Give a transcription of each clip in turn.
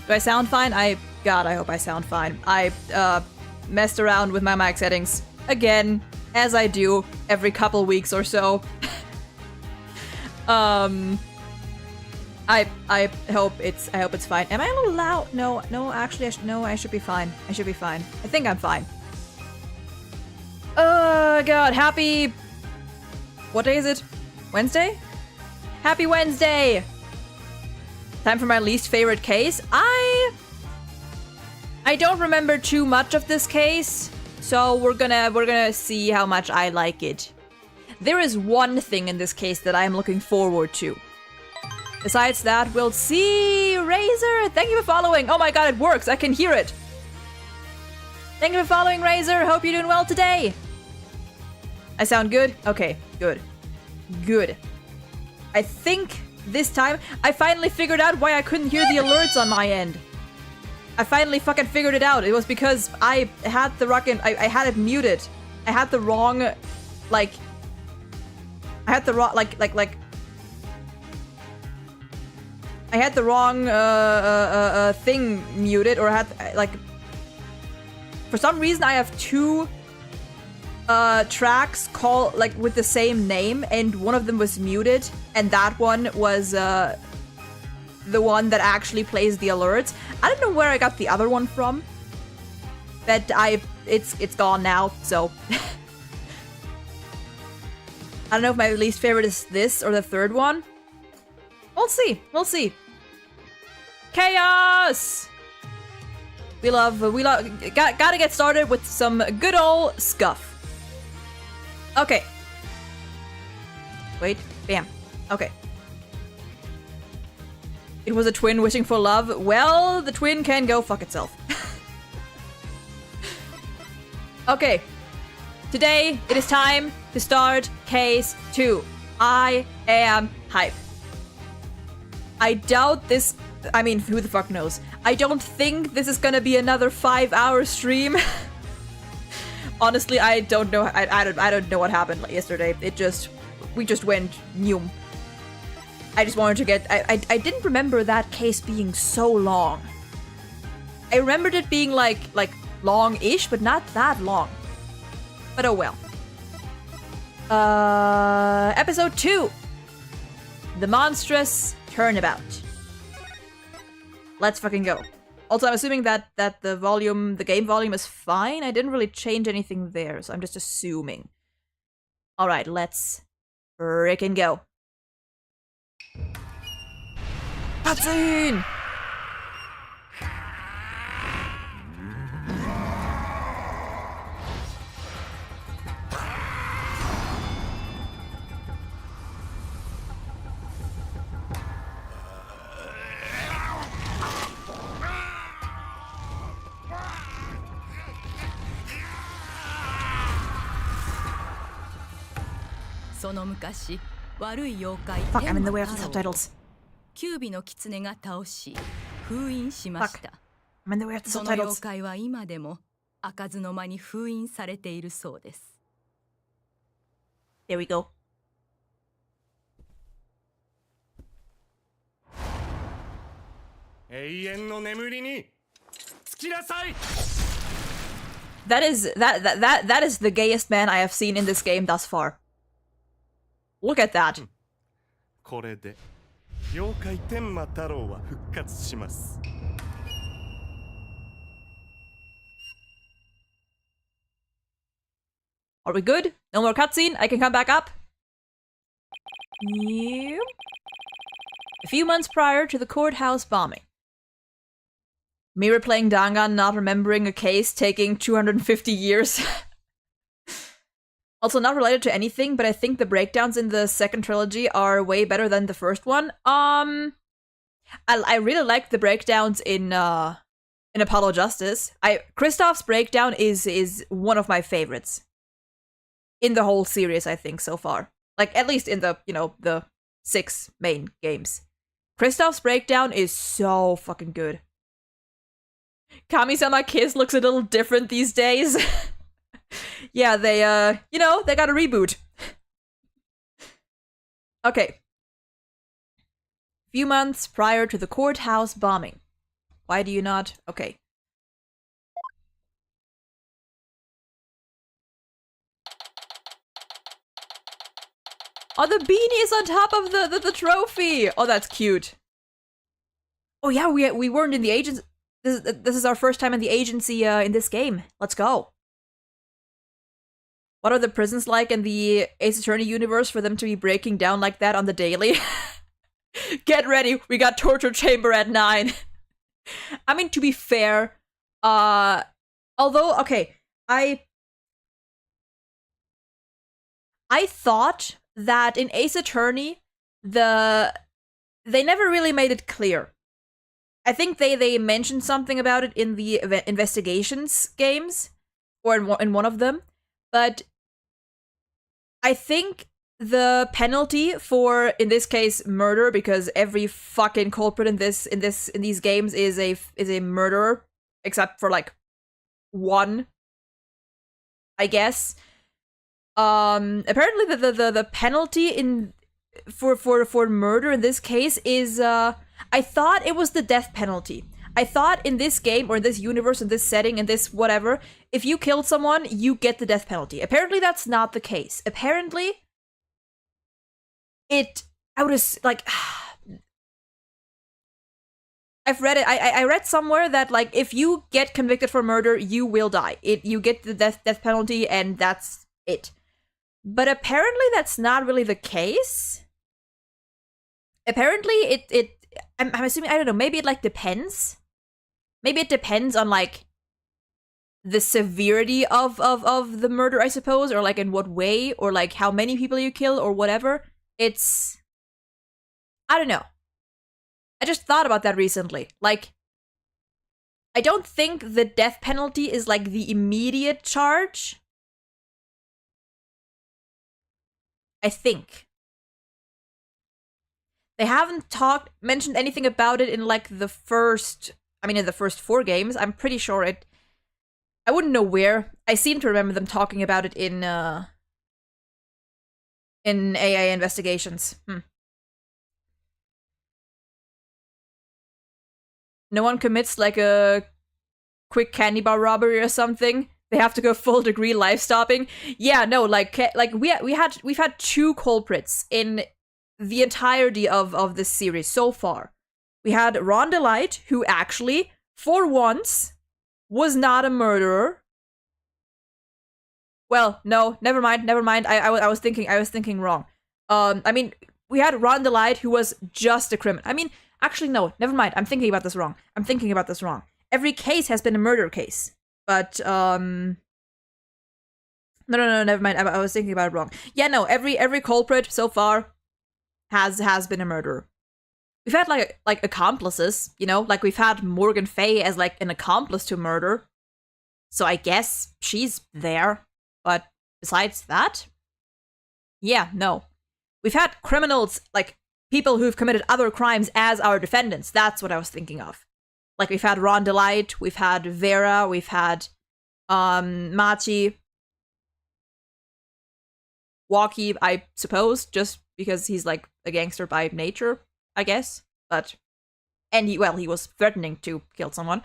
Do I sound fine? God, I hope I sound fine. I messed around with my mic settings again, as I do every couple weeks or so. I hope it's fine. Am I a little loud? No, actually, I should be fine. I should be fine. I think I'm fine. Oh god, happy... What day is it? Wednesday? Happy Wednesday! Time for my least favorite case. I don't remember too much of this case, so we're gonna see how much I like it. There is one thing in this case that I am looking forward to. Besides that, we'll see. Razor, thank you for following. Oh my god, it works. I can hear it. Thank you for following, Razor. Hope you're doing well today. I sound good? Okay, good. Good. I think this time I finally figured out why I couldn't hear the alerts on my end. I finally fucking figured it out. It was because I had the I had it muted. I had the wrong, like... I had the wrong, I had the wrong thing muted, or I had like, for some reason I have two tracks with the same name, and one of them was muted, and that one was the one that actually plays the alerts. I don't know where I got the other one from, but it's gone now, so I don't know if my least favorite is this or the third one. We'll see. We'll see. Chaos! Gotta get started with some good old scuff. Okay. Wait. Bam. Okay. It was a twin wishing for love. Well, the twin can go fuck itself. Okay. Today, it is time to start case 2. I am hype. I doubt this... I mean, who the fuck knows? I don't think this is gonna be another 5-hour stream. Honestly, I don't know. I don't know what happened yesterday. We just went noom. I just wanted to get... I didn't remember that case being so long. I remembered it being like long-ish, but not that long. But oh well. Episode 2. The Monstrous Turnabout. Let's fucking go. Also, I'm assuming that the game volume is fine. I didn't really change anything there, so I'm just assuming. Alright, let's frickin' go. Cutscene! Fuck, I'm in the way of the subtitles. Fuck. I'm in the way of the subtitles. There we go. That is the gayest man I have seen in this game thus far. Look at that. Are we good? No more cutscene? I can come back up? Yep. A few months prior to the courthouse bombing. Me replaying Dangan, not remembering a case taking 250 years. Also not related to anything, but I think the breakdowns in the second trilogy are way better than the first one. I really like the breakdowns in Apollo Justice. Kristoff's breakdown is one of my favorites in the whole series, I think, so far. Like, at least in the 6 main games. Kristoff's breakdown is so fucking good. Kami-sama Kiss looks a little different these days. Yeah, they got a reboot. Okay. Few months prior to the courthouse bombing. Why do you not? Okay. Oh, the beanie is on top of the trophy! Oh, that's cute. Oh yeah, we weren't in the agency. This is our first time in the agency in this game. Let's go. What are the prisons like in the Ace Attorney universe for them to be breaking down like that on the daily? Get ready, we got torture chamber at 9. I mean, to be fair, although, okay, I thought that in Ace Attorney, they never really made it clear. I think they mentioned something about it in the investigations games, or in one of them, but I think the penalty for, in this case, murder, because every fucking culprit in these games is a murderer, except for like one, I guess. Apparently the penalty for murder in this case is I thought it was the death penalty. I thought in this game, or in this universe, in this setting, in this whatever, if you killed someone, you get the death penalty. Apparently that's not the case. Apparently, I was like, I've read it. I read somewhere that like if you get convicted for murder, you will die. You get the death penalty, and that's it. But apparently that's not really the case. Apparently I'm assuming, I don't know, maybe it like depends. Maybe it depends on like the severity of the murder, I suppose, or like in what way, or like how many people you kill, or whatever. I don't know. I just thought about that recently. Like, I don't think the death penalty is like the immediate charge. I think. They haven't mentioned anything about it in like in the first 4 games. I'm pretty sure I wouldn't know where. I seem to remember them talking about it in AA investigations. No one commits like a quick candy bar robbery or something. They have to go full degree life stopping. Yeah, no, like we've had 2 culprits in the entirety of this series so far. We had Ron DeLite, who actually, for once, was not a murderer. Well, no, never mind. I was thinking wrong. I mean, we had Ron DeLite, who was just a criminal. I mean, actually, no, never mind. I'm thinking about this wrong. Every case has been a murder case. But, no, never mind. I was thinking about it wrong. Yeah, no, every culprit so far has been a murderer. We've had like accomplices, you know, like we've had Morgan Fay as like an accomplice to murder. So I guess she's there. But besides that, yeah, no. We've had criminals, like people who've committed other crimes as our defendants. That's what I was thinking of. Like we've had Ron DeLite, we've had Vera, we've had Machi, Walkie, I suppose, just because he's like a gangster by nature, I guess. But he was threatening to kill someone.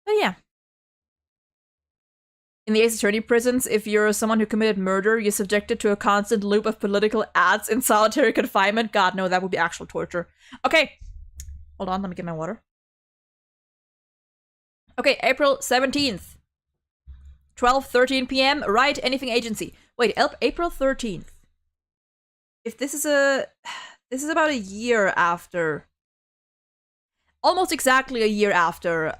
But yeah. In the Ace Attorney prisons, if you're someone who committed murder, you're subjected to a constant loop of political ads in solitary confinement. God, no, that would be actual torture. Okay. Hold on, let me get my water. Okay, April 17th. 12:13 p.m. Right, anything agency. Wait, April 13th. If this is about a year after. Almost exactly a year after,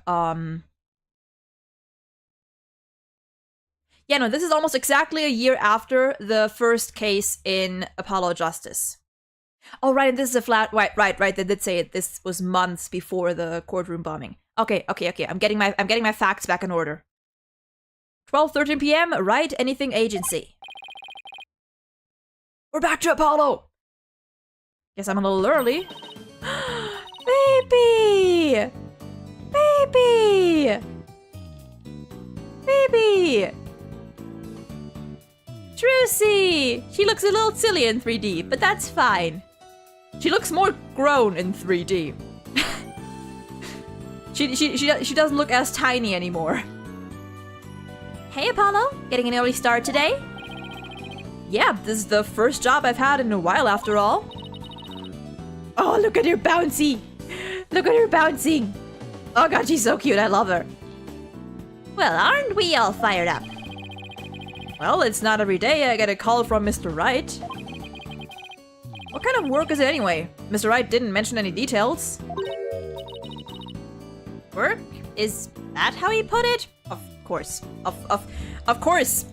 yeah, no, this is almost exactly a year after the first case in Apollo Justice. Oh, right, and this is a flat... Right, they did say it. This was months before the courtroom bombing. Okay. I'm getting my facts back in order. 12:13 p.m. Right, anything agency. We're back to Apollo. Guess I'm a little early. Baby! Trucy! She looks a little silly in 3D, but that's fine. She looks more grown in 3D. She doesn't look as tiny anymore. Hey Apollo, getting an early start today? Yeah, this is the first job I've had in a while after all. Oh, look at her bouncy! Look at her bouncing! Oh god, she's so cute, I love her. Well, aren't we all fired up? Well, it's not every day I get a call from Mr. Wright. What kind of work is it anyway? Mr. Wright didn't mention any details. Work? Is that how he put it? Of course. Of course!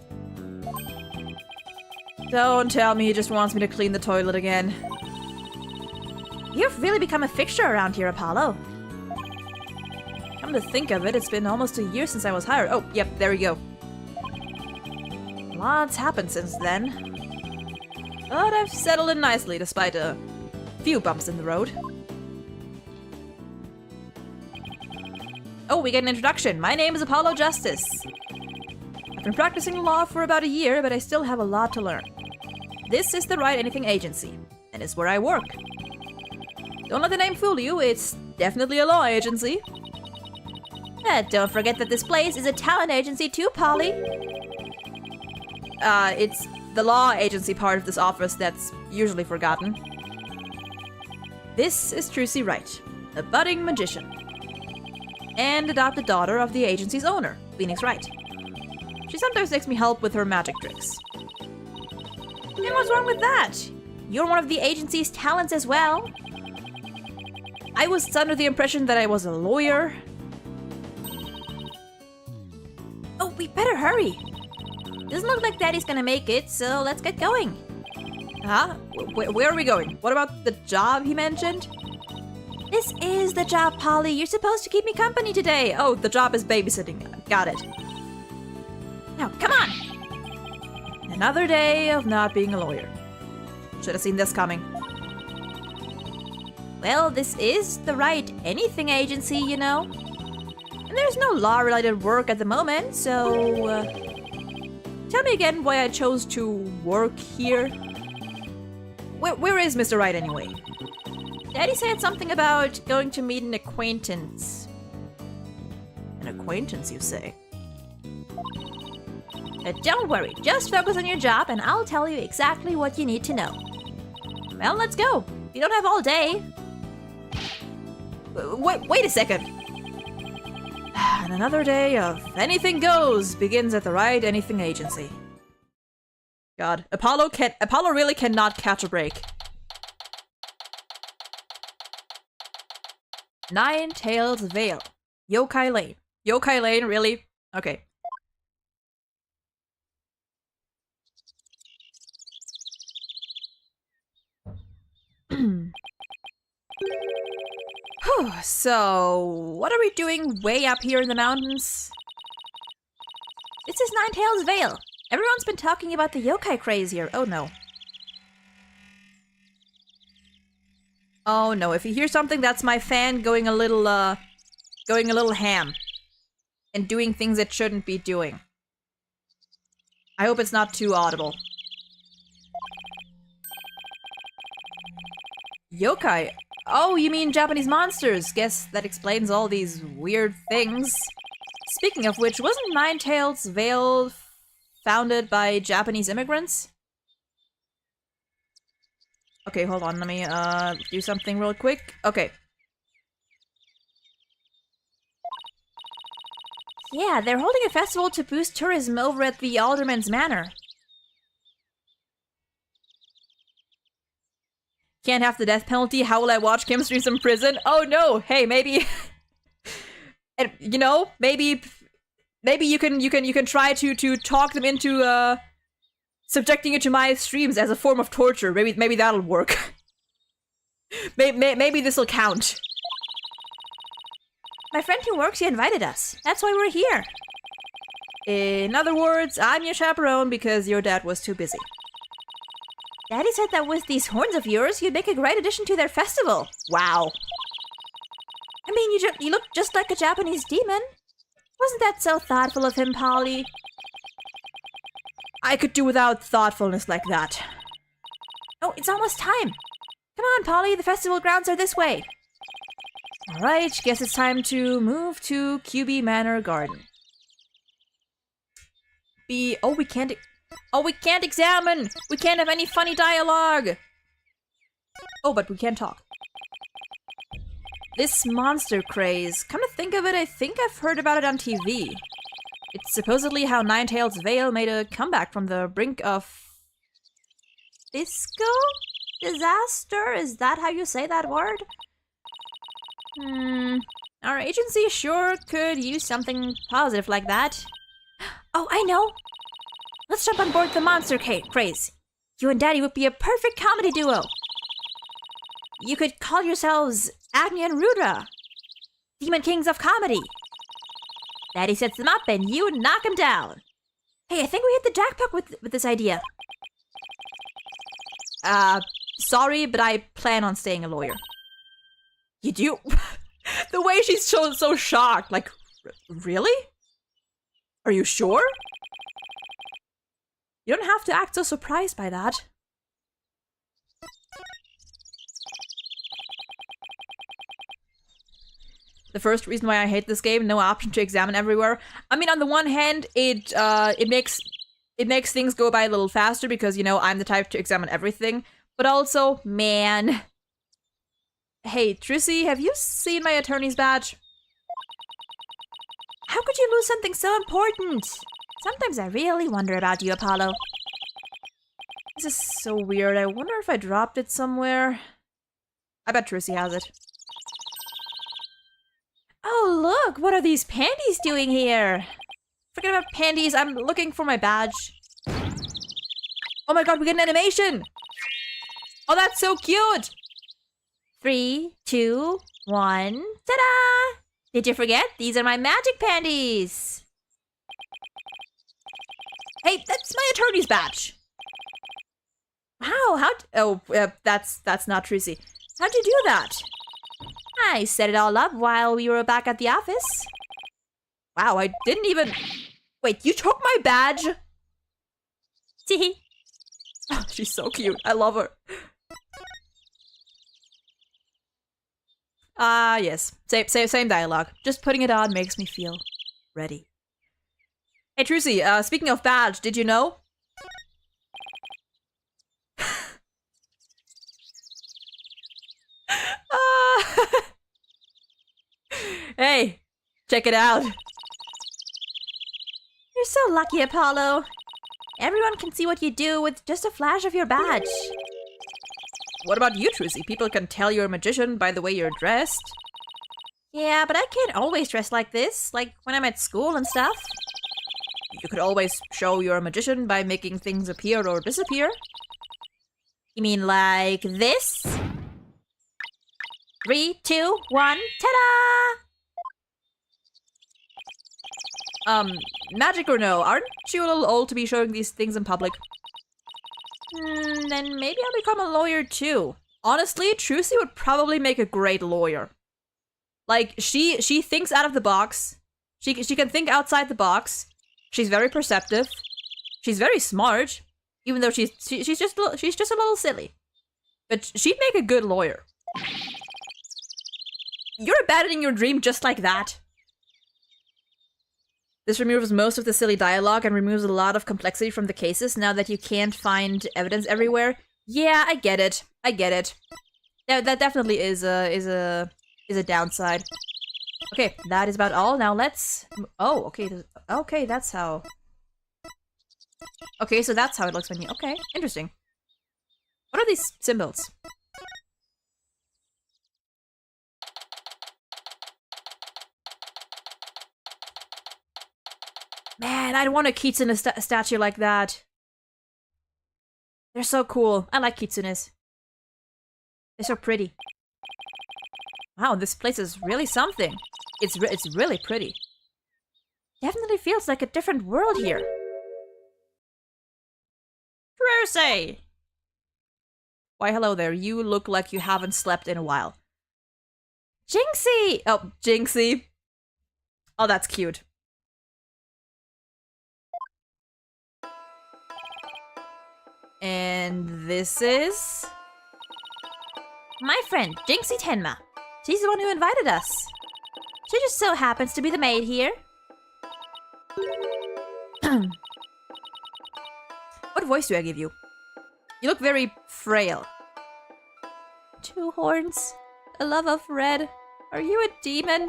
Don't tell me he just wants me to clean the toilet again. You've really become a fixture around here, Apollo. Come to think of it, it's been almost a year since I was hired. Oh, yep, there we go. Lots happened since then. But I've settled in nicely despite a few bumps in the road. Oh, we get an introduction. My name is Apollo Justice. I've been practicing law for about a year, but I still have a lot to learn. This is the Right Anything Agency, and it's where I work. Don't let the name fool you, it's definitely a law agency. Don't forget that this place is a talent agency too, Polly. It's the law agency part of this office that's usually forgotten. This is Trucy Wright, a budding magician, and adopted daughter of the agency's owner, Phoenix Wright. She sometimes makes me help with her magic tricks. And what's wrong with that? You're one of the agency's talents as well. I was under the impression that I was a lawyer. Oh, we better hurry. Doesn't look like Daddy's gonna make it, so let's get going. Huh? Where are we going? What about the job he mentioned? This is the job, Polly. You're supposed to keep me company today. Oh, the job is babysitting. Got it. Now, come on. Another day of not being a lawyer. Should have seen this coming. Well, this is the Right Anything Agency, you know. And there's no law-related work at the moment, so... Tell me again why I chose to work here. Where is Mr. Wright anyway? Daddy said something about going to meet an acquaintance. An acquaintance, you say? Don't worry, just focus on your job and I'll tell you exactly what you need to know. Well, let's go. You don't have all day. Wait a second. And another day of anything goes begins at the Right Anything Agency. God, Apollo really cannot catch a break. Nine Tails Vale. Yokai Lane. Yokai Lane, really? Okay. So, what are we doing way up here in the mountains? This is Nine Tails Vale. Everyone's been talking about the yokai craze here. Oh no. Oh no, if you hear something, that's my fan going a little ham. And doing things it shouldn't be doing. I hope it's not too audible. Yokai? Oh, you mean Japanese monsters. Guess that explains all these weird things. Speaking of which, wasn't Nine Tails Vale founded by Japanese immigrants? Okay, hold on, let me do something real quick. Okay. Yeah, they're holding a festival to boost tourism over at the Alderman's Manor. Can't have the death penalty. How will I watch Kim streams in prison? Oh no! Hey, maybe, and you know, maybe you can try to talk them into subjecting you to my streams as a form of torture. Maybe that'll work. Maybe this'll count. My friend who works here invited us. That's why we're here. In other words, I'm your chaperone because your dad was too busy. Daddy said that with these horns of yours, you'd make a great addition to their festival. Wow. I mean, you look just like a Japanese demon. Wasn't that so thoughtful of him, Polly? I could do without thoughtfulness like that. Oh, it's almost time. Come on, Polly, the festival grounds are this way. Alright, guess it's time to move to QB Manor Garden. Oh, we can't examine! We can't have any funny dialogue! Oh, but we can talk. This monster craze. Come to think of it, I think I've heard about it on TV. It's supposedly how Ninetales Vale made a comeback from the brink of... Disco? Disaster? Is that how you say that word? Our agency sure could use something positive like that. Oh, I know! Let's jump on board the monster craze. You and Daddy would be a perfect comedy duo. You could call yourselves Agni and Rudra, Demon Kings of Comedy. Daddy sets them up and you knock them down. Hey, I think we hit the jackpot with this idea. Sorry, but I plan on staying a lawyer. You do? The way she's so shocked. Like, really? Are you sure? You don't have to act so surprised by that. The first reason why I hate this game, no option to examine everywhere. I mean, on the one hand, it makes things go by a little faster because, you know, I'm the type to examine everything. But also, man. Hey, Trissy, have you seen my attorney's badge? How could you lose something so important? Sometimes I really wonder about you, Apollo. This is so weird. I wonder if I dropped it somewhere. I bet Trissy has it. Oh, look! What are these panties doing here? Forget about panties. I'm looking for my badge. Oh my god, we get an animation! Oh, that's so cute! 3, 2, 1, ta-da! Did you forget? These are my magic panties! Hey, that's my attorney's badge! Wow, that's not Trissy. How'd you do that? I set it all up while we were back at the office. Wow, I didn't even... Wait, you took my badge? Teehee. Oh, she's so cute. I love her. Yes. Same dialogue. Just putting it on makes me feel ready. Hey, Trissy, speaking of badge, did you know? Hey, check it out. You're so lucky, Apollo. Everyone can see what you do with just a flash of your badge. What about you, Trissy? People can tell you're a magician by the way you're dressed. Yeah, but I can't always dress like this, like when I'm at school and stuff. You could always show you're a magician by making things appear or disappear. You mean like this? 3, 2, 1, ta-da! Magic or no, aren't you a little old to be showing these things in public? Then maybe I'll become a lawyer too. Honestly, Trissy would probably make a great lawyer. Like, she thinks out of the box. She can think outside the box. She's very perceptive. She's very smart, even though she's just a little silly. But she'd make a good lawyer. You're abandoning your dream just like that. This removes most of the silly dialogue and removes a lot of complexity from the cases now that you can't find evidence everywhere. Yeah, I get it. I get it. That definitely is a downside. Okay, that is about all. Now let's... Oh, okay. Okay, that's how... Okay, so that's how it looks when you... Okay, interesting. What are these symbols? Man, I'd want a kitsune statue like that. They're so cool. I like kitsunes. They're so pretty. Wow, this place is really something. It's really pretty. Definitely feels like a different world here. Trissy! Why, hello there. You look like you haven't slept in a while. Jinxie! Oh, Jinxie. Oh, that's cute. And this is... my friend, Jinxie Tenma. She's the one who invited us. She just so happens to be the maid here. What voice do I give you? You look very frail. 2 horns, a love of red. Are you a demon?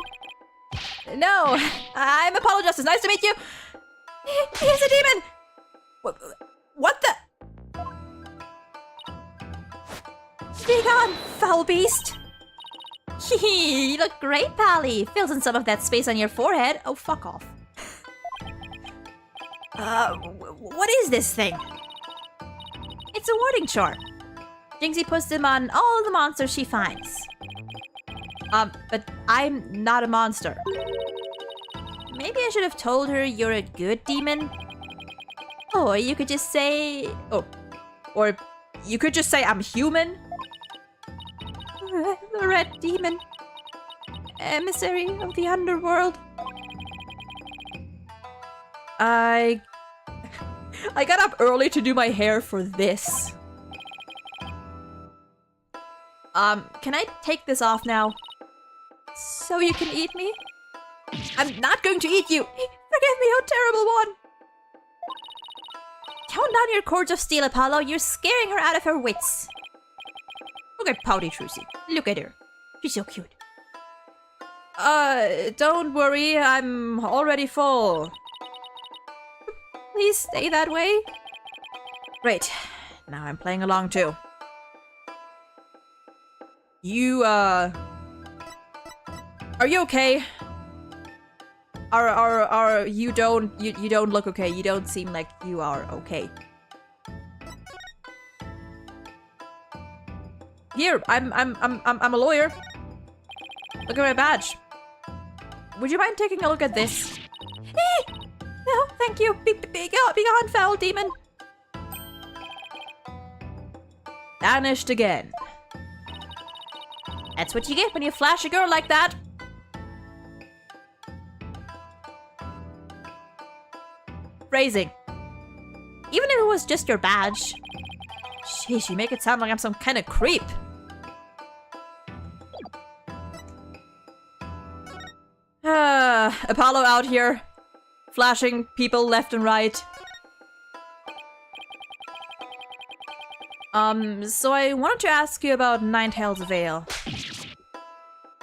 No, I'm Apollo Justice. Nice to meet you. He's a demon! What the? Be gone, foul beast! You look great, Pally. Fills in some of that space on your forehead. Oh, fuck off. What is this thing? It's a warding charm. Jinxie puts them on all the monsters she finds. But I'm not a monster. Maybe I should have told her you're a good demon. Or you could just say... Or you could just say I'm human. The red demon. Emissary of the underworld. I got up early to do my hair for this. Can I take this off now? So you can eat me? I'm not going to eat you! Forgive me, oh terrible one! Tone down your cords of steel, Apollo. You're scaring her out of her wits. Look at Pouty Trucy. Look at her. She's so cute. Don't worry. I'm already full. Please stay that way. Great. Now I'm playing along too. You, are you okay? You don't look okay. You don't seem like you are okay. Here, I'm a lawyer. Look at my badge. Would you mind taking a look at this? No, thank you. Be gone, foul demon. Vanished again. That's what you get when you flash a girl like that. Phrasing. Even if it was just your badge. Sheesh, you make it sound like I'm some kind of creep. Apollo out here, flashing people left and right. So I wanted to ask you about Ninetales Vale.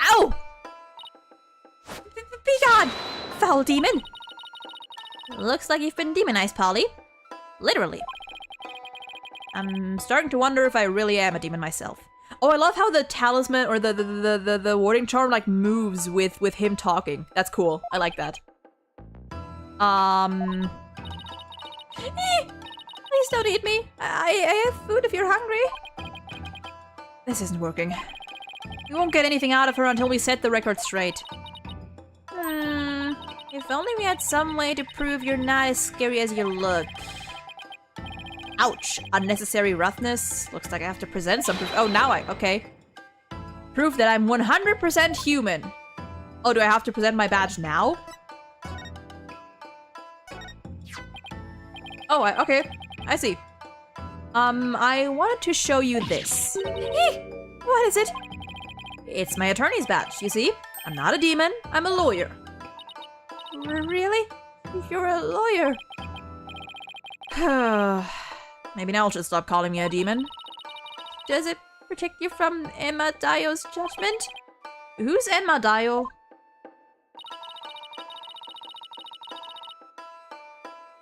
Ow! Be gone, foul demon! Looks like you've been demonized, Polly. Literally. I'm starting to wonder if I really am a demon myself. Oh, I love how the talisman or the warding charm like moves with him talking. That's cool. I like that. Please don't eat me. I have food if you're hungry. This isn't working. We won't get anything out of her until we set the record straight. If only we had some way to prove you're not as scary as you look. Ouch. Unnecessary roughness. Looks like I have to present some proof. Oh, now okay. Proof that I'm 100% human. Oh, do I have to present my badge now? Oh, okay. I see. I wanted to show you this. What is it? It's my attorney's badge, you see? I'm not a demon, I'm a lawyer. Really? You're a lawyer. Maybe now I'll just stop calling me a demon. Does it protect you from Emma Dio's judgment? Who's Emma Dio?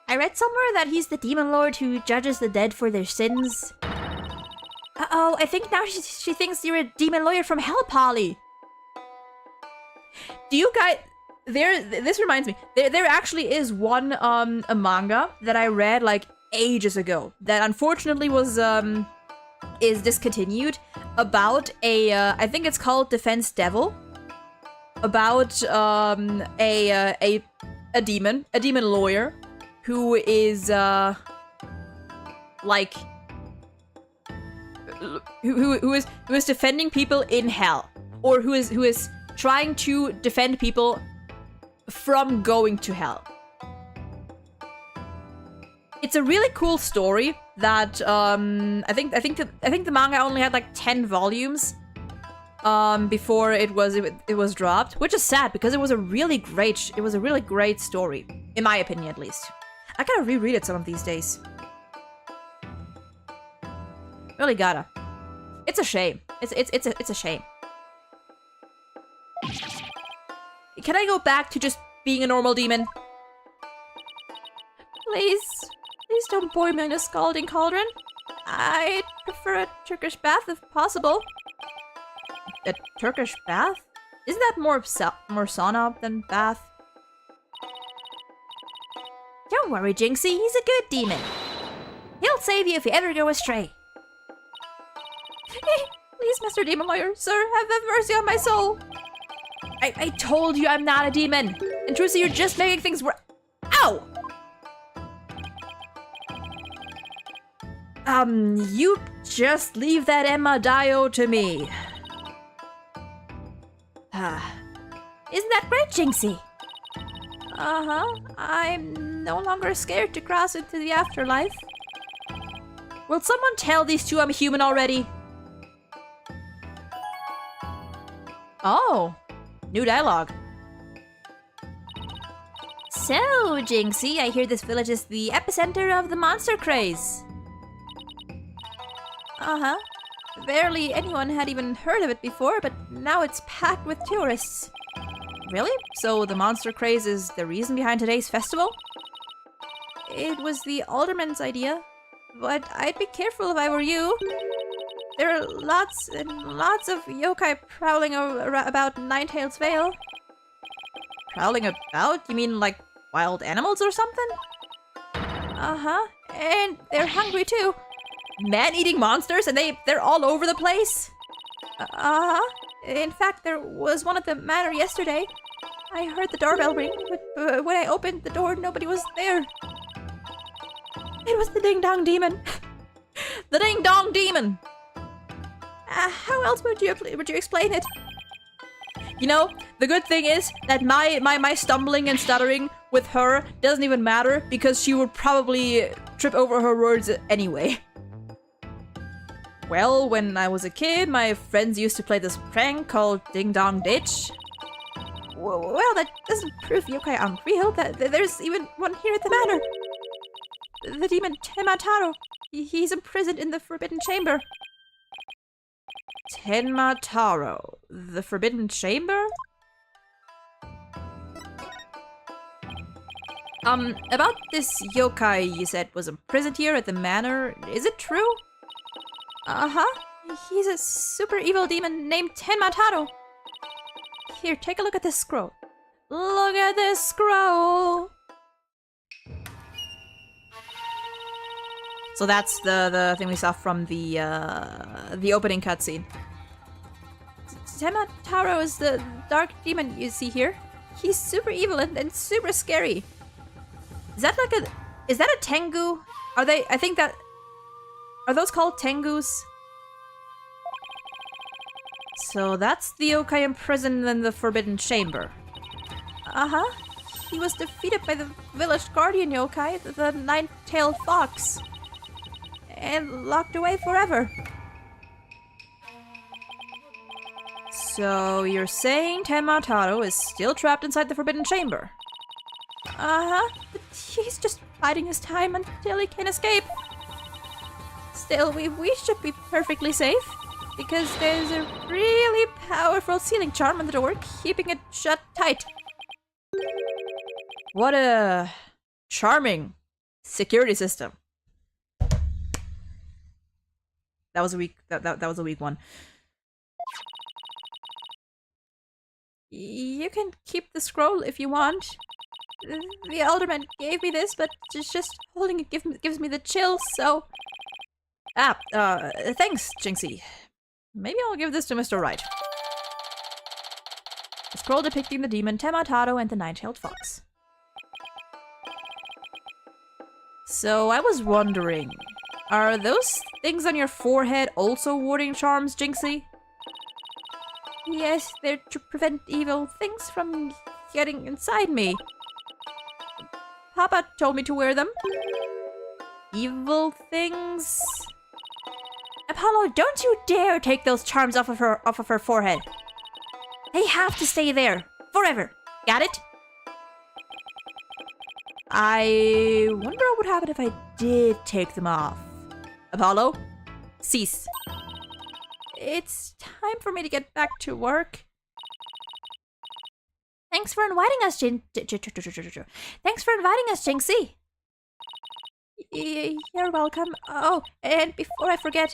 I read somewhere that he's the demon lord who judges the dead for their sins. Uh-oh, I think now she thinks you're a demon lawyer from hell, Polly. Do you guys... This reminds me. There actually is one, a manga that I read, like, ages ago. That unfortunately was, is discontinued. About a, I think it's called Defense Devil. About, a demon lawyer. Who is, like... Who is defending people in hell. Or who is trying to defend people from going to hell. It's a really cool story that I think the manga only had like 10 volumes. before it was dropped, which is sad because it was a really great story, in my opinion at least. I gotta reread it some of these days. Really gotta. It's a shame. It's a shame. Can I go back to just being a normal demon? Please don't boil me in a scalding cauldron. I'd prefer a Turkish bath if possible. A Turkish bath? Isn't that more sauna than bath? Don't worry, Jinxie. He's a good demon. He'll save you if you ever go astray. Please, Mr. Demon Lawyer, sir, have mercy on my soul. I told you I'm not a demon. And Trucy, you're just making things worse. Ow! You just leave that Emma Dio to me. Isn't that great, Jinxie? Uh-huh. I'm no longer scared to cross into the afterlife. Will someone tell these two I'm human already? Oh, new dialogue. So, Jinxie, I hear this village is the epicenter of the monster craze. Uh-huh. Barely anyone had even heard of it before, but now it's packed with tourists. Really? So the monster craze is the reason behind today's festival? It was the alderman's idea, but I'd be careful if I were you. There are lots and lots of yokai prowling about Ninetail's Vale. Prowling about? You mean like wild animals or something? Uh-huh. And they're hungry too. Man-eating monsters, and they're all over the place? Uh-huh. In fact, there was one at the manor yesterday. I heard the doorbell ring, but when I opened the door, nobody was there. It was the Ding-Dong Demon. The Ding-Dong Demon! How else would you explain it? You know, the good thing is that my stumbling and stuttering with her doesn't even matter because she would probably trip over her words anyway. Well, when I was a kid, my friends used to play this prank called Ding Dong Ditch. Well, that doesn't prove yokai aren't real. There's even one here at the manor. The demon Tenma-Taro. He's imprisoned in the Forbidden Chamber. Tenma-Taro. The Forbidden Chamber? About this yokai you said was imprisoned here at the manor, is it true? Uh-huh. He's a super evil demon named Tenma-Taro. Here, take a look at this scroll. Look at this scroll! So that's the thing we saw from the opening cutscene. Tenma-Taro is the dark demon you see here. He's super evil and super scary. Is that a Tengu? Are those called Tengus? So that's the yokai imprisoned in the Forbidden Chamber. Uh-huh. He was defeated by the village guardian yokai, the Nine-Tailed Fox. And locked away forever. So you're saying Tenma-Taro is still trapped inside the Forbidden Chamber? Uh-huh. But he's just biding his time until he can escape. Still, we should be perfectly safe. Because there's a really powerful sealing charm on the door, keeping it shut tight. What a charming security system. That was a weak. That was a weak one. You can keep the scroll if you want. The alderman gave me this, but just holding it gives me the chills. So, thanks, Jinxie. Maybe I'll give this to Mr. Wright. A scroll depicting the demon Tenma-Taro and the Nine-Tailed Fox. So I was wondering, are those things on your forehead also warding charms, Jinxie? Yes, they're to prevent evil things from getting inside me. Papa told me to wear them. Evil things? Apollo, don't you dare take those charms off of her forehead. They have to stay there forever. Got it? I wonder what would happen if I did take them off. Apollo, cease. It's time for me to get back to work. Thanks for inviting us, Thanks for inviting us, Jinxie. You're welcome. Oh, and before I forget,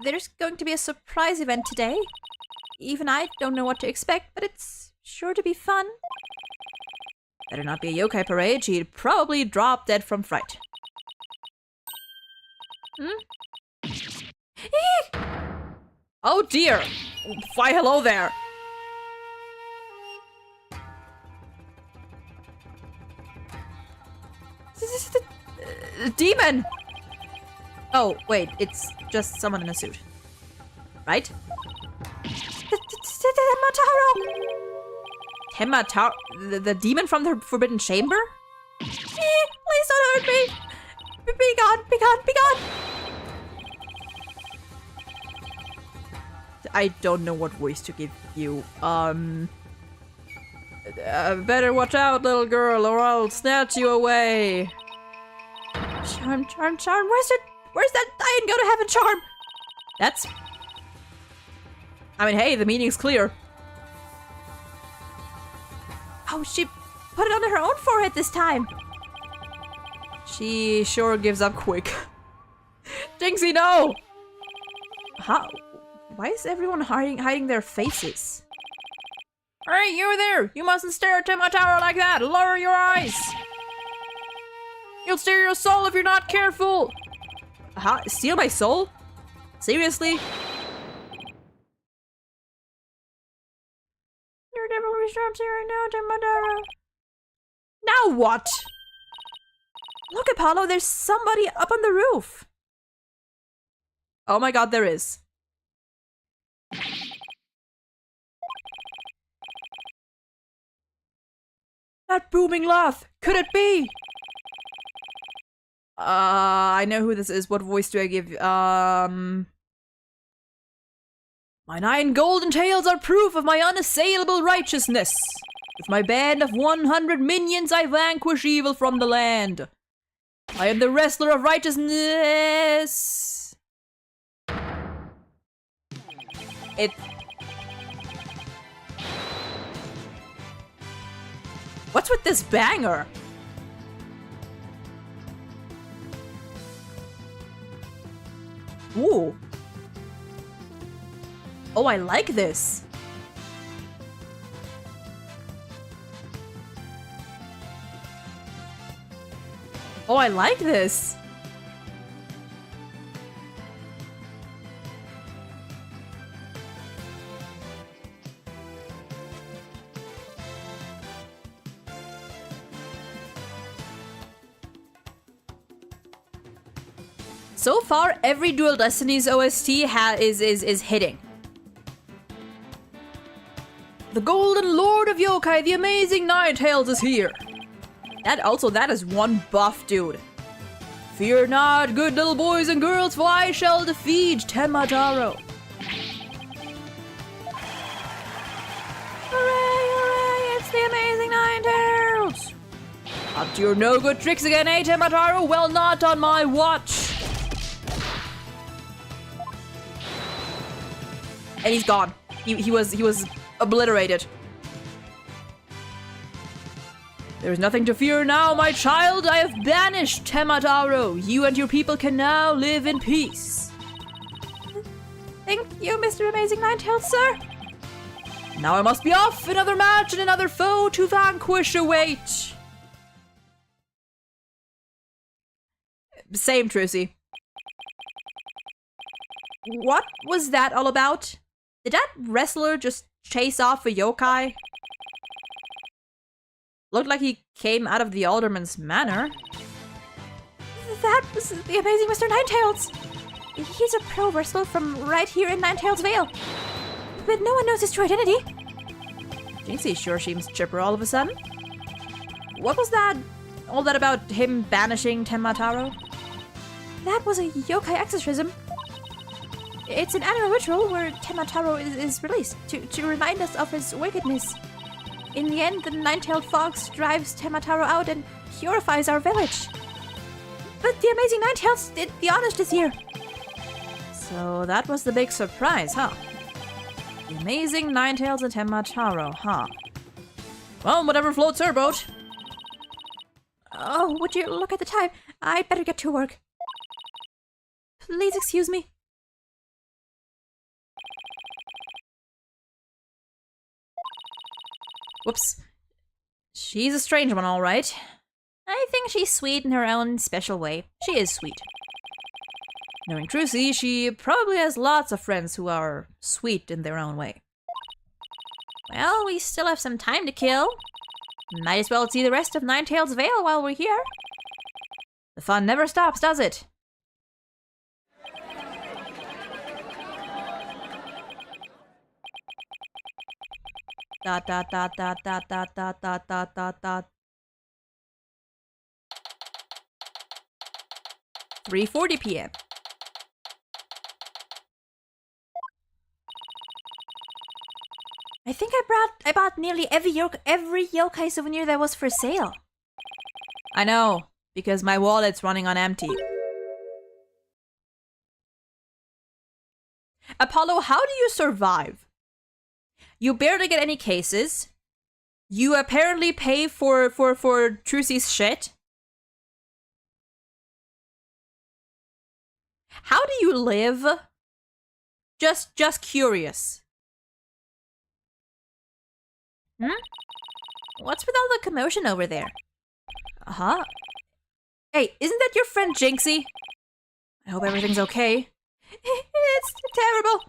there's going to be a surprise event today. Even I don't know what to expect, but it's sure to be fun. Better not be a yokai parade. She'd probably drop dead from fright. Oh dear! Why, hello there! Demon! Oh, wait, it's just someone in a suit. Right? Temmataro? The demon from the Forbidden Chamber? Please don't hurt me! Be gone, be gone, be gone! I don't know what voice to give you. Better watch out, little girl, or I'll snatch you away. Charm, charm, charm. Where's that I ain't go to heaven charm? That's... I mean, hey, the meaning's clear. Oh, she put it on her own forehead this time. She sure gives up quick. Jinxie, no! How? Why is everyone hiding their faces? Hey, you there! You mustn't stare at Temmataro like that! Lower your eyes! You'll steal your soul if you're not careful! Huh? Steal my soul? Seriously? Your devilry drops here right now, Temmataro. Now what? Look, Apollo, there's somebody up on the roof. Oh my god, there is. That booming laugh! Could it be? I know who this is. What voice do I give? My 9 golden tails are proof of my unassailable righteousness. With my band of 100 minions, I vanquish evil from the land. I am the wrestler of righteousness. What's with this banger? Ooh. Oh, I like this. Oh, I like this. So far, every Dual Destinies OST is hitting. The Golden Lord of Yokai, the amazing Ninetales is here. That is one buff dude. Fear not, good little boys and girls, for I shall defeat Temmataro. Hooray, hooray, it's the amazing Ninetales. Up to your no good tricks again, eh, Temmataro? Well, not on my watch. And he's gone. He was obliterated. There is nothing to fear now, my child. I have banished Temmataro. You and your people can now live in peace. Thank you, Mr. Amazing Ninetales, sir. Now I must be off. Another match and another foe to vanquish await. Same, Trucy. What was that all about? Did that wrestler just chase off a yokai? Looked like he came out of the Alderman's manor. That was the amazing Mr. Ninetales. He's a pro wrestler from right here in Ninetales Vale. But no one knows his true identity. Jinxie sure seems chipper all of a sudden. What was that? All that about him banishing Temmataro? That was a yokai exorcism. It's an annual ritual where Temataro is released to remind us of his wickedness. In the end, the nine-tailed fox drives Temataro out and purifies our village. But the amazing nine-tails did the honors this year. So that was the big surprise, huh? The amazing Ninetales and Temataro, huh? Well, whatever floats her boat. Oh, would you look at the time? I'd better get to work. Please excuse me. Whoops. She's a strange one, all right. I think she's sweet in her own special way. She is sweet. Knowing Trucy, she probably has lots of friends who are sweet in their own way. Well, we still have some time to kill. Might as well see the rest of Ninetales Vale while we're here. The fun never stops, does it? Dot dot dot dot dot dot dot dot dot dot dot. 3:40 p.m. I think I bought nearly every yokai souvenir that was for sale. I know, because my wallet's running on empty. Apollo, how do you survive? You barely get any cases. You apparently pay for Trucy's shit. How do you live? Just curious. What's with all the commotion over there? Uh-huh. Hey, isn't that your friend Jinxie? I hope everything's okay. It's terrible.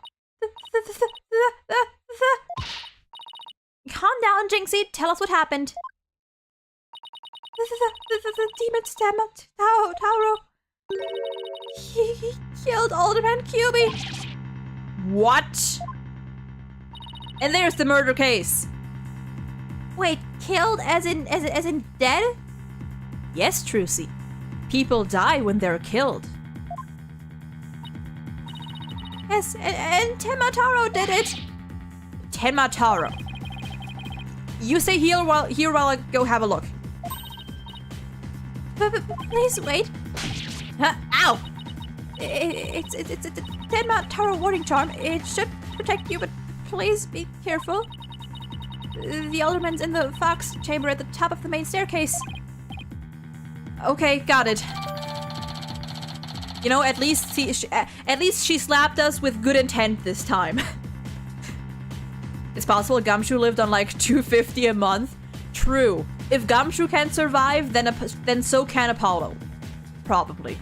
Calm down, Jinxie. Tell us what happened. The demon Taro. He killed Alderman QB. What? And there's the murder case. Wait, killed as in dead? Yes, Trucy. People die when they're killed. Yes, and Temataro did it. Temataro. You stay here while I go have a look. Please wait. Huh? Ow! It's a Temataro warding charm. It should protect you, but please be careful. The alderman's in the fox chamber at the top of the main staircase. Okay, got it. You know, at least she slapped us with good intent this time. It's possible Gumshoe lived on like $250 a month. True. If Gumshoe can survive, then so can Apollo. Probably.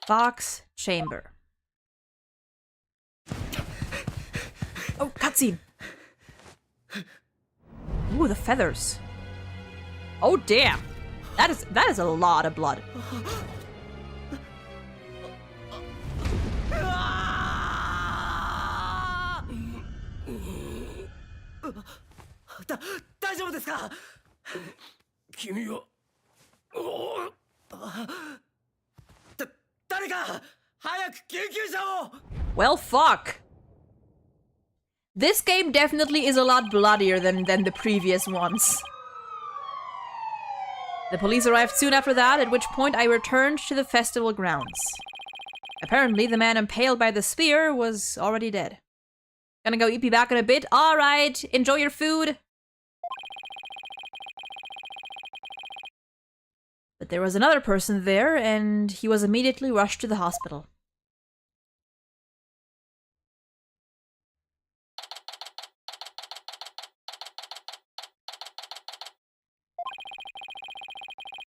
Fox chamber. Oh, cutscene. Ooh, the feathers. Oh, damn. That is a lot of blood. Well, fuck. This game definitely is a lot bloodier than the previous ones. The police arrived soon after that, at which point I returned to the festival grounds. Apparently, the man impaled by the spear was already dead. Gonna go EP back in a bit. Alright, enjoy your food. But there was another person there, and he was immediately rushed to the hospital.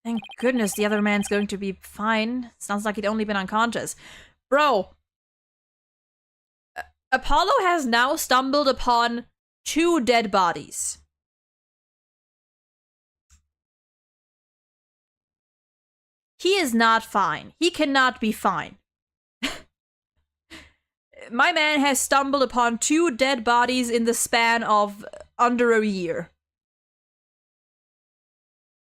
Thank goodness the other man's going to be fine. Sounds like he'd only been unconscious. Bro! Apollo has now stumbled upon 2 dead bodies. He is not fine. He cannot be fine. my man has stumbled upon 2 dead bodies in the span of under a year.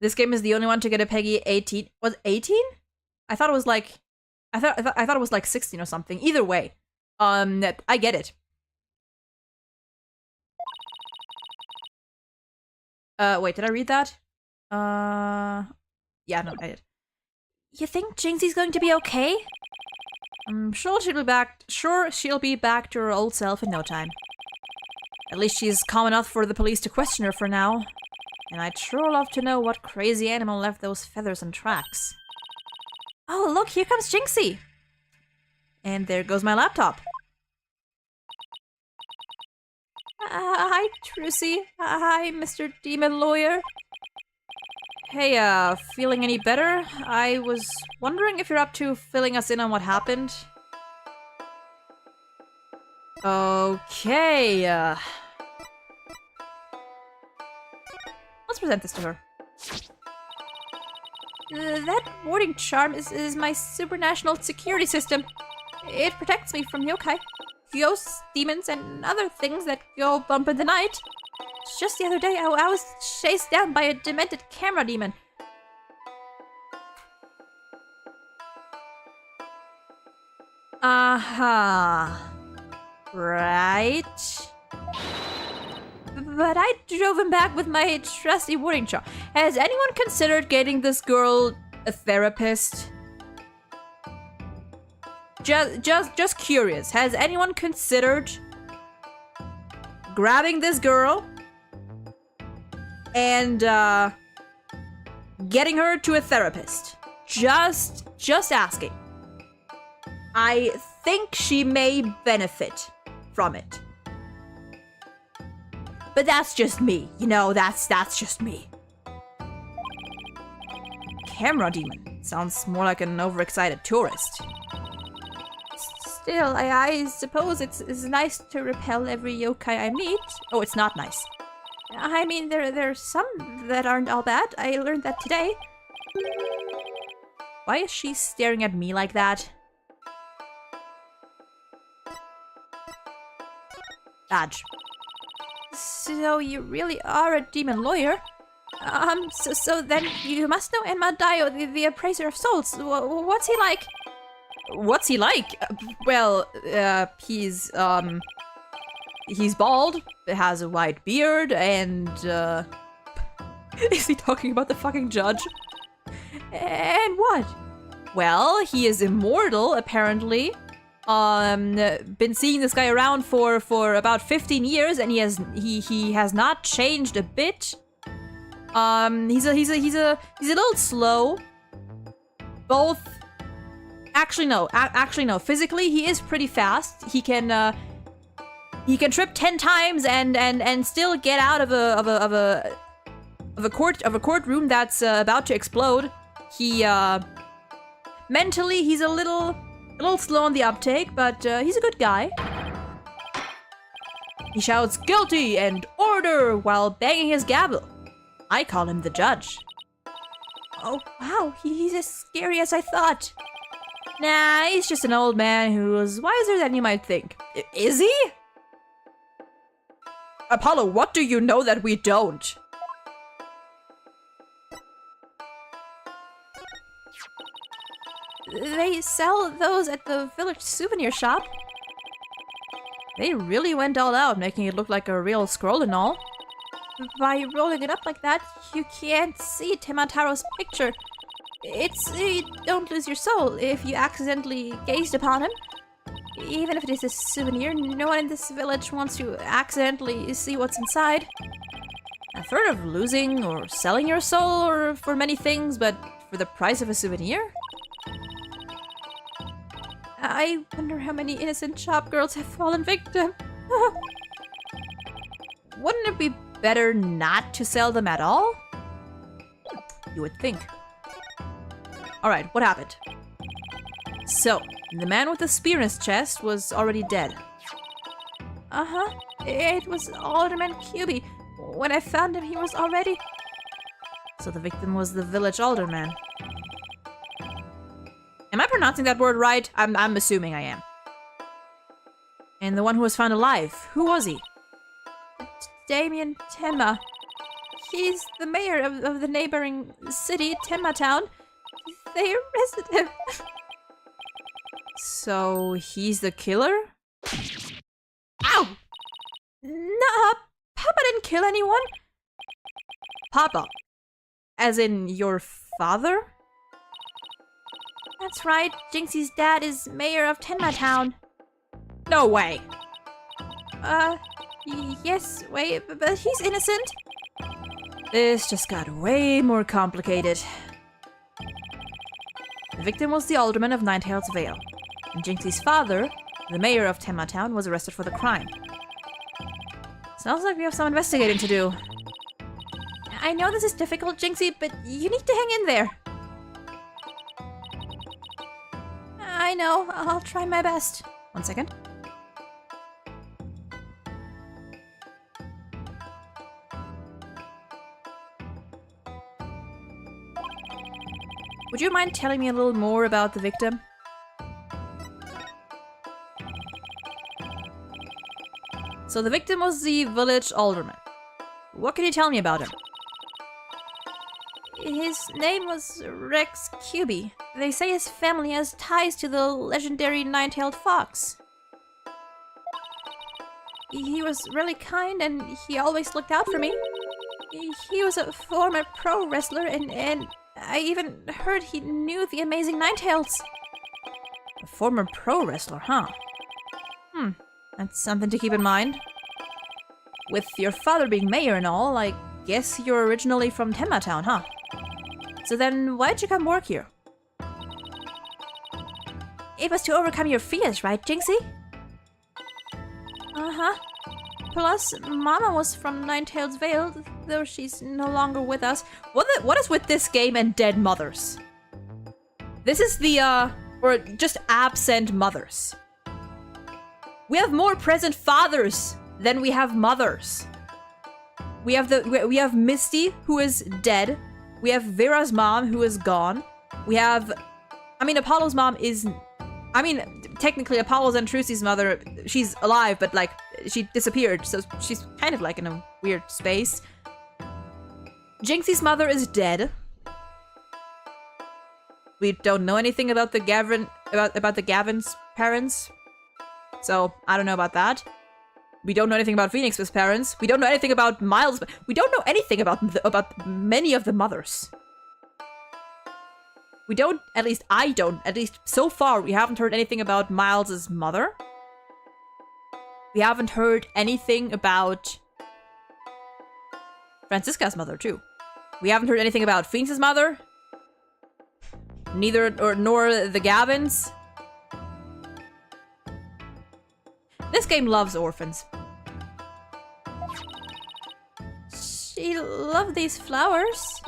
This game is the only one to get a Peggy 18. Was 18? I thought it was like, I thought it was like 16 or something. Either way, I get it. Wait, did I read that? Yeah, no, I did. You think Jinxie's going to be okay? I'm sure she'll be back. Sure, she'll be back to her old self in no time. At least she's calm enough for the police to question her for now. And I'd sure love to know what crazy animal left those feathers and tracks. Oh, look, here comes Jinxie. And there goes my laptop. Hi, Trucy. Hi, Mr. Demon Lawyer. Hey, feeling any better? I was wondering if you're up to filling us in on what happened. Okay, let's present this to her. That warding charm is my supranational security system. It protects me from yokai, ghosts, demons, and other things that go bump in the night. Just the other day, I was chased down by a demented camera demon. Right. But I drove him back with my trusty warding charm. Has anyone considered getting this girl a therapist? Just curious. Has anyone considered grabbing this girl and getting her to a therapist? Just asking. I think she may benefit from it. But that's just me. You know, that's just me. Camera demon. Sounds more like an overexcited tourist. Still, I suppose it's nice to repel every yokai I meet. Oh, it's not nice. I mean, there's some that aren't all bad. I learned that today. Why is she staring at me like that? Badge. So you really are a demon lawyer? So then you must know Enma Dio, the appraiser of souls. What's he like? What's he like? Well, he's bald, has a white beard, and, is he talking about the fucking judge? And what? Well, he is immortal, apparently. Been seeing this guy around for about 15 years, and he has not changed a bit. He's a little slow. Both. Actually, no. Physically, he is pretty fast. He can trip 10 times and still get out of a courtroom that's about to explode. He mentally, he's a little slow on the uptake, but he's a good guy. He shouts guilty and order while banging his gavel. I call him the judge. Oh wow, he's as scary as I thought. Nah, he's just an old man who's wiser than you might think. Is he? Apollo, what do you know that we don't? They sell those at the village souvenir shop. They really went all out, making it look like a real scroll and all. By rolling it up like that, you can't see Temataro's picture. Don't lose your soul if you accidentally gazed upon him. Even if it is a souvenir, no one in this village wants to accidentally see what's inside. I've heard of losing or selling your soul or for many things, but for the price of a souvenir? I wonder how many innocent shopgirls have fallen victim. Wouldn't it be better not to sell them at all? You would think. Alright, what happened? So, the man with the spear in his chest was already dead. Uh-huh. It was Alderman Cuby. When I found him, he was already... So the victim was the village alderman. Am I pronouncing that word right? I'm assuming I am. And the one who was found alive, who was he? Damien Tenma. He's the mayor of the neighboring city, Tenma Town. They arrested him. So he's the killer? Ow! Nah, Papa didn't kill anyone. Papa? As in your father? That's right. Jinxie's dad is mayor of Tenma Town. No way. Yes, wait, but he's innocent. This just got way more complicated. The victim was the alderman of Ninetales Vale, and Jinxie's father, the mayor of Tenma Town, was arrested for the crime. Sounds like we have some investigating to do. I know this is difficult, Jinxie, but you need to hang in there. I know, I'll try my best. 1 second. Would you mind telling me a little more about the victim? So the victim was the village alderman. What can you tell me about him? His name was Rex Cuby. They say his family has ties to the legendary nine-tailed fox. He was really kind and he always looked out for me. He was a former pro wrestler and I even heard he knew the amazing Ninetales. A former pro wrestler, huh? That's something to keep in mind. With your father being mayor and all, I guess you're originally from Tenma Town, huh? So then, why'd you come work here? It was to overcome your fears, right, Jinxie? Uh-huh. Plus, Mama was from Ninetales Vale, though she's no longer with us. What is with this game and dead mothers? This is the, or just absent mothers. We have more present fathers than we have mothers. We have Misty, who is dead. We have Vera's mom, who is gone. We have... I mean, Apollo's mom is... I mean, technically, Apollo's and Trucy's mother, she's alive, but, like, she disappeared, so she's kind of, like, in a weird space. Jinxie's mother is dead. We don't know anything about the about the Gavin's parents, so I don't know about that. We don't know anything about Phoenix's parents. We don't know anything about Miles. We don't know anything about many of the mothers. We don't, at least I don't, at least so far, we haven't heard anything about Miles's mother. We haven't heard anything about Francisca's mother, too. We haven't heard anything about Phoenix's mother. Nor the Gavins. This game loves orphans. She loved these flowers.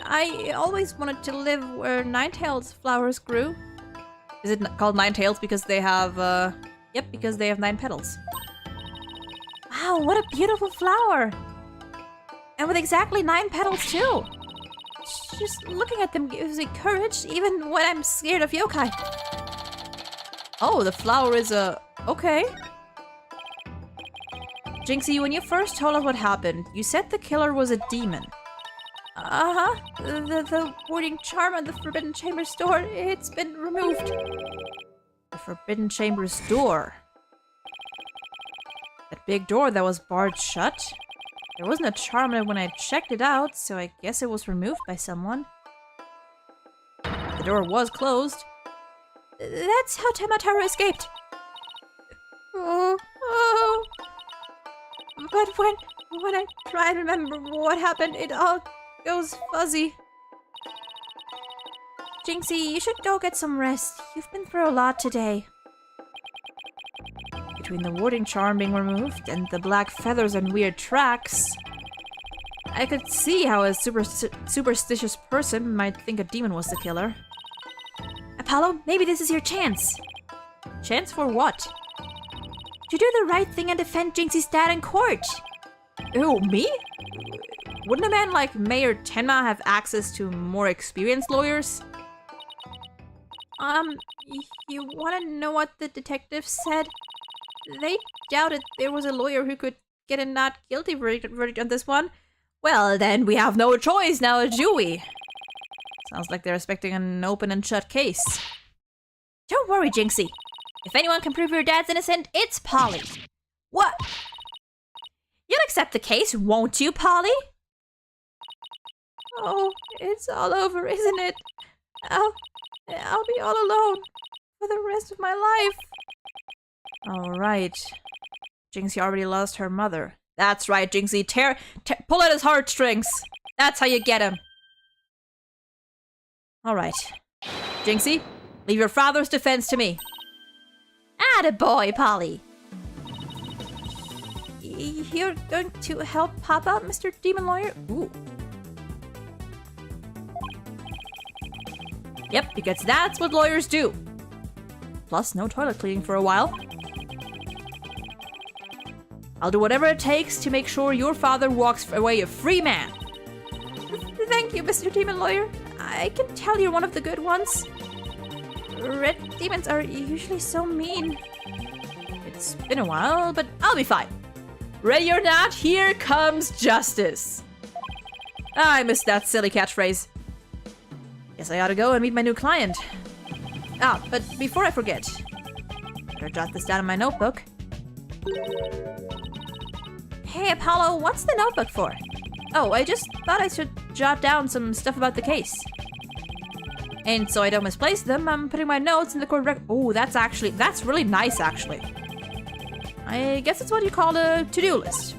I always wanted to live where Ninetales flowers grew. Is it called Ninetales because they have, Yep, because they have 9 petals. Wow, what a beautiful flower! And with exactly 9 petals, too! Just looking at them gives me courage, even when I'm scared of yokai. Oh, the flower is okay. Jinxie, when you first told us what happened, you said the killer was a demon. Uh-huh. The warding charm on the Forbidden Chambers door, it's been removed. The Forbidden Chambers door? That big door that was barred shut? There wasn't a charm in it when I checked it out, so I guess it was removed by someone. The door was closed. That's how Temataro escaped. Oh. But when I try to remember what happened, it all goes fuzzy. Jinxie, you should go get some rest. You've been through a lot today. Between the warding charm being removed and the black feathers and weird tracks, I could see how a superstitious person might think a demon was the killer. Apollo, maybe this is your chance. Chance for what? To do the right thing and defend Jinxie's dad in court. Who, me? Wouldn't a man like Mayor Tenma have access to more experienced lawyers? You wanna know what the detective said? They doubted there was a lawyer who could get a not guilty verdict on this one. Well, then we have no choice now, do we? Sounds like they're expecting an open and shut case. Don't worry, Jinxie. If anyone can prove your dad's innocent, it's Polly. What? You'll accept the case, won't you, Polly? Oh, it's all over, isn't it? I'll be all alone for the rest of my life. All right. Jinxie already lost her mother. That's right, Jinxie. Pull at his heartstrings. That's how you get him. All right. Jinxie, leave your father's defense to me. Attaboy, Polly. You're going to help Papa, Mr. Demon Lawyer? Ooh. Yep, because that's what lawyers do. Plus, no toilet cleaning for a while. I'll do whatever it takes to make sure your father walks away a free man. Thank you, Mr. Demon Lawyer. I can tell you're one of the good ones. Red demons are usually so mean. It's been a while, but I'll be fine. Ready or not, here comes justice. I missed that silly catchphrase. Guess I ought to go and meet my new client. Ah, but before I forget, better jot this down in my notebook. Hey, Apollo, what's the notebook for? Oh, I just thought I should jot down some stuff about the case. And so I don't misplace them, I'm putting my notes in the court record. Oh, that's really nice, actually. I guess it's what you call a to-do list.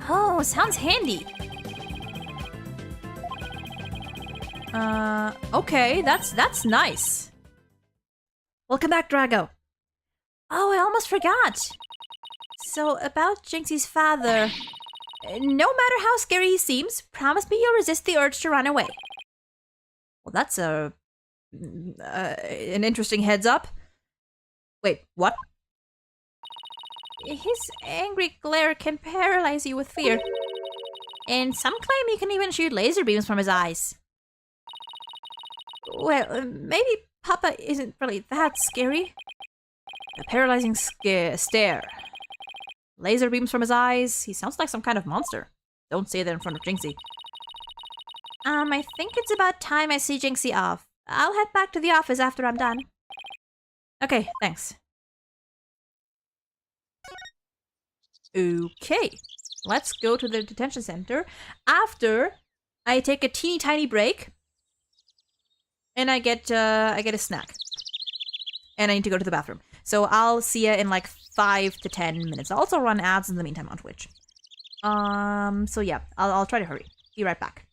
Oh, sounds handy. Okay, that's nice. Welcome back, Drago. Oh, I almost forgot. So, about Jinxie's father. No matter how scary he seems, promise me you'll resist the urge to run away. Well, that's an interesting heads up. Wait, what? His angry glare can paralyze you with fear. And some claim he can even shoot laser beams from his eyes. Well, maybe Papa isn't really that scary. A paralyzing stare. Laser beams from his eyes. He sounds like some kind of monster. Don't say that in front of Jinxie. I think it's about time I see Jinxie off. I'll head back to the office after I'm done. Okay, thanks. Okay, let's go to the detention center after I take a teeny tiny break and I get a snack. And I need to go to the bathroom. So I'll see you in like 5 to 10 minutes. I'll also run ads in the meantime on Twitch. So yeah, I'll try to hurry. Be right back.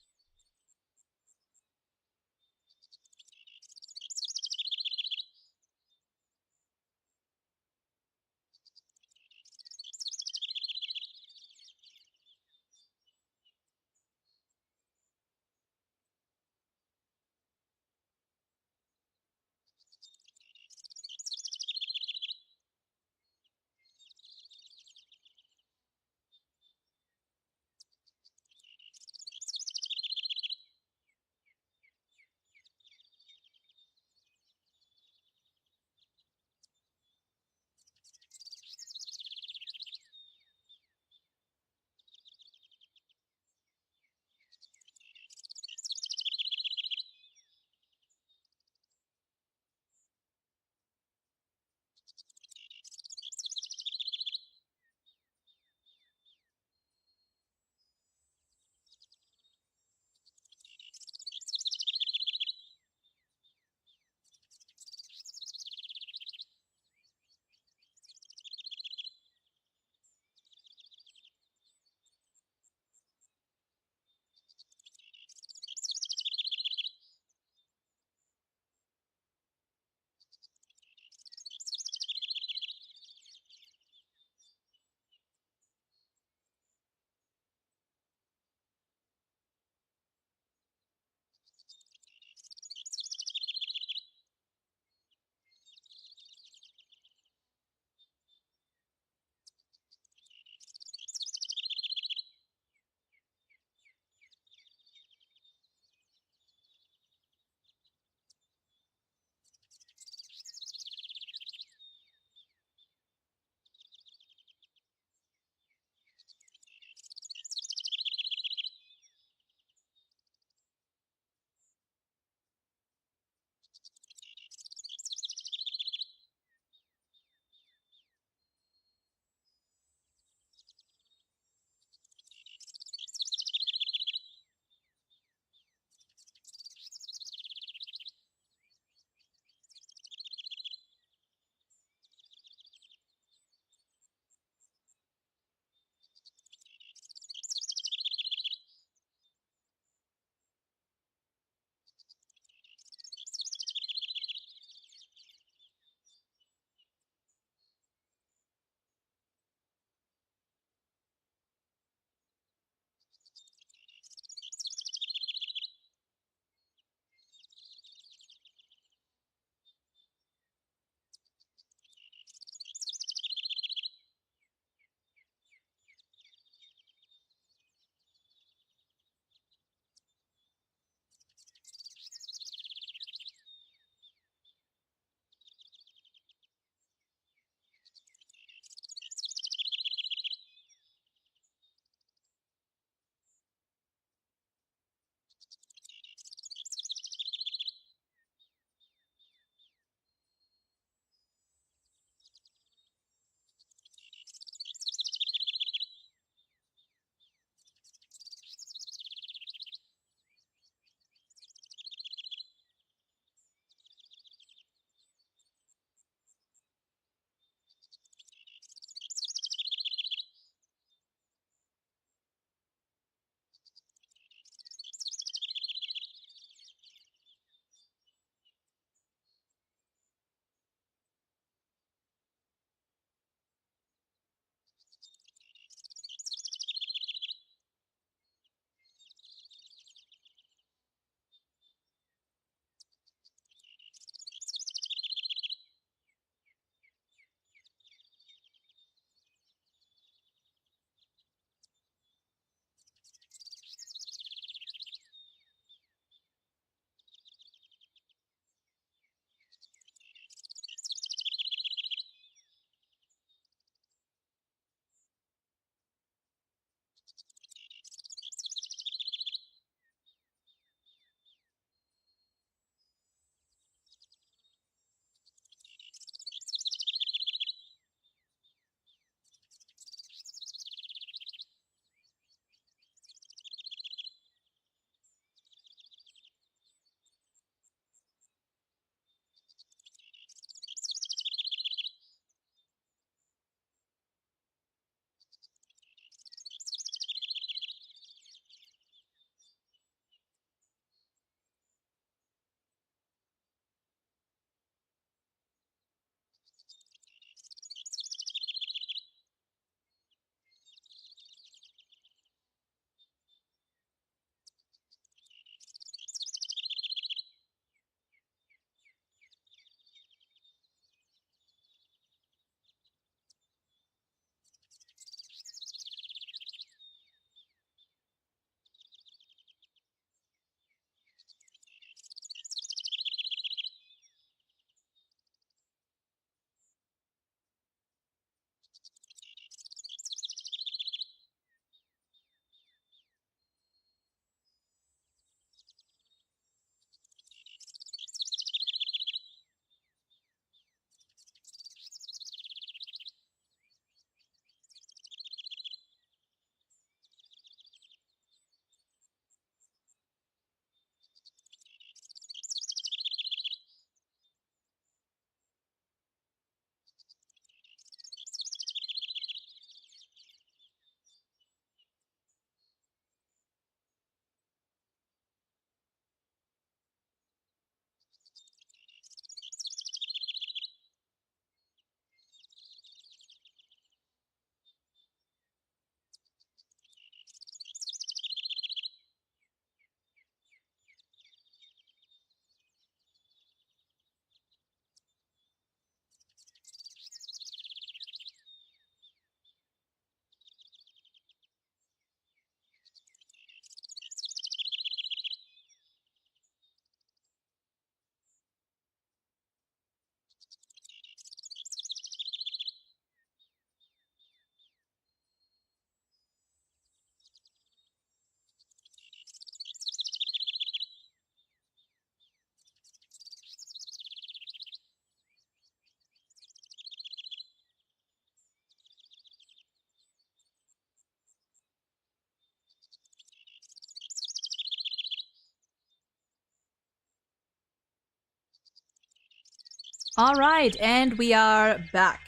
Alright, and we are back.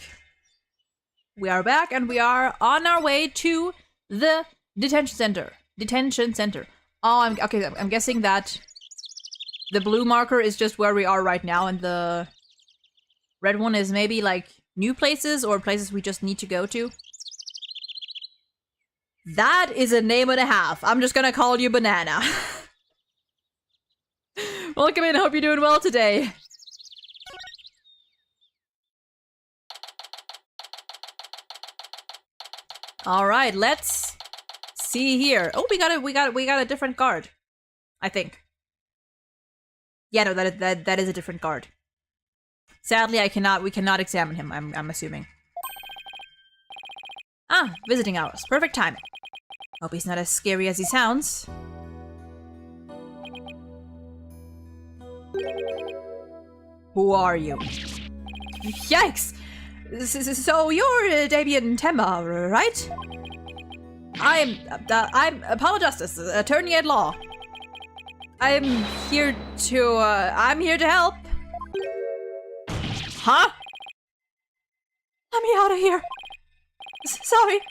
We are back and we are on our way to the detention center. Detention center. Oh, I'm guessing that the blue marker is just where we are right now, and the red one is maybe like new places or places we just need to go to. That is a name and a half. I'm just gonna call you Banana. Welcome in, hope you're doing well today. All right, let's see here. Oh, we got a different guard, I think. Yeah, no, that is a different guard. Sadly, we cannot examine him, I'm assuming. Ah, visiting hours. Perfect timing. Hope he's not as scary as he sounds. Who are you? Yikes! So you're Damien Temma, right? I'm Apollo Justice, attorney at law. I'm here to help. Huh? Let me out of here.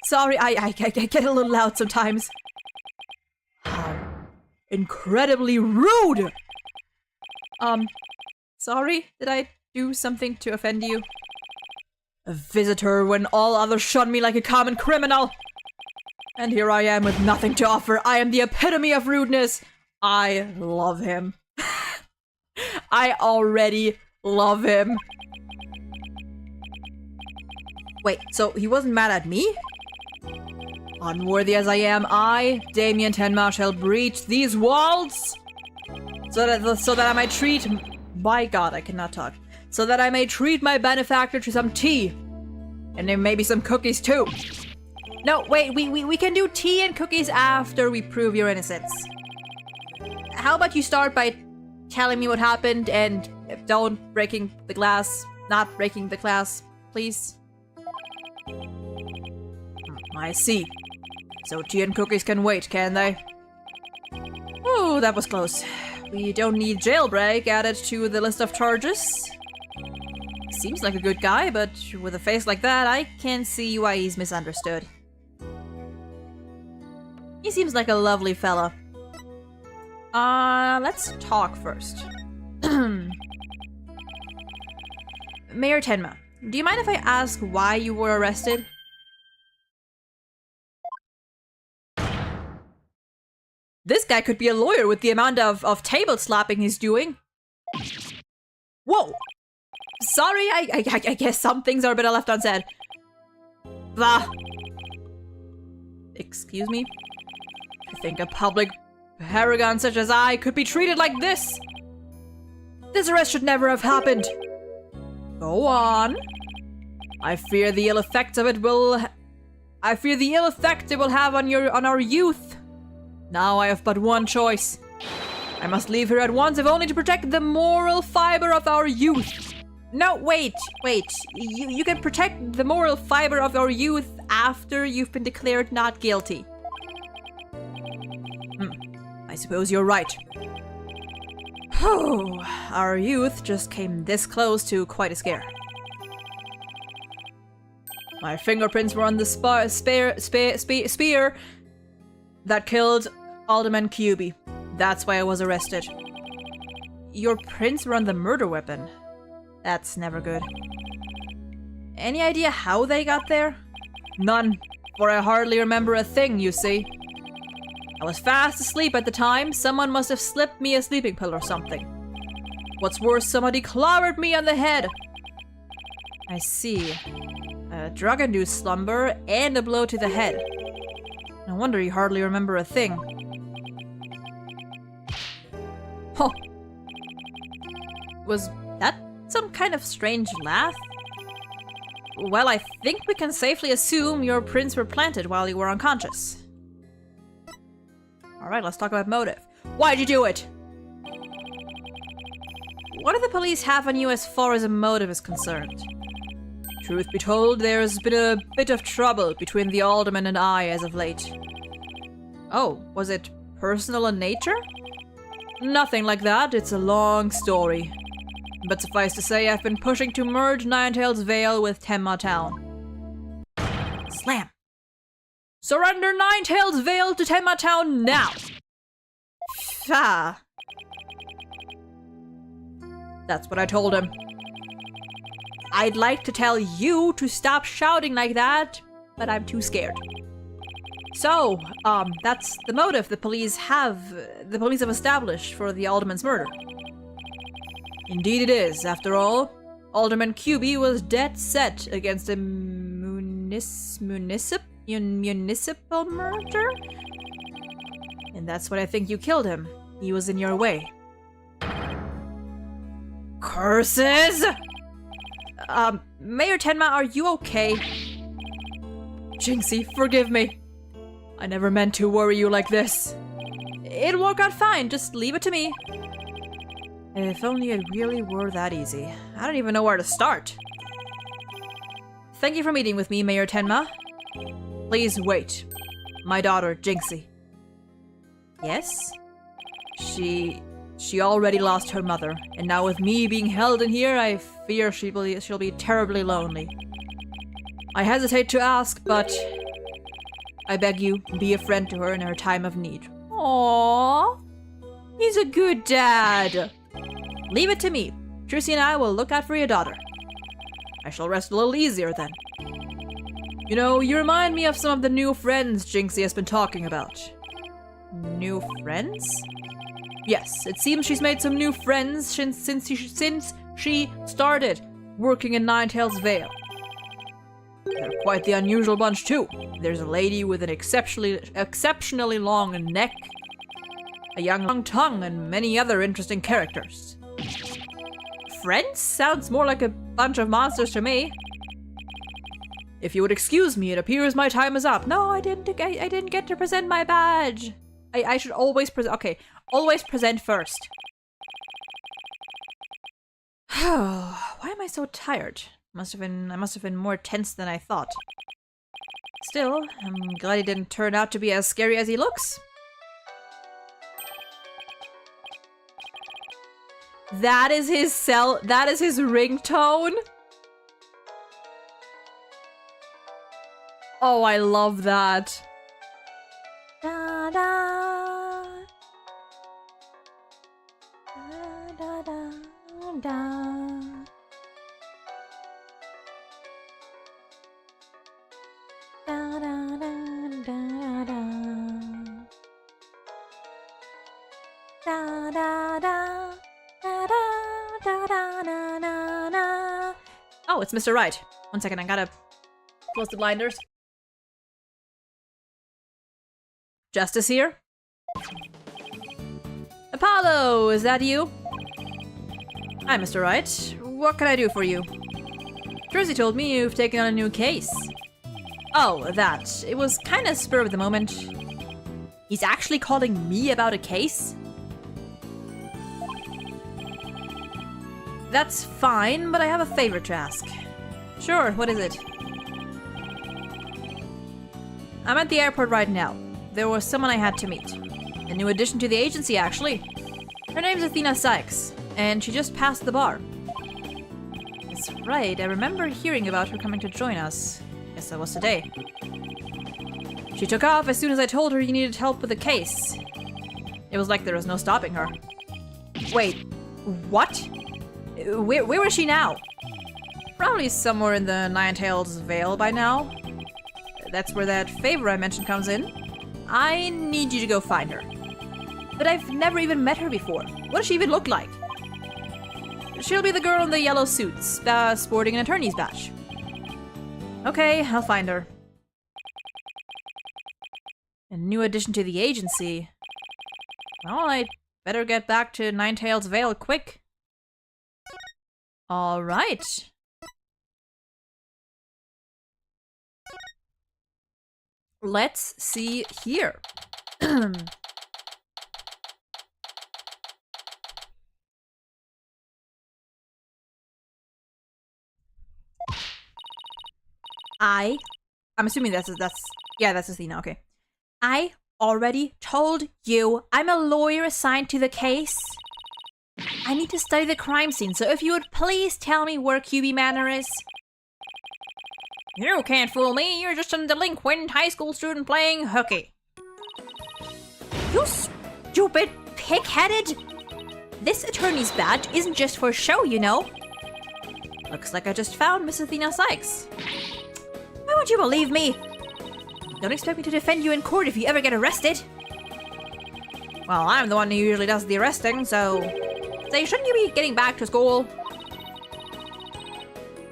Sorry, I get a little loud sometimes. How incredibly rude! Sorry, did I do something to offend you? A visitor when all others shun me like a common criminal. And here I am with nothing to offer. I am the epitome of rudeness. I love him. I already love him. Wait, so he wasn't mad at me? Unworthy as I am, I, Damien Tenma, shall breach these walls so that I might treat... My god, I cannot talk. So that I may treat my benefactor to some tea. And then maybe some cookies too. No, wait, we can do tea and cookies after we prove your innocence. How about you start by telling me what happened and don't breaking the glass. Not breaking the glass, please. I see. So tea and cookies can wait, can they? Oh, that was close. We don't need jailbreak added to the list of charges. Seems like a good guy, but with a face like that, I can't see why he's misunderstood. He seems like a lovely fella. Let's talk first. Mayor Tenma, do you mind if I ask why you were arrested? This guy could be a lawyer with the amount of table slapping he's doing. Whoa! Sorry, I guess some things are a bit left unsaid. Blah. Excuse me? I think a public paragon such as I could be treated like this. This arrest should never have happened. Go on. I fear the ill effect it will have on our youth. Now I have but one choice. I must leave here at once, if only to protect the moral fiber of our youth. No, wait. You can protect the moral fiber of our youth after you've been declared not guilty. I suppose you're right. Oh, our youth just came this close to quite a scare. My fingerprints were on the spear that killed Alderman Kyubi. That's why I was arrested. Your prints were on the murder weapon. That's never good. Any idea how they got there? None, for I hardly remember a thing, you see. I was fast asleep at the time. Someone must have slipped me a sleeping pill or something. What's worse, somebody clobbered me on the head. I see. A drug-induced slumber and a blow to the head. No wonder you hardly remember a thing. Huh. Was that some kind of strange laugh? Well, I think we can safely assume your prints were planted while you were unconscious. Alright, let's talk about motive. Why'd you do it? What do the police have on you as far as a motive is concerned? Truth be told, there's been a bit of trouble between the alderman and I as of late. Oh, was it personal in nature? Nothing like that, it's a long story. But suffice to say, I've been pushing to merge Ninetales Vale with Tenma Town. Slam. Surrender Ninetales Vale to Tenma Town now! Ah. That's what I told him. I'd like to tell you to stop shouting like that, but I'm too scared. So, that's the motive the police have established for the Alderman's murder. Indeed it is. After all, Alderman QB was dead set against a municipal murder? And that's why I think you killed him. He was in your way. Curses! Mayor Tenma, are you okay? Jinxie, forgive me. I never meant to worry you like this. It'll work out fine, just leave it to me. If only it really were that easy. I don't even know where to start. Thank you for meeting with me, Mayor Tenma. Please wait. My daughter, Jinxie. Yes? She already lost her mother, and now with me being held in here, I fear she'll be terribly lonely. I hesitate to ask, but I beg you, be a friend to her in her time of need. Aww, he's a good dad. Leave it to me. Trissy and I will look out for your daughter. I shall rest a little easier then. You know, you remind me of some of the new friends Jinxie has been talking about. New friends? Yes, it seems she's made some new friends since she started working in Ninetales Vale. They're quite the unusual bunch too. There's a lady with an exceptionally long neck, a young tongue, and many other interesting characters. Friends? Sounds more like a bunch of monsters to me. If you would excuse me, it appears my time is up. No, I didn't get to present my badge. I should always present. Okay, always present first. Why am I so tired? I must have been more tense than I thought. Still, I'm glad he didn't turn out to be as scary as he looks. That is his ringtone. Oh, I love that. Da da da da da da. Da da da da da. Da da da. Da, da, da, da, da, da, da. Oh, it's Mr. Right. One second, I gotta close the blinders. Justice here? Apollo, is that you? Hi, Mr. Right. What can I do for you? Jersey told me you've taken on a new case. Oh, that. It was kinda spur of the moment. He's actually calling me about a case? That's fine, but I have a favor to ask. Sure, what is it? I'm at the airport right now. There was someone I had to meet. A new addition to the agency, actually. Her name's Athena Sykes, and she just passed the bar. That's right, I remember hearing about her coming to join us. Guess that was today. She took off as soon as I told her you needed help with the case. It was like there was no stopping her. Wait, what? Where is she now? Probably somewhere in the Ninetales Vale by now. That's where that favor I mentioned comes in. I need you to go find her. But I've never even met her before. What does she even look like? She'll be the girl in the yellow suits, sporting an attorney's badge. Okay, I'll find her. A new addition to the agency. Well, I'd better get back to Ninetales Vale quick. All right. Let's see here. I'm assuming that's Athena, okay. I already told you I'm a lawyer assigned to the case. I need to study the crime scene, so if you would please tell me where QB Manor is. You can't fool me. You're just a delinquent high school student playing hooky. You stupid pig-headed! This attorney's badge isn't just for show, you know. Looks like I just found Miss Athena Sykes. Why won't you believe me? Don't expect me to defend you in court if you ever get arrested. Well, I'm the one who usually does the arresting, so... Say, shouldn't you be getting back to school?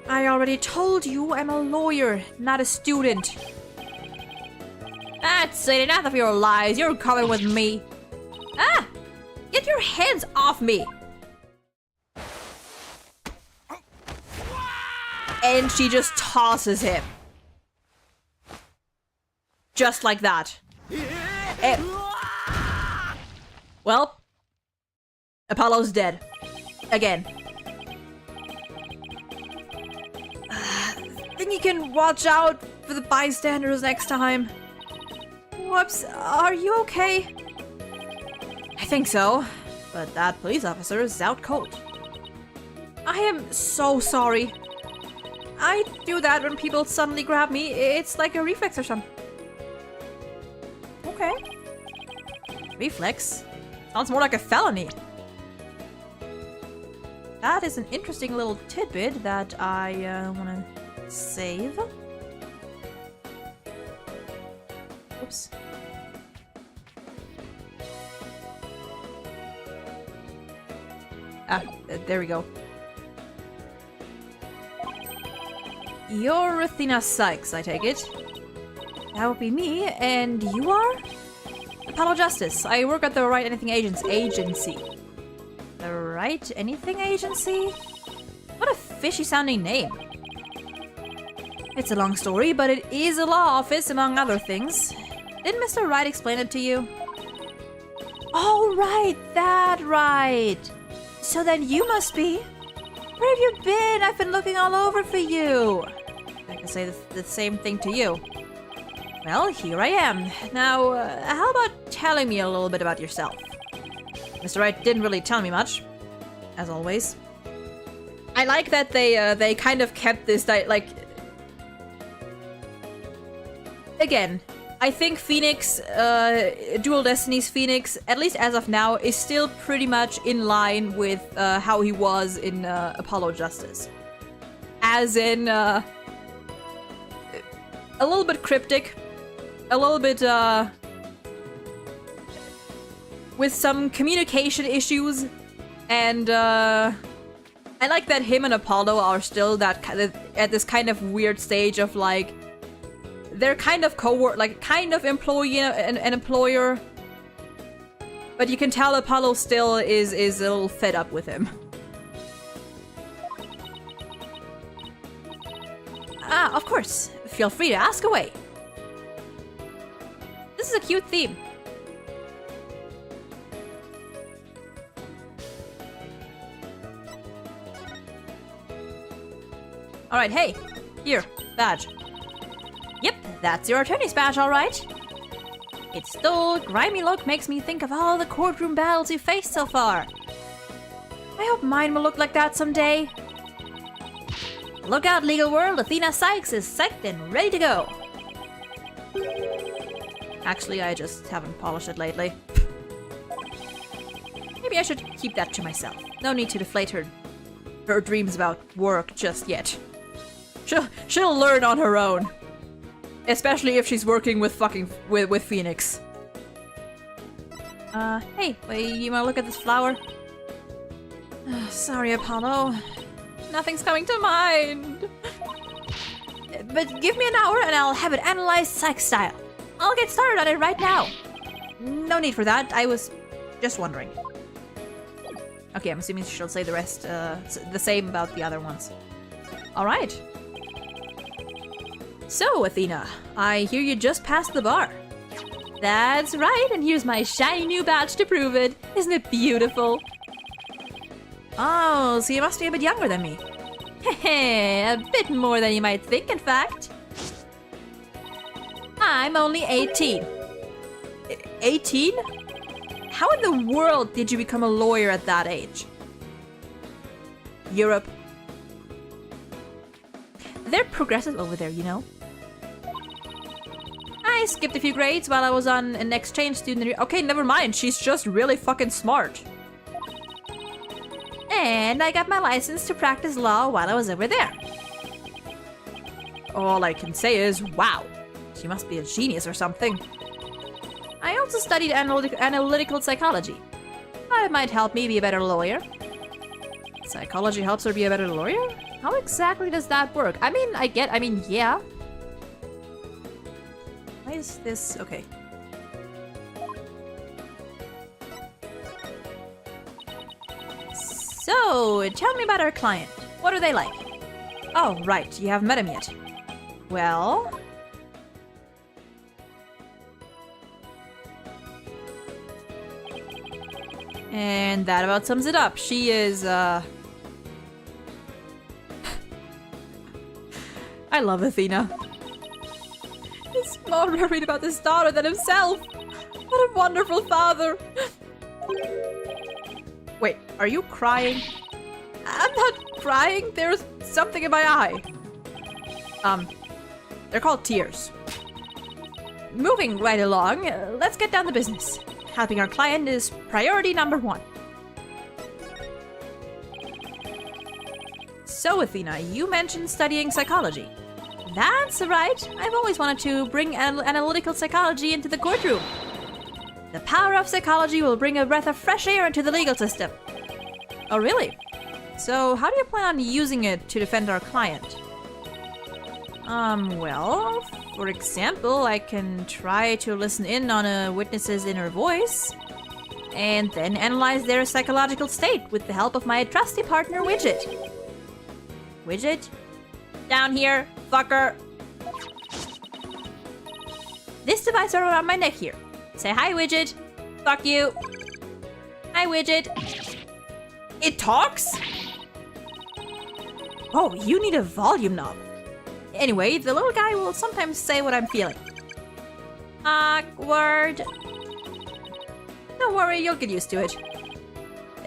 I already told you I'm a lawyer, not a student. That's it, enough of your lies. You're coming with me. Ah! Get your hands off me! And she just tosses him. Just like that. Well, Apollo's dead. Again. Think you can watch out for the bystanders next time? Whoops, are you okay? I think so, but that police officer is out cold. I am so sorry. I do that when people suddenly grab me. It's like a reflex or something. Okay. Reflex? Sounds more like a felony. That is an interesting little tidbit that I want to save. Oops. Ah, there we go. You're Athena Sykes, I take it. That would be me, and you are? Apollo Justice. I work at the Right Anything Agency. The Right Anything Agency? What a fishy sounding name. It's a long story, but it is a law office, among other things. Didn't Mr. Wright explain it to you? Oh, right, that right. So then you must be... Where have you been? I've been looking all over for you. I can say the same thing to you. Well, here I am. Now, how about telling me a little bit about yourself? Mr. Wright didn't really tell me much, as always. I like that they kind of kept this, like... Again, I think Phoenix, Dual Destinies Phoenix, at least as of now, is still pretty much in line with how he was in Apollo Justice. As in, a little bit cryptic, a little bit, with some communication issues, and I like that him and Apollo are still at this kind of weird stage of like, they're kind of kind of employee and employer, but you can tell Apollo still is a little fed up with him. Ah, of course. Feel free to ask away. This is a cute theme. Alright, hey. Here, badge. Yep, that's your attorney's badge, all right. Its dull, grimy look makes me think of all the courtroom battles you've faced so far. I hope mine will look like that someday. Look out, legal world, Athena Sykes is psyched and ready to go. Actually, I just haven't polished it lately. Maybe I should keep that to myself. No need to deflate her dreams about work just yet. She'll learn on her own. Especially if she's working with with Phoenix. Hey, wait, you wanna look at this flower? Sorry, Apollo. Nothing's coming to mind. But give me an hour and I'll have it analyzed psych style. I'll get started on it right now. No need for that. I was just wondering. Okay, I'm assuming she'll say the rest, the same about the other ones. Alright. So, Athena, I hear you just passed the bar. That's right, and here's my shiny new badge to prove it. Isn't it beautiful? Oh, so you must be a bit younger than me. Heh, a bit more than you might think, in fact. I'm only 18. 18? How in the world did you become a lawyer at that age? Europe. They're progressive over there, you know. I skipped a few grades while I was on an exchange student. Okay, never mind. She's just really fucking smart. And I got my license to practice law while I was over there. All I can say is, wow. She must be a genius or something. I also studied analytical psychology. That might help me be a better lawyer. Psychology helps her be a better lawyer? How exactly does that work? I mean, yeah. Why is this? Okay. So, tell me about our client. What are they like? Oh, right. You haven't met him yet. Well... And that about sums it up. She is, I love Athena. He's more worried about his daughter than himself. What a wonderful father. Wait, are you crying? I'm not crying. There's something in my eye. They're called tears. Moving right along, let's get down to business. Helping our client is priority number 1. So, Athena, you mentioned studying psychology. That's right. I've always wanted to bring analytical psychology into the courtroom. The power of psychology will bring a breath of fresh air into the legal system. Oh, really? So, how do you plan on using it to defend our client? Well, for example, I can try to listen in on a witness's inner voice, and then analyze their psychological state with the help of my trusty partner, Widget. Widget? Down here, fucker! This device are around my neck here. Say hi, Widget. Fuck you! Hi, Widget. It talks? Oh, you need a volume knob. Anyway, the little guy will sometimes say what I'm feeling. Awkward. Don't worry, you'll get used to it.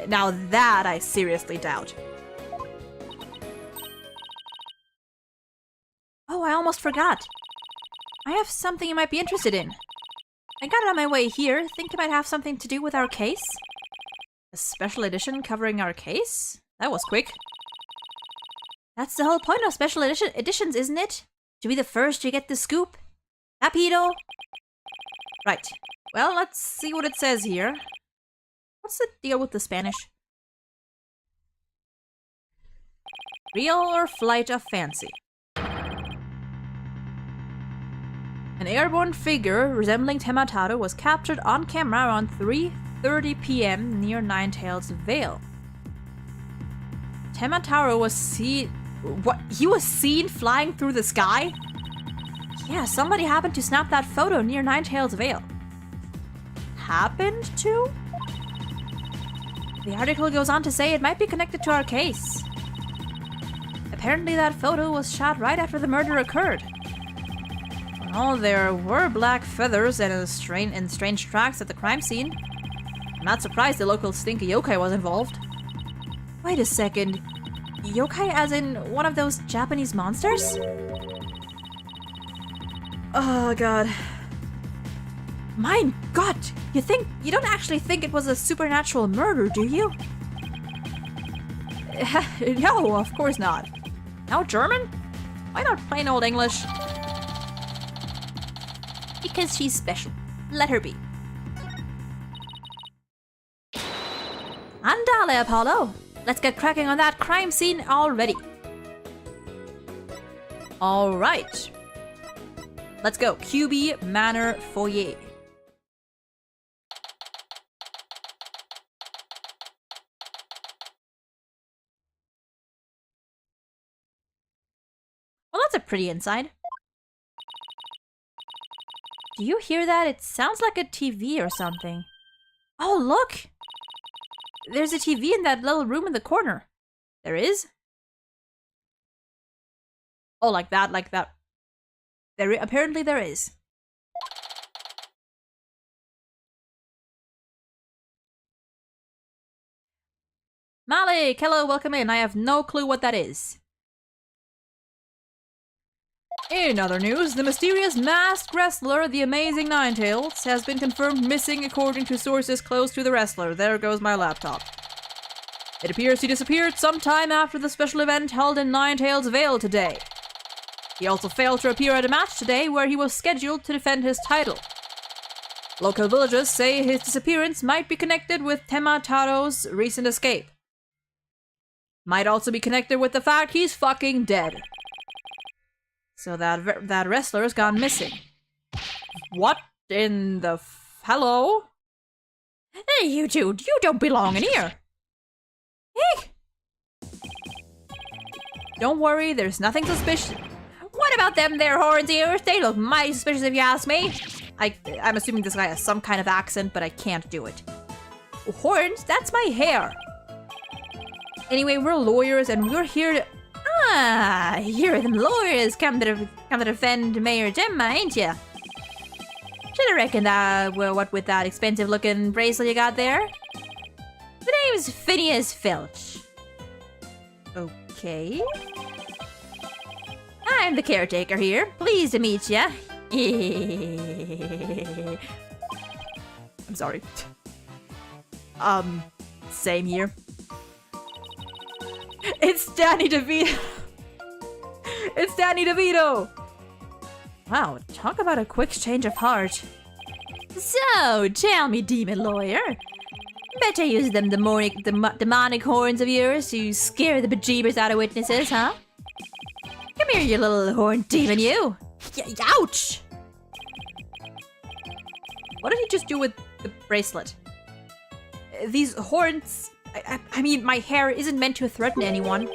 Now that I seriously doubt. Oh, I almost forgot. I have something you might be interested in. I got it on my way here. Think it might have something to do with our case? A special edition covering our case? That was quick. That's the whole point of special editions, isn't it? To be the first to get the scoop. Rapido. Right. Well, let's see what it says here. What's the deal with the Spanish? Real or flight of fancy? An airborne figure resembling Temataro was captured on camera around 3:30 p.m. near Ninetail's Vale. Temataro was seen... What? He was seen flying through the sky? Yeah, somebody happened to snap that photo near Ninetail's Vale. Happened to? The article goes on to say it might be connected to our case. Apparently that photo was shot right after the murder occurred. Well, there were black feathers and strange tracks at the crime scene. I'm not surprised the local stinky yokai was involved. Wait a second. Yokai as in one of those Japanese monsters? Oh god. My god! You don't actually think it was a supernatural murder, do you? No, of course not. No German? Why not plain old English? Because she's special. Let her be. Andale, Apollo! Let's get cracking on that crime scene already. Alright. Let's go. QB Manor Foyer. Well, that's a pretty inside. Do you hear that? It sounds like a TV or something. Oh, look! There's a TV in that little room in the corner. There is? Oh, like that, like that. Apparently there is. Malik, hello, welcome in. I have no clue what that is. In other news, the mysterious masked wrestler, the Amazing Ninetales, has been confirmed missing according to sources close to the wrestler. There goes my laptop. It appears he disappeared sometime after the special event held in Ninetales Vale today. He also failed to appear at a match today where he was scheduled to defend his title. Local villagers say his disappearance might be connected with Tema Taro's recent escape. Might also be connected with the fact he's fucking dead. So that wrestler's gone missing. What in the hello? Hey, you two, you don't belong in here. Hey! Don't worry, there's nothing suspicious. What about them there horns ears? They look mighty suspicious if you ask me. I'm assuming this guy has some kind of accent, but I can't do it. Horns? That's my hair. Anyway, we're lawyers and we're here to... Ah, you're them lawyers come to defend Mayor Gemma, ain't ya? Shoulda reckoned that, well, what with that expensive looking bracelet you got there? The name's Phineas Filch. Okay. I'm the caretaker here. Pleased to meet ya. I'm sorry. Same here. It's Danny DeVito! It's Danny DeVito! Wow, talk about a quick change of heart. So, tell me, demon lawyer. Bet you use them demonic horns of yours to scare the bejeebers out of witnesses, huh? Come here, you little horn demon, you! Ouch! What did he just do with the bracelet? These horns... I mean, my hair isn't meant to threaten anyone.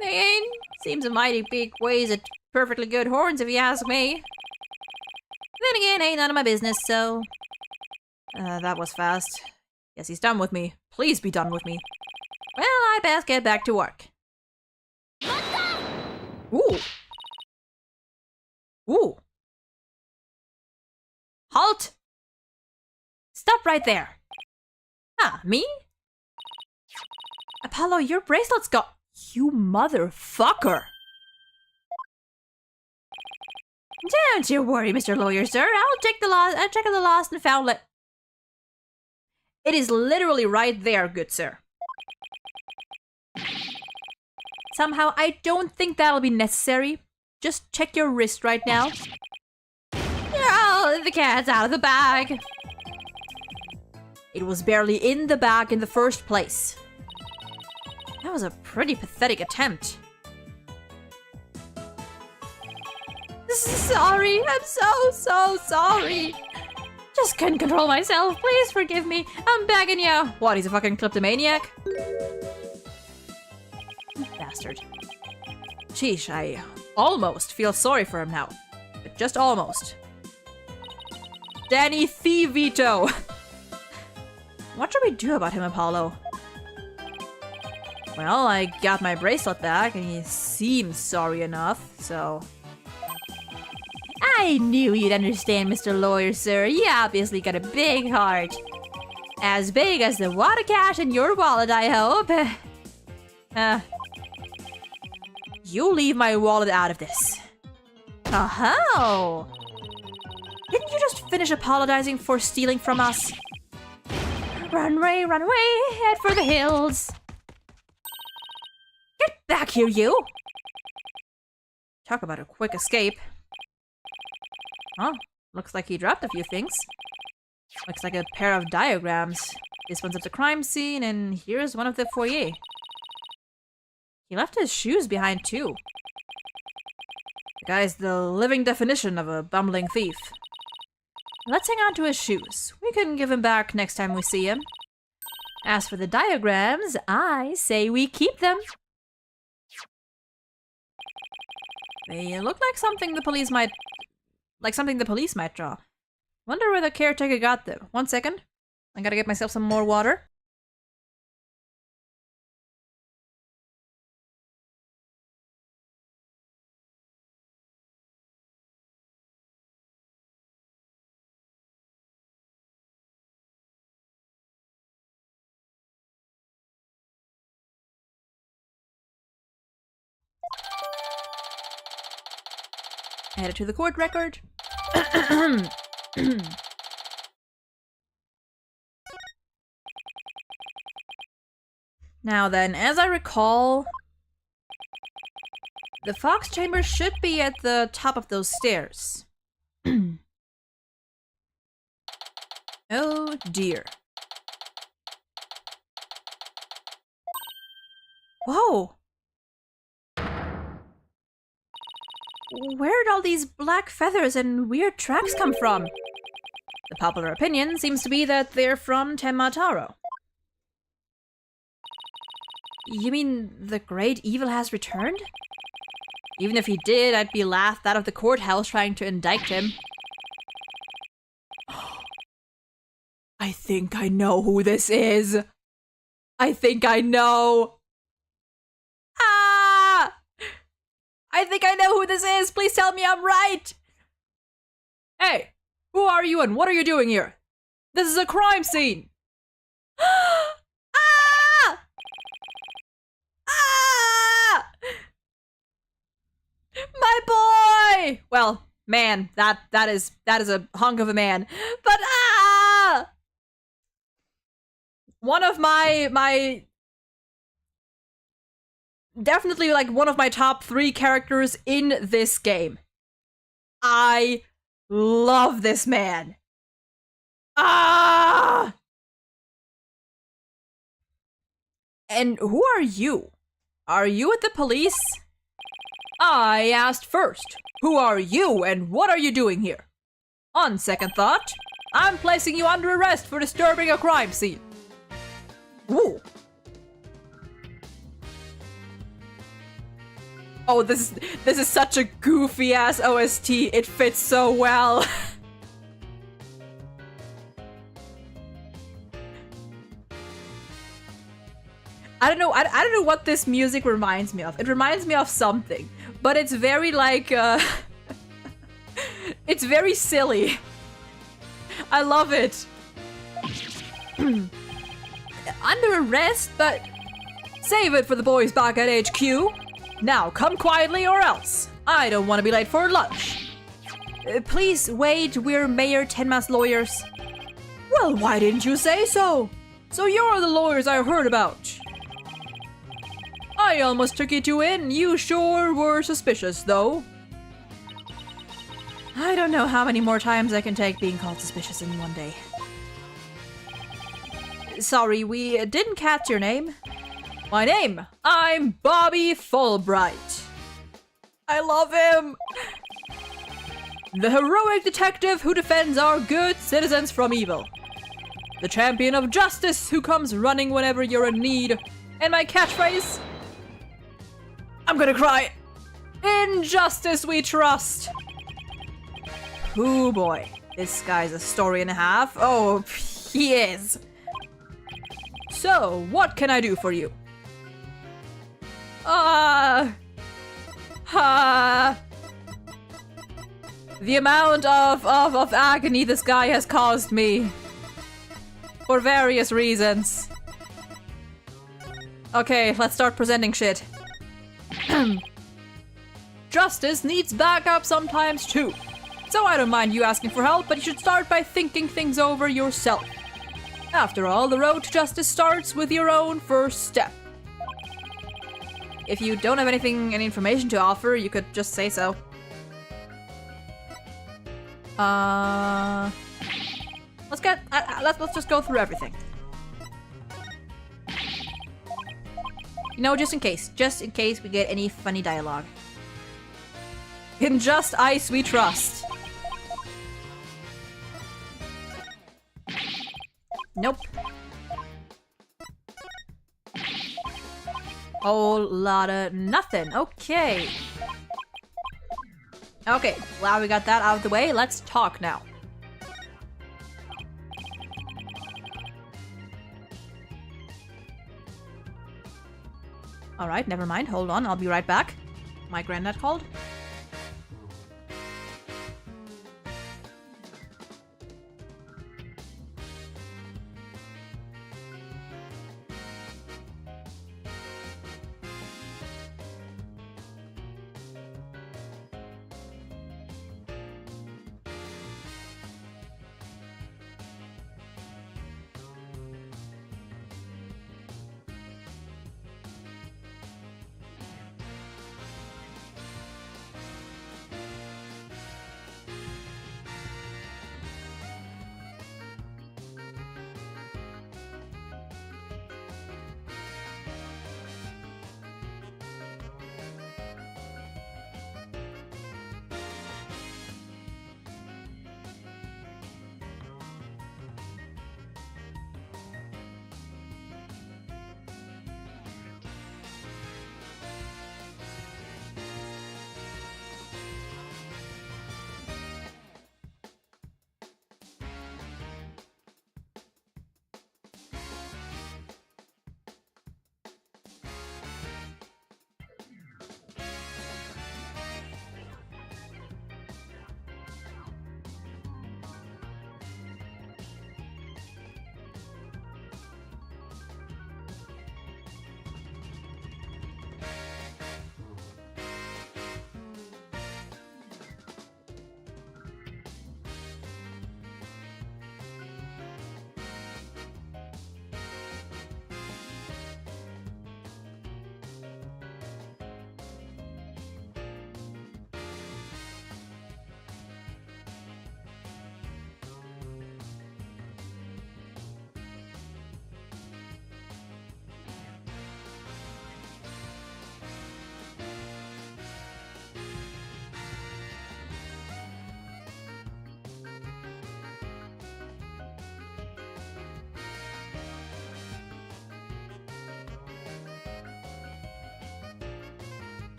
They ain't. Seems a mighty big ways at perfectly good horns if you ask me. Then again, ain't none of my business, so... That was fast. Guess he's done with me. Please be done with me. Well, I best get back to work. Ooh. Ooh. Halt! Stop right there. Ah, me? Apollo, your bracelet's got... You motherfucker! Don't you worry, Mr. Lawyer, sir. I'll check the lost and found It is literally right there, good sir. Somehow, I don't think that'll be necessary. Just check your wrist right now. Oh, the cat's out of the bag. It was barely in the bag in the first place. That was a pretty pathetic attempt. Sorry, I'm so sorry. Just couldn't control myself. Please forgive me. I'm begging you. What, he's a fucking kleptomaniac? Bastard. Sheesh, I almost feel sorry for him now. But just almost. Danny Thevito! What should we do about him, Apollo? Well, I got my bracelet back, and he seems sorry enough, so... I knew you'd understand, Mr. Lawyer, sir. You obviously got a big heart. As big as the wad of cash in your wallet, I hope. You leave my wallet out of this. Oh-ho! Didn't you just finish apologizing for stealing from us? Run away, head for the hills. Get back here, you! Talk about a quick escape. Huh? Looks like he dropped a few things. Looks like a pair of diagrams. This one's at the crime scene, and here's one of the foyer. He left his shoes behind, too. The guy's the living definition of a bumbling thief. Let's hang on to his shoes. We can give him back next time we see him. As for the diagrams, I say we keep them. They look like something the police might... draw. Wonder where the caretaker got them. 1 second. I gotta get myself some more water. Add it to the court record. Now then, as I recall, the Fox Chamber should be at the top of those stairs. Oh dear. Whoa! Where'd all these black feathers and weird tracks come from? The popular opinion seems to be that they're from Tenmataro. You mean the great evil has returned? Even if he did, I'd be laughed out of the courthouse trying to indict him. I think I know who this is. I think I know. Ah! I think I know who this is. Please tell me I'm right. Hey, who are you and what are you doing here? This is a crime scene. Ah! Ah! My boy! Well, man, that is a hunk of a man. But ah! One of my definitely like one of my top 3 characters in this game. I love this man. Ah! And who are you? Are you at the police? I asked first. Who are you and what are you doing here? On second thought, I'm placing you under arrest for disturbing a crime scene. Ooh. Oh, this is such a goofy ass OST. It fits so well. I don't know. I don't know what this music reminds me of. It reminds me of something, but it's very like it's very silly. I love it. Under arrest, but save it for the boys back at HQ. Now come quietly or else. I don't want to be late for lunch. Please wait, we're Mayor Tenma's lawyers. Well, why didn't you say so? So you're the lawyers I heard about. I almost took you two in. You sure were suspicious, though. I don't know how many more times I can take being called suspicious in one day. Sorry, we didn't catch your name. My name? I'm Bobby Fulbright. I love him! The heroic detective who defends our good citizens from evil. The champion of justice who comes running whenever you're in need. And my catchphrase? I'm gonna cry. In justice we trust. Ooh boy, this guy's a story and a half. Oh, he is. So, what can I do for you? The amount of agony this guy has caused me. For various reasons. Okay, let's start presenting shit. Justice needs backup sometimes too. So I don't mind you asking for help, but you should start by thinking things over yourself. After all, the road to justice starts with your own first step. If you don't have any information to offer, you could just say so. Let's just go through everything. You know, just in case we get any funny dialogue. In just ice we trust. Nope. Whole lot of nothing. Okay. Okay, well, we got that out of the way. Let's talk now. Alright, never mind. Hold on, I'll be right back. My granddad called.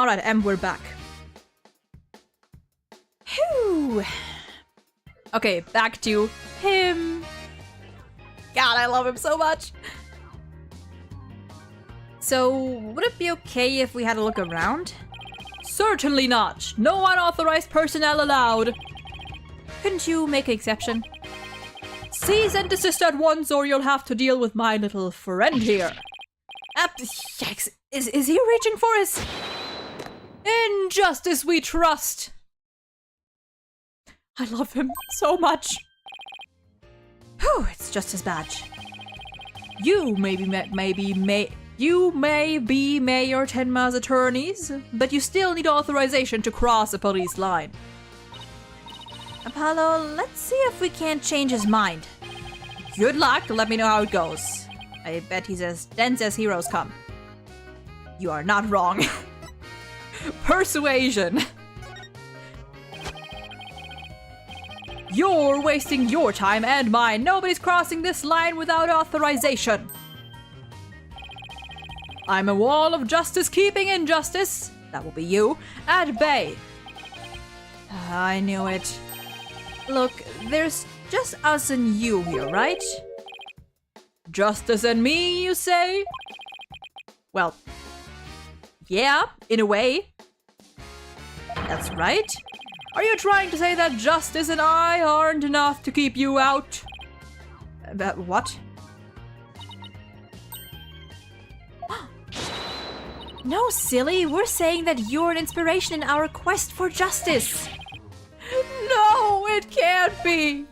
Alright, and we're back. Whew. Okay, back to him. God, I love him so much. So, would it be okay if we had a look around? Certainly not. No unauthorized personnel allowed. Couldn't you make an exception? Cease and desist at once, or you'll have to deal with my little friend here. Yikes. Is he reaching for his... In justice we trust. I love him so much. Whew, it's just his badge. You may be Mayor Tenma's attorneys, but you still need authorization to cross a police line. Apollo, let's see if we can't change his mind. Good luck, let me know how it goes. I bet he's as dense as heroes come. You are not wrong. Persuasion. You're wasting your time and mine. Nobody's crossing this line without authorization. I'm a wall of justice keeping injustice, that will be you, at bay. I knew it. Look, there's just us and you here, right? Justice and me, you say? Well, yeah, in a way. That's right. Are you trying to say that justice and I aren't enough to keep you out? What? No, silly. We're saying that you're an inspiration in our quest for justice. No, it can't be.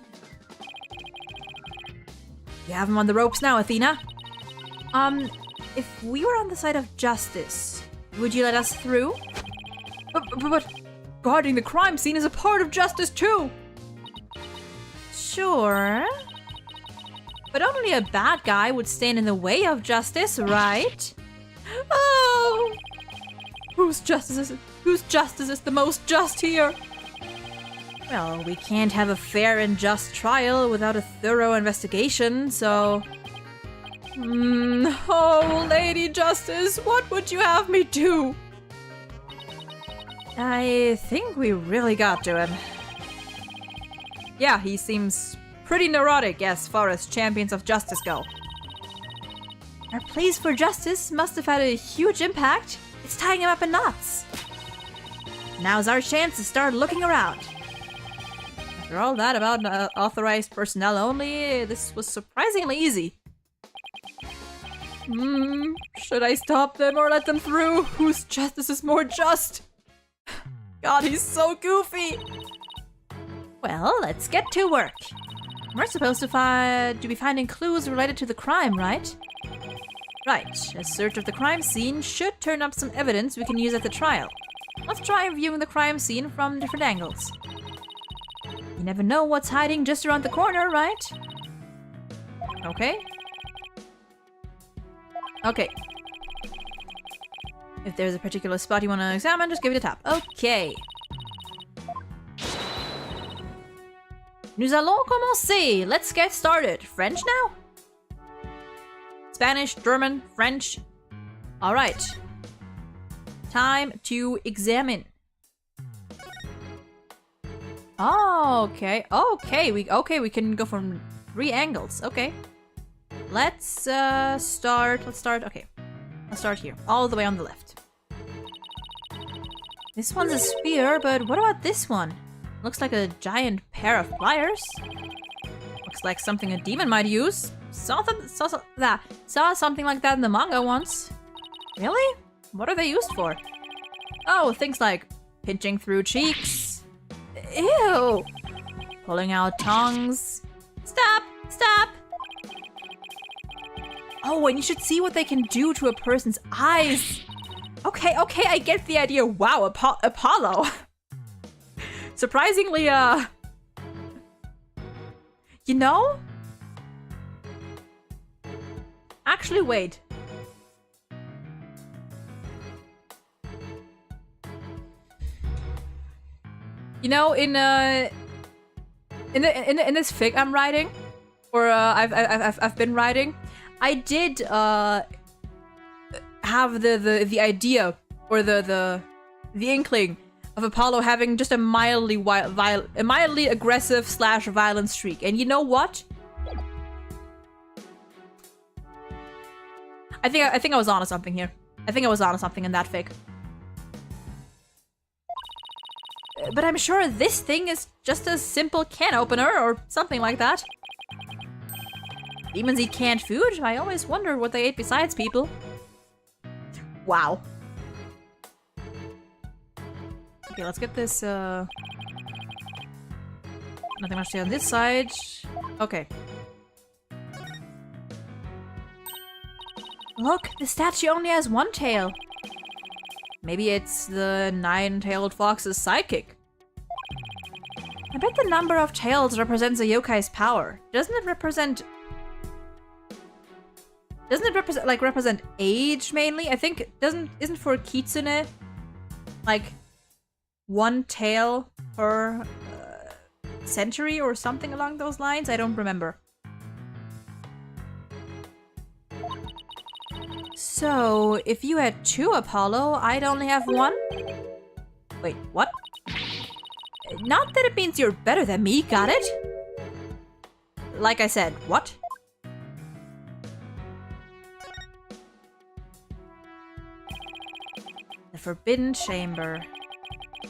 You have him on the ropes now, Athena. If we were on the side of justice, would you let us through? But guarding the crime scene is a part of justice too. Sure. But only a bad guy would stand in the way of justice, right? Oh! Whose justice is the most just here? Well, we can't have a fair and just trial without a thorough investigation, so... Oh, Lady Justice, what would you have me do? I think we really got to him. Yeah, he seems pretty neurotic as far as champions of justice go. Our pleas for justice must have had a huge impact. It's tying him up in knots. Now's our chance to start looking around. After all that about authorized personnel only, this was surprisingly easy. Should I stop them or let them through? Whose justice is more just? God, he's so goofy! Well, let's get to work. We're supposed to be finding clues related to the crime, right? Right, a search of the crime scene should turn up some evidence we can use at the trial. Let's try viewing the crime scene from different angles. You never know what's hiding just around the corner, right? Okay. Okay. If there's a particular spot you want to examine, just give it a tap. Okay. Nous allons commencer. Let's get started. French now? Spanish, German, French. All right. Time to examine. Oh, okay. Okay, we can go from 3 angles. Okay. Let's start. Okay. Let's start here. All the way on the left. This one's a spear, but what about this one? Looks like a giant pair of pliers. Looks like something a demon might use. Saw something like that in the manga once. Really? What are they used for? Oh, things like pinching through cheeks. Ew! Pulling out tongues. Stop! Stop! Oh, and you should see what they can do to a person's eyes. Okay, I get the idea. Wow, Apollo. Surprisingly, you know? Actually, wait. You know, in this fic I'm writing, or I've been writing, I did have the idea or the the inkling of Apollo having just a mildly aggressive / violent streak. And you know what? I think I was onto something here. I think I was onto something in that fic. But I'm sure this thing is just a simple can opener or something like that. Demons eat canned food? I always wonder what they ate besides people. Wow. Okay, let's get this, nothing much to say on this side. Okay. Look, the statue only has one tail. Maybe it's the nine-tailed fox's sidekick. I bet the number of tails represents a yokai's power. Doesn't it represent represent age mainly? I think isn't for kitsune like one tail per century or something along those lines? I don't remember. So, if you had 2 Apollo, I'd only have 1? Wait, what? Not that it means you're better than me, got it? Like I said, what? The Forbidden Chamber.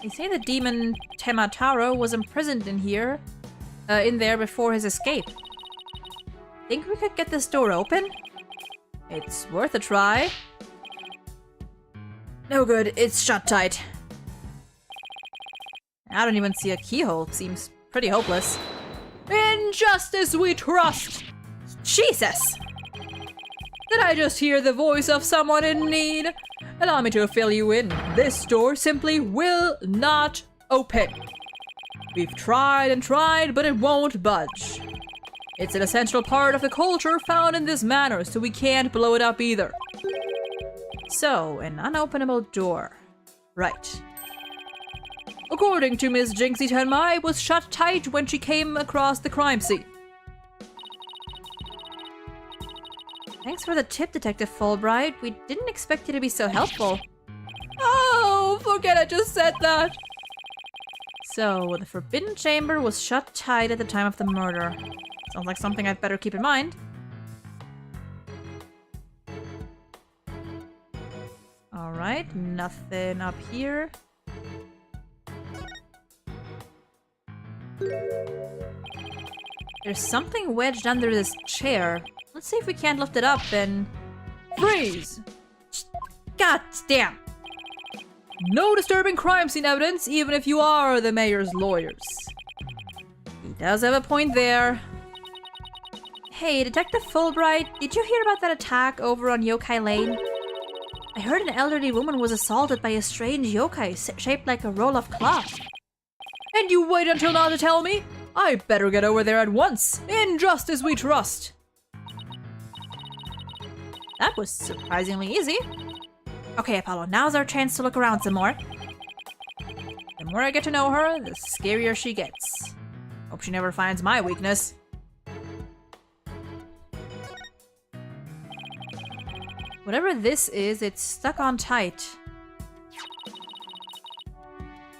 They say the demon Temataro was imprisoned in there before his escape. Think we could get this door open? It's worth a try. No good, it's shut tight. I don't even see a keyhole. Seems pretty hopeless. In justice we trust! Jesus! Did I just hear the voice of someone in need? Allow me to fill you in. This door simply will not open. We've tried and tried, but it won't budge. It's an essential part of the culture found in this manor, so we can't blow it up either. So, an unopenable door. Right. According to Miss Jinxie Tenmai, it was shut tight when she came across the crime scene. Thanks for the tip, Detective Fulbright. We didn't expect you to be so helpful. Oh, forget I just said that. So, the Forbidden Chamber was shut tight at the time of the murder. Sounds like something I'd better keep in mind. Alright, nothing up here. There's something wedged under this chair. Let's see if we can't lift it up and... Freeze! God damn! No disturbing crime scene evidence, even if you are the mayor's lawyers. He does have a point there. Hey, Detective Fulbright, did you hear about that attack over on Yokai Lane? I heard an elderly woman was assaulted by a strange yokai shaped like a roll of cloth. And you wait until now to tell me? I better get over there at once. In justice we trust. That was surprisingly easy. Okay, Apollo, now's our chance to look around some more. The more I get to know her, the scarier she gets. Hope she never finds my weakness. Whatever this is, it's stuck on tight.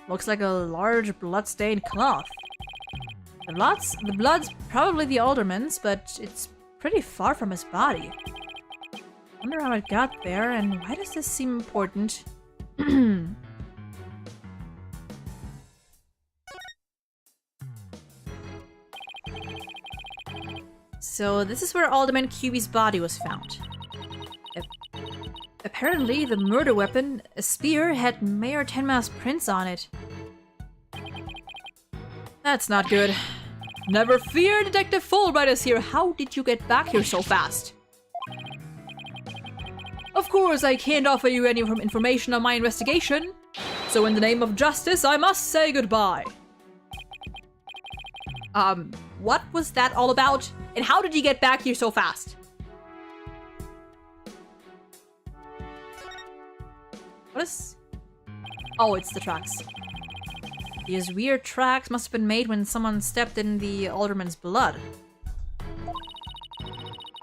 Looks like a large blood-stained cloth. The blood's probably the alderman's, but it's pretty far from his body. Wonder how it got there, and why does this seem important? So this is where Alderman QB's body was found. Apparently, the murder weapon, a spear, had Mayor Tenma's prints on it. That's not good. Never fear, Detective Fulbright is here. How did you get back here so fast? Of course, I can't offer you any information on my investigation. So in the name of justice, I must say goodbye. What was that all about? And how did you get back here so fast? What is... Oh, it's the tracks. These weird tracks must have been made when someone stepped in the alderman's blood.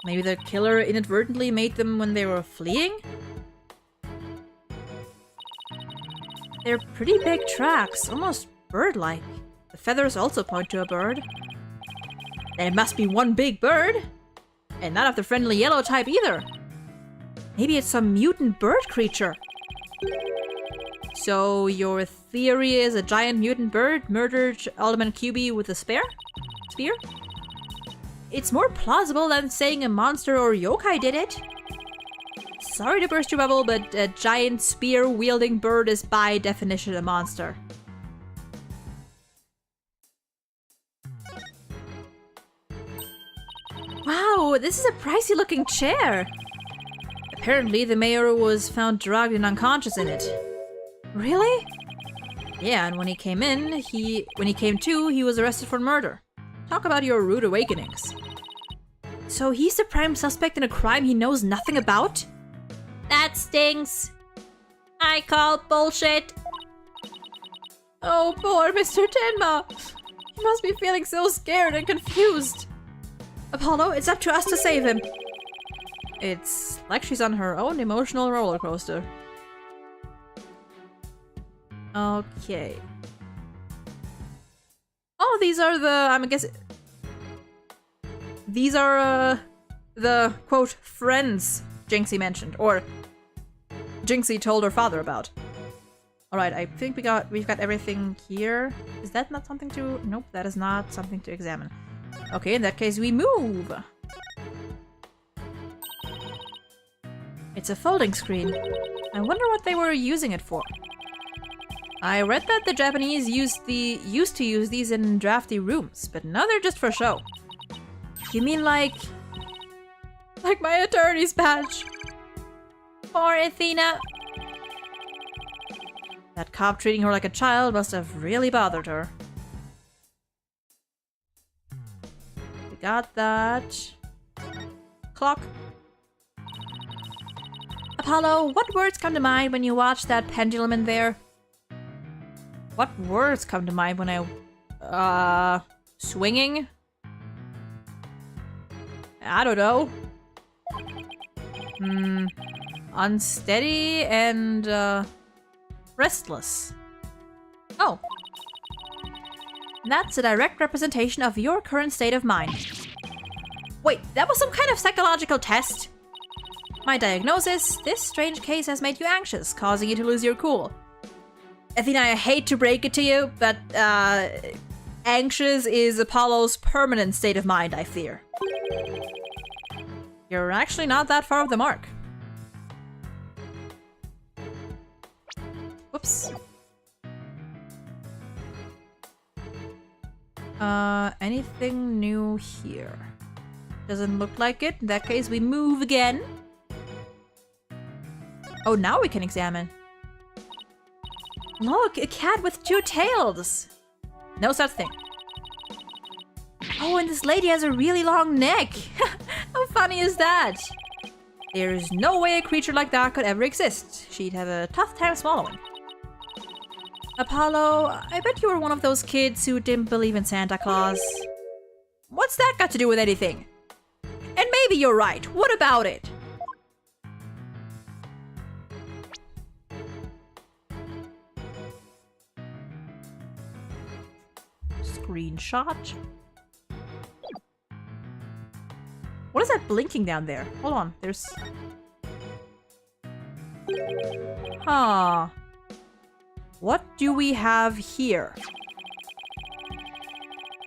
Maybe the killer inadvertently made them when they were fleeing? They're pretty big tracks, almost bird-like. The feathers also point to a bird. Then it must be one big bird! And not of the friendly yellow type either. Maybe it's some mutant bird creature. So your theory is a giant mutant bird murdered Alderman QB with a spear? It's more plausible than saying a monster or yokai did it. Sorry to burst your bubble, but a giant spear-wielding bird is by definition a monster. Wow, this is a pricey-looking chair. Apparently, the mayor was found drugged and unconscious in it. Really? Yeah, and when he came to, he was arrested for murder. Talk about your rude awakenings. So he's the prime suspect in a crime he knows nothing about? That stinks. I call bullshit. Oh, poor Mr. Tenma. He must be feeling so scared and confused. Apollo, it's up to us to save him. It's like she's on her own emotional roller coaster. Okay. Oh, these are the, these are, the, quote, friends Jinxie mentioned, or Jinxie told her father about. Alright, I think we've got everything here. Is that not something to... Nope, that is not something to examine. Okay, in that case, we move! It's a folding screen. I wonder what they were using it for. I read that the Japanese used to use these in drafty rooms, but now they're just for show. You mean like my attorney's badge? Poor Athena. That cop treating her like a child must have really bothered her. We got that. Clock. Apollo, what words come to mind when you watch that pendulum in there? What words come to mind when I... swinging? I don't know. Unsteady and, restless. Oh. That's a direct representation of your current state of mind. Wait, that was some kind of psychological test? My diagnosis, this strange case has made you anxious, causing you to lose your cool. Athena, I hate to break it to you, but, anxious is Apollo's permanent state of mind, I fear. You're actually not that far off the mark. Whoops. Anything new here? Doesn't look like it. In that case, we move again. Oh, now we can examine. Look, a cat with two tails. No such thing. Oh, and this lady has a really long neck. How funny is that? There's no way a creature like that could ever exist. She'd have a tough time swallowing. Apollo, I bet you were one of those kids who didn't believe in Santa Claus. What's that got to do with anything? And maybe you're right. What about it? Screenshot. What is that blinking down there? Hold on, there's... Huh. What do we have here?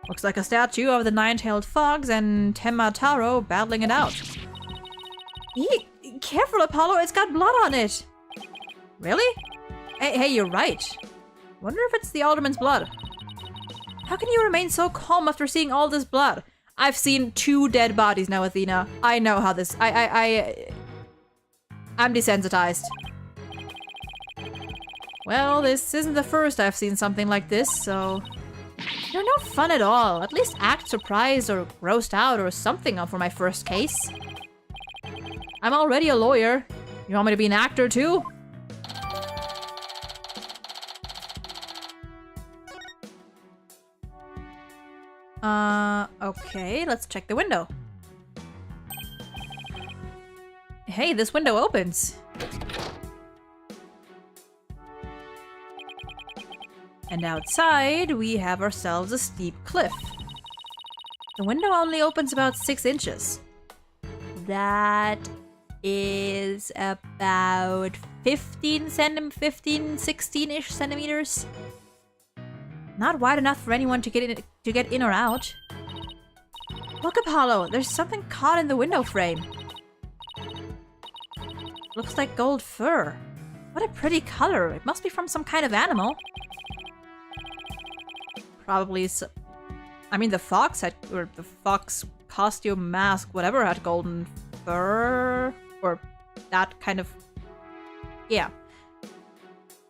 Looks like a statue of the nine-tailed fox and Tenma Taro battling it out. Eek, careful, Apollo, it's got blood on it. Really? Hey, you're right. Wonder if it's the alderman's blood. How can you remain so calm after seeing all this blood? I've seen 2 dead bodies now, Athena. I know how this... I'm desensitized. Well, this isn't the first I've seen something like this, so... You're no fun at all. At least act surprised or grossed out or something for my first case. I'm already a lawyer. You want me to be an actor too? Okay, let's check the window. Hey, this window opens. And outside, we have ourselves a steep cliff. The window only opens about 6 inches. That is about 16-ish centimeters. Not wide enough for anyone to get in or out. Look, Apollo, there's something caught in the window frame. Looks like gold fur. What a pretty color. It must be from some kind of animal. Probably I mean, the fox had, or the fox costume, mask, whatever, had golden fur. Or that kind of... Yeah.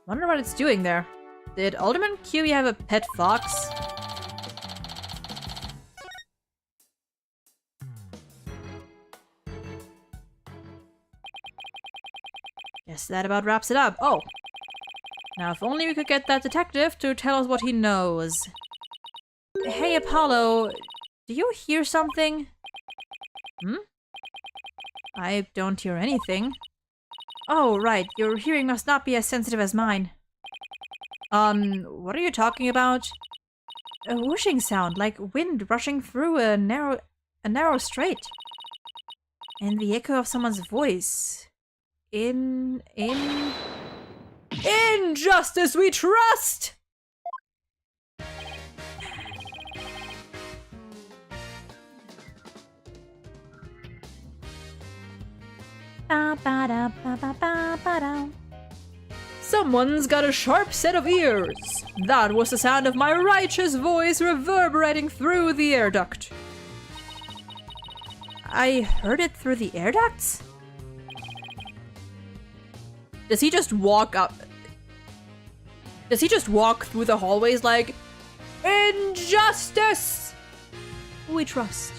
Wonder what it's doing there. Did Alderman Kiwi have a pet fox? Guess that about wraps it up. Oh! Now if only we could get that detective to tell us what he knows. Hey, Apollo, do you hear something? Hmm? I don't hear anything. Oh, right, your hearing must not be as sensitive as mine. What are you talking about? A whooshing sound, like wind rushing through a narrow strait. And the echo of someone's voice. In justice we trust! Someone's got a sharp set of ears. That was the sound of my righteous voice reverberating through the air duct. I heard it through the air ducts? Does he just walk up? Does he just walk through the hallways like, injustice we trust?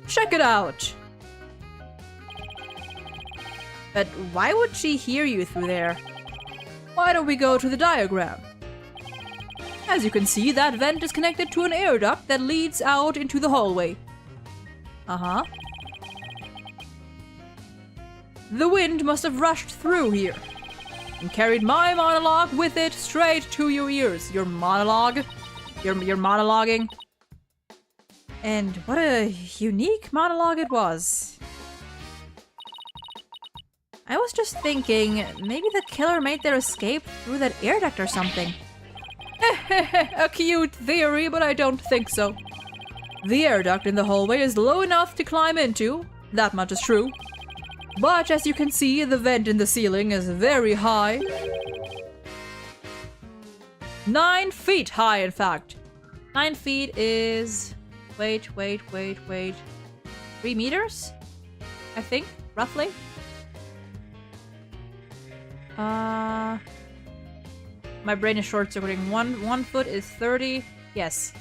Check it out. But why would she hear you through there? Why don't we go to the diagram? As you can see, that vent is connected to an air duct that leads out into the hallway. Uh-huh. The wind must have rushed through here and carried my monologue with it straight to your ears. Your monologue? You're monologuing? And what a unique monologue it was. I was just thinking, maybe the killer made their escape through that air duct or something. A cute theory, but I don't think so. The air duct in the hallway is low enough to climb into, that much is true. But as you can see, the vent in the ceiling is very high. 9 feet high, in fact. 9 feet is... Wait. 3 meters? I think, roughly. My brain is short-circuiting. One foot is 30. Yes.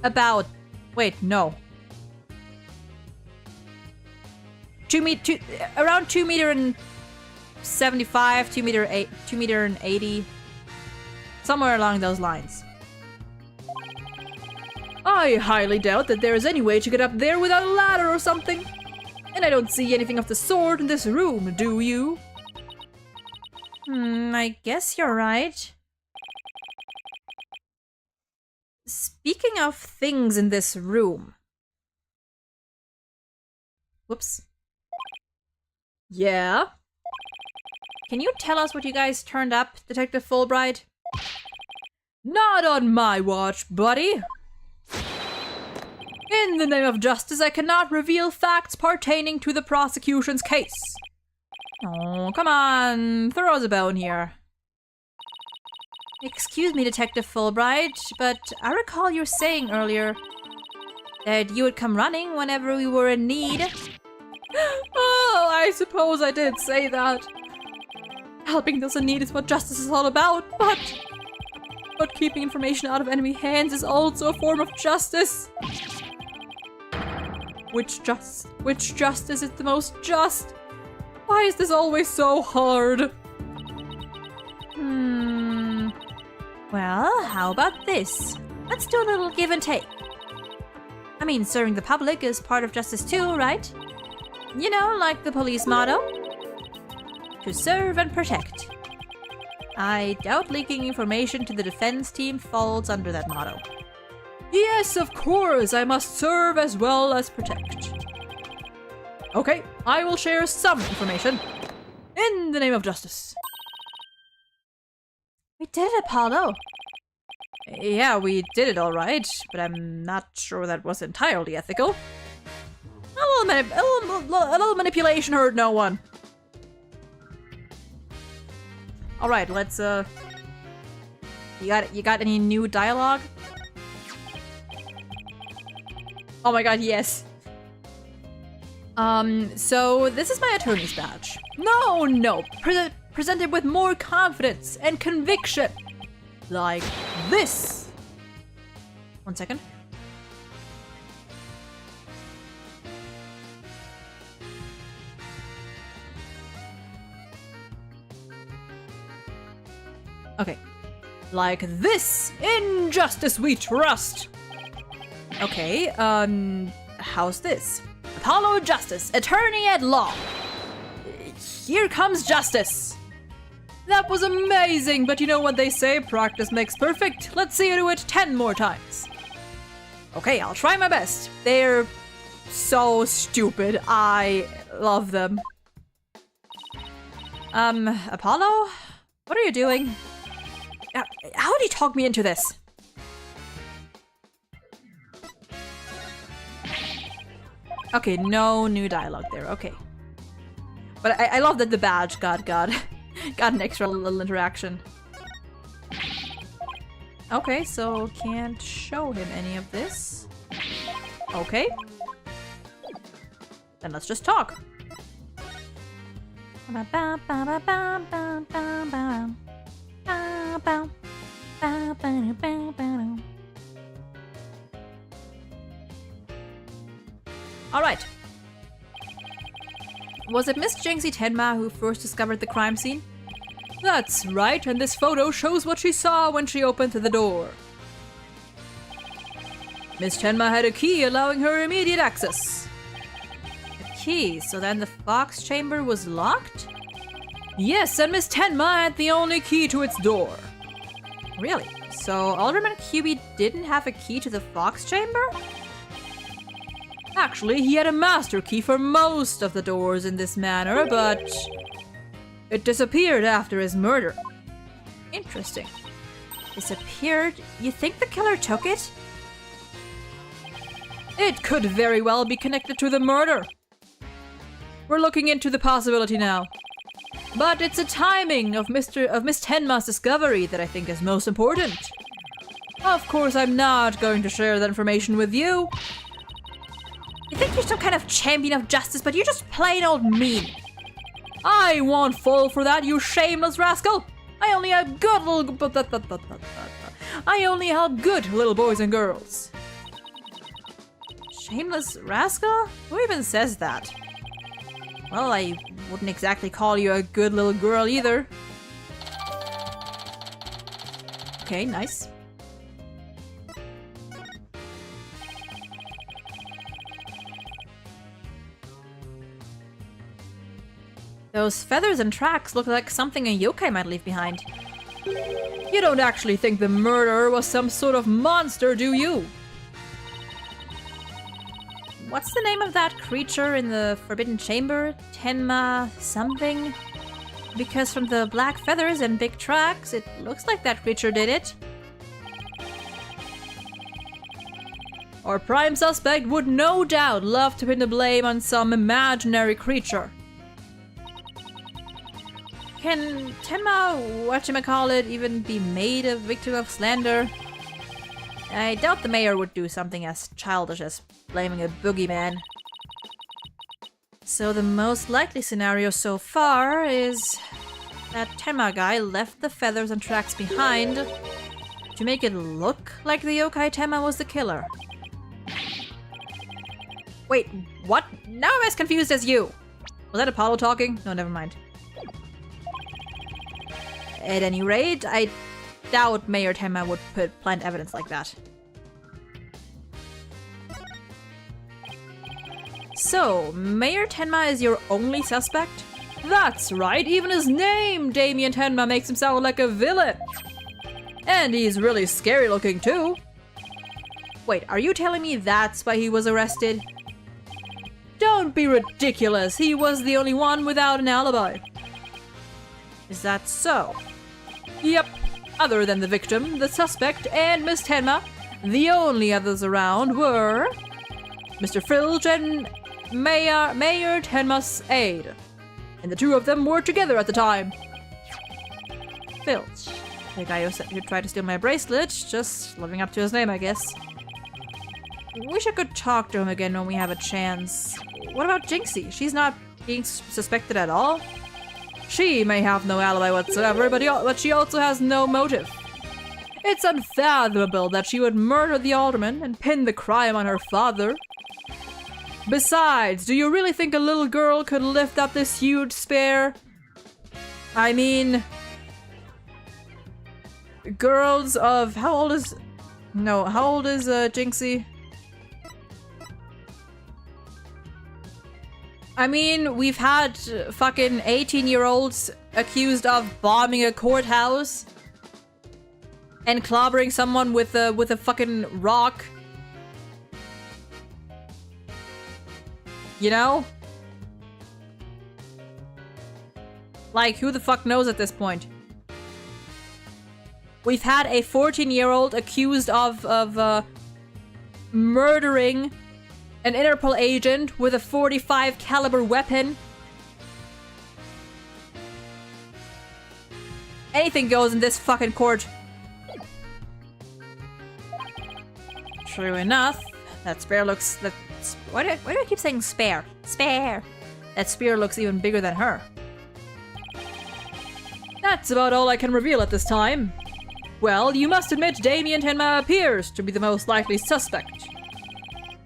About... Wait, no. Around 2 meter and 75, 2 meter and 80. Somewhere along those lines. I highly doubt that there is any way to get up there without a ladder or something. And I don't see anything of the sort in this room, do you? I guess you're right. Speaking of things in this room. Whoops. Yeah? Can you tell us what you guys turned up, Detective Fulbright? Not on my watch, buddy. In the name of justice, I cannot reveal facts pertaining to the prosecution's case. Oh, come on, throw us a bone here. Excuse me, Detective Fulbright, but I recall you saying earlier that you would come running whenever we were in need. Oh, I suppose I did say that. Helping those in need is what justice is all about, but keeping information out of enemy hands is also a form of justice. Which justice is the most just? Why is this always so hard? Well, how about this? Let's do a little give and take. I mean, serving the public is part of justice too, right? You know, like the police motto. To serve and protect. I doubt leaking information to the defense team falls under that motto. Yes, of course, I must serve as well as protect. Okay, I will share some information. In the name of justice. We did it, Apollo. Yeah, we did it all right, but I'm not sure that was entirely ethical. A little manipulation hurt no one. All right, let's You got any new dialogue? Oh my god, yes. So this is my attorney's badge. No, presented with more confidence and conviction. Like this. 1 second. Okay. Like this. In justice we trust. Okay, how's this? Apollo Justice, attorney at law. Here comes justice. That was amazing, but you know what they say, practice makes perfect. Let's see you do it 10 more times. Okay, I'll try my best. They're so stupid. I love them. Apollo? What are you doing? How did you talk me into this? Okay, no new dialogue there, okay. But I love that the badge got an extra little interaction. Okay, so can't show him any of this. Okay. Then let's just talk. Alright. Was it Miss Jinxie Tenma who first discovered the crime scene? That's right, and this photo shows what she saw when she opened the door. Miss Tenma had a key allowing her immediate access. A key? So then the Fox chamber was locked? Yes, and Miss Tenma had the only key to its door. Really? So Alderman QB didn't have a key to the Fox chamber? Actually, he had a master key for most of the doors in this manor, but it disappeared after his murder. Interesting. Disappeared? You think the killer took it? It could very well be connected to the murder. We're looking into the possibility now. But it's the timing of Miss Tenma's discovery that I think is most important. Of course, I'm not going to share that information with you. You think you're some kind of champion of justice, but you're just plain old mean. I won't fall for that, you shameless rascal! I only help good little boys and girls. Shameless rascal? Who even says that? Well, I wouldn't exactly call you a good little girl either. Okay, nice. Those feathers and tracks look like something a yokai might leave behind. You don't actually think the murderer was some sort of monster, do you? What's the name of that creature in the Forbidden Chamber? Tenma something? Because from the black feathers and big tracks, it looks like that creature did it. Our prime suspect would no doubt love to pin the blame on some imaginary creature. Can Tenma, whatchamacallit, even be made a victim of slander? I doubt the mayor would do something as childish as blaming a boogeyman. So the most likely scenario so far is that Tenma guy left the feathers and tracks behind to make it look like the yokai Tenma was the killer. Wait, what? Now I'm as confused as you! Was that Apollo talking? No, never mind. At any rate, I doubt Mayor Tenma would plant evidence like that. So, Mayor Tenma is your only suspect? That's right, even his name, Damien Tenma, makes him sound like a villain. And he's really scary looking too. Wait, are you telling me that's why he was arrested? Don't be ridiculous, he was the only one without an alibi. Is that so? Yep, other than the victim, the suspect, and Miss Tenma, the only others around were Mr. Filch and Mayor Tenma's aide. And the two of them were together at the time. Filch, the guy who tried to steal my bracelet, just living up to his name, I guess. Wish I could talk to him again when we have a chance. What about Jinxie? She's not being suspected at all? She may have no alibi whatsoever, but she also has no motive. It's unfathomable that she would murder the alderman and pin the crime on her father. Besides, do you really think a little girl could lift up this huge spear? I mean... girls of... how old is Jinxie? I mean, we've had fucking 18-year-olds accused of bombing a courthouse and clobbering someone with a fucking rock. You know? Like, who the fuck knows at this point? We've had a 14-year-old accused of murdering an Interpol agent with a .45 caliber weapon. Anything goes in this fucking court. True enough, that spear looks... Why do I keep saying spare? Spare! That spear looks even bigger than her. That's about all I can reveal at this time. Well, you must admit Damien Tenma appears to be the most likely suspect.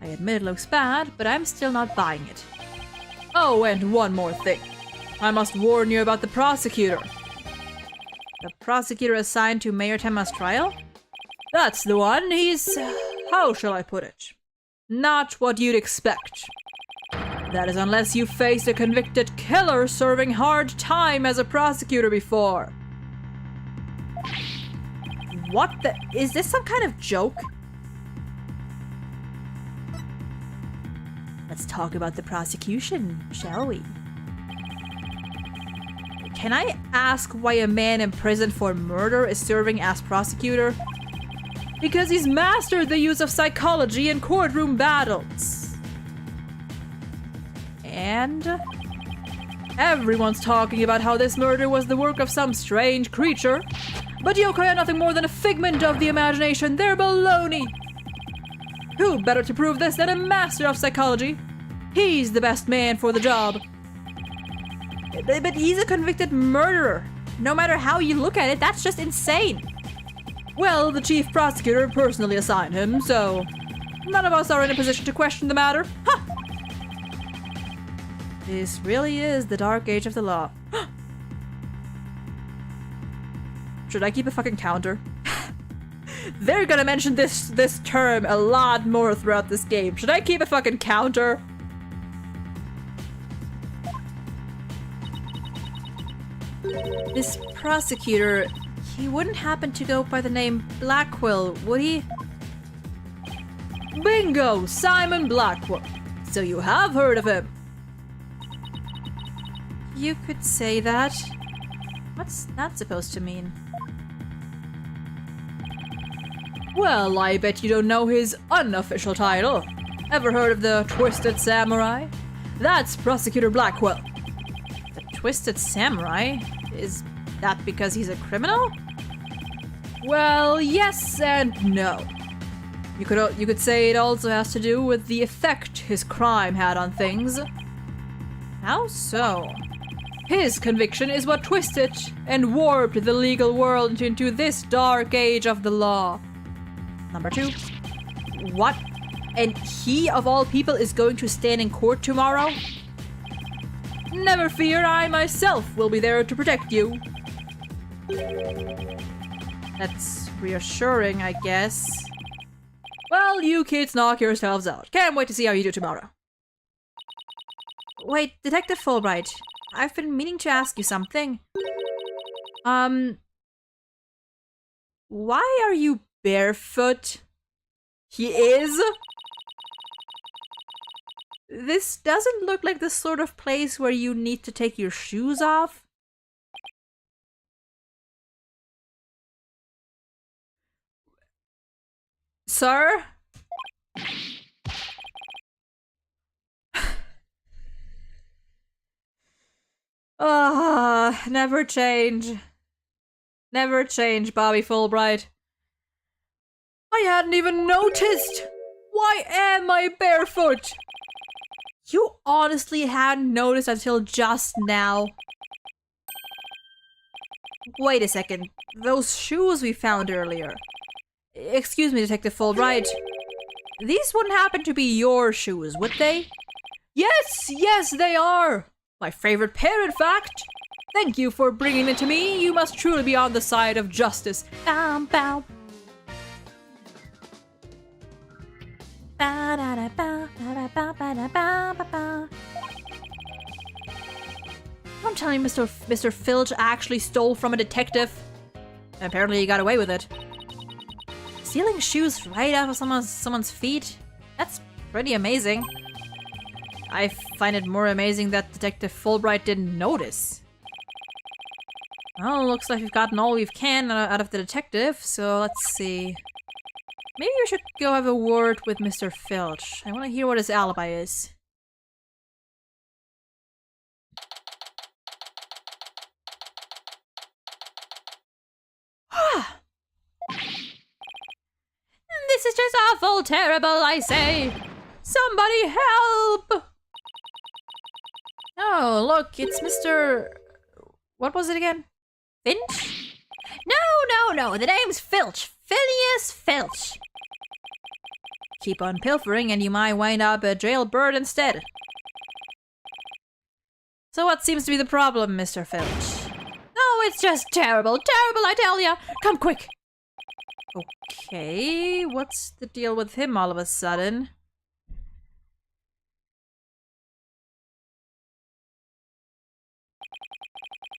I admit it looks bad, but I'm still not buying it. Oh, and one more thing. I must warn you about the prosecutor. The prosecutor assigned to Mayor Tenma's trial? That's the one. He's... how shall I put it? Not what you'd expect. That is unless you faced a convicted killer serving hard time as a prosecutor before. What the... is this some kind of joke? Let's talk about the prosecution, shall we? Can I ask why a man imprisoned for murder is serving as prosecutor? Because he's mastered the use of psychology in courtroom battles. And everyone's talking about how this murder was the work of some strange creature. But yokai are nothing more than a figment of the imagination. They're baloney. Who better to prove this than a master of psychology? He's the best man for the job. But he's a convicted murderer. No matter how you look at it, that's just insane. Well, the chief prosecutor personally assigned him, so none of us are in a position to question the matter. Ha! This really is the dark age of the law. Should I keep a fucking counter? They're gonna mention this term a lot more throughout this game. Should I keep a fucking counter? This prosecutor, he wouldn't happen to go by the name Blackwell, would he? Bingo! Simon Blackwell. So you have heard of him. You could say that. What's that supposed to mean? Well, I bet you don't know his unofficial title. Ever heard of the Twisted Samurai? That's Prosecutor Blackwell. The Twisted Samurai? Is that because he's a criminal? Well, yes and no. You could say it also has to do with the effect his crime had on things. How so? His conviction is what twisted and warped the legal world into this dark age of the law. Number 2. What? And he, of all people, is going to stand in court tomorrow? Never fear, I myself will be there to protect you. That's reassuring, I guess. Well, you kids knock yourselves out. Can't wait to see how you do tomorrow. Wait, Detective Fulbright, I've been meaning to ask you something. Why are you barefoot? He is? This doesn't look like the sort of place where you need to take your shoes off. Sir? Ah, never change. Never change, Bobby Fulbright. I hadn't even noticed! Why am I barefoot? You honestly hadn't noticed until just now. Wait a second. Those shoes we found earlier. Excuse me, Detective Fulbright. These wouldn't happen to be your shoes, would they? Yes, they are! My favorite pair, in fact! Thank you for bringing it to me. You must truly be on the side of justice. Bow, bow. I'm telling you, Mr. Filch actually stole from a detective. And apparently he got away with it. Stealing shoes right out of someone's feet? That's pretty amazing. I find it more amazing that Detective Fulbright didn't notice. Well, looks like we've gotten all we can out of the detective, so let's see. Maybe we should go have a word with Mr. Filch. I want to hear what his alibi is. This is just awful terrible, I say. Somebody help! Oh, look, it's Mr... What was it again? Finch? No, the name's Filch. Phineas Filch. Keep on pilfering and you might wind up a jailbird instead. So what seems to be the problem, Mr. Filch? Oh, it's just terrible, I tell ya. Come quick. Okay, what's the deal with him all of a sudden?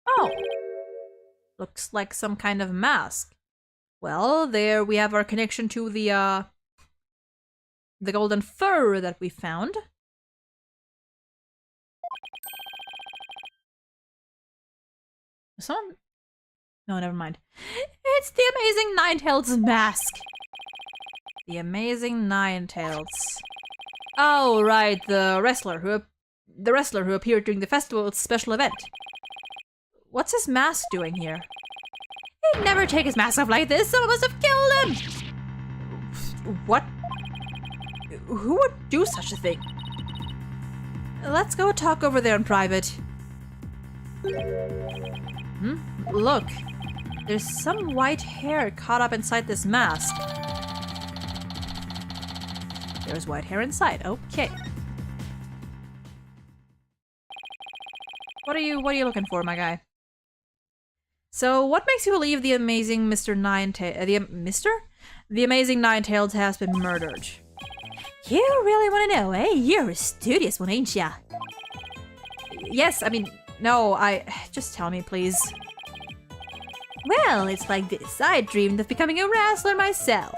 Oh. Looks like some kind of mask. Well, there we have our connection to the golden fur that we found. Someone? No, never mind. It's the Amazing Ninetales mask. The Amazing Ninetales. Oh, right, the wrestler who appeared during the festival's special event. What's his mask doing here? He'd never take his mask off like this. Someone must have killed him. What? Who would do such a thing? Let's go talk over there in private. Look. There's some white hair caught up inside this mask. There's white hair inside. Okay. What are you looking for, my guy? So, what makes you believe the amazing Mr. The Amazing Ninetales has been murdered? You really want to know, eh? You're a studious one, ain't ya? Yes, I mean, no, just tell me, please. Well, it's like this. I dreamed of becoming a wrestler myself.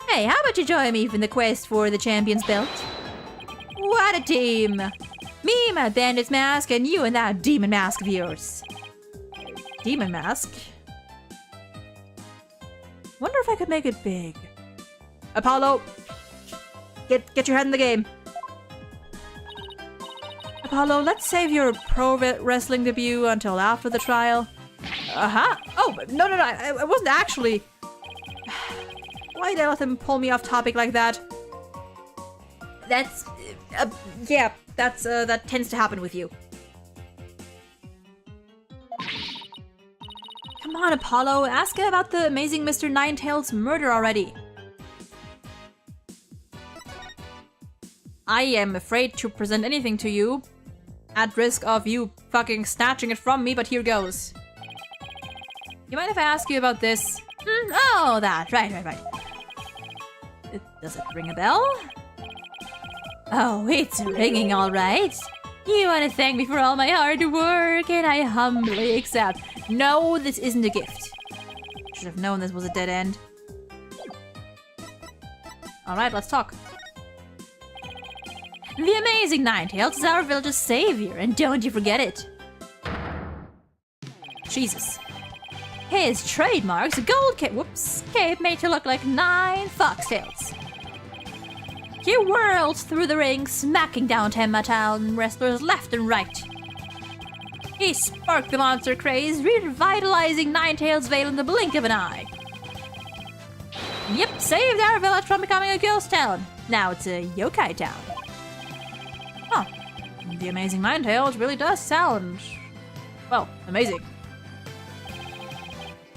Hey, how about you join me in the quest for the champion's belt? What a team! Me, my bandit's mask, and you and that demon mask of yours. Demon mask? Wonder if I could make it big. Apollo! Get your head in the game. Apollo, let's save your pro wrestling debut until after the trial. Uh-huh. Oh, no, I wasn't actually... Why'd I let him pull me off topic like that? That's... yeah, that tends to happen with you. Come on, Apollo, ask him about the amazing Mr. Ninetales murder already. I am afraid to present anything to you, at risk of you fucking snatching it from me, but here goes. You mind if I ask you about this? Oh, that, right. Does it ring a bell? Oh, it's ringing all right. You want to thank me for all my hard work, and I humbly accept. No, this isn't a gift. Should have known this was a dead end. Alright, let's talk. The amazing Ninetales is our village's savior, and don't you forget it. Jesus. His trademark's a gold cape made to look like 9 foxtails. He whirls through the ring, smacking down Tenma Town wrestlers left and right. He sparked the monster craze, revitalizing Ninetales Vale in the blink of an eye. Yep, saved our village from becoming a ghost town. Now it's a yokai town. Huh. The amazing Ninetales really does sound, well, amazing.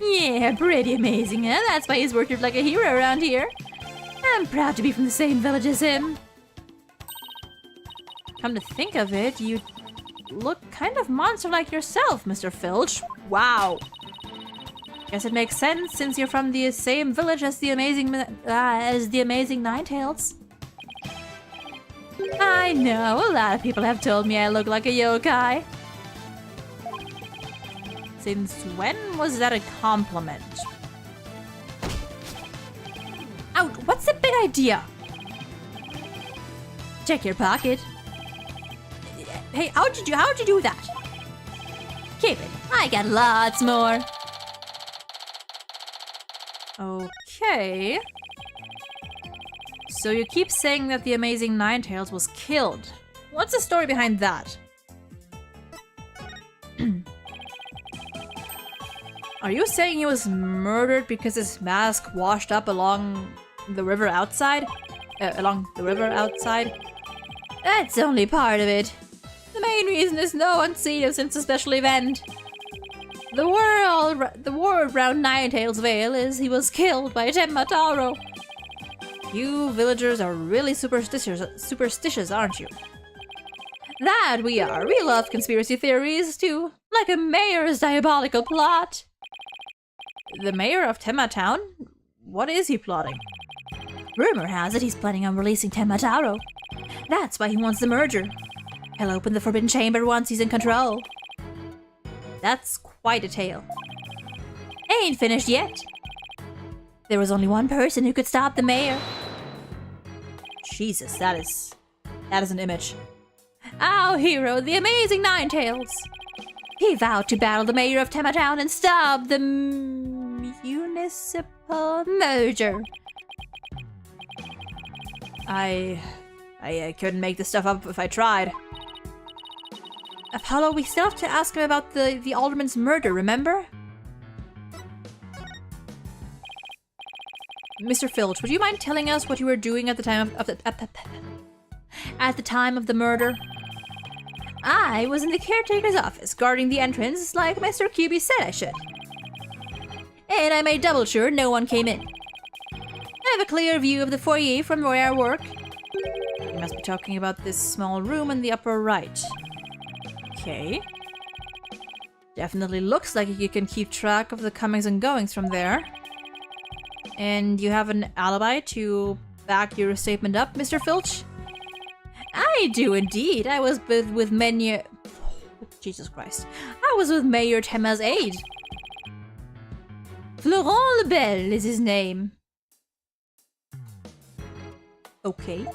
Yeah, pretty amazing, huh? That's why he's worshipped like a hero around here. I'm proud to be from the same village as him. Come to think of it, you look kind of monster-like yourself, Mr. Filch. Wow. Guess it makes sense since you're from the same village as the amazing Ninetales. I know, a lot of people have told me I look like a yokai. Since when was that a compliment? Out! What's the big idea? Check your pocket. Hey, how'd you do that? Keep it. I got lots more. Okay. So you keep saying that the amazing Ninetales was killed. What's the story behind that? Are you saying he was murdered because his mask washed up along the river outside? That's only part of it. The main reason is no one's seen him since the special event. The word around Ninetales Vale is he was killed by Tenma Taro. You villagers are really superstitious, aren't you? That we are. We love conspiracy theories too, like a mayor's diabolical plot. The mayor of Tenma Town? What is he plotting? Rumor has it he's planning on releasing Tenma Taro. That's why he wants the merger. He'll open the Forbidden Chamber once he's in control. That's quite a tale. Ain't finished yet. There was only one person who could stop the mayor. Jesus, that is an image. Our hero, the amazing Ninetales. He vowed to battle the mayor of Tenma Town and stop the municipal merger. I couldn't make this stuff up if I tried. Apollo, we still have to ask him about the alderman's murder, remember? Mr. Filch, would you mind telling us what you were doing at the time of the murder? I was in the caretaker's office, guarding the entrance like Mr. QB said I should. And I made double sure no one came in. I have a clear view of the foyer from where I work. You must be talking about this small room in the upper right. Okay. Definitely looks like you can keep track of the comings and goings from there. And you have an alibi to back your statement up, Mr. Filch? I do indeed. I was with Mayor... Jesus Christ. I was with Mayor Tenma's aide. Florent Lebel is his name. Okay.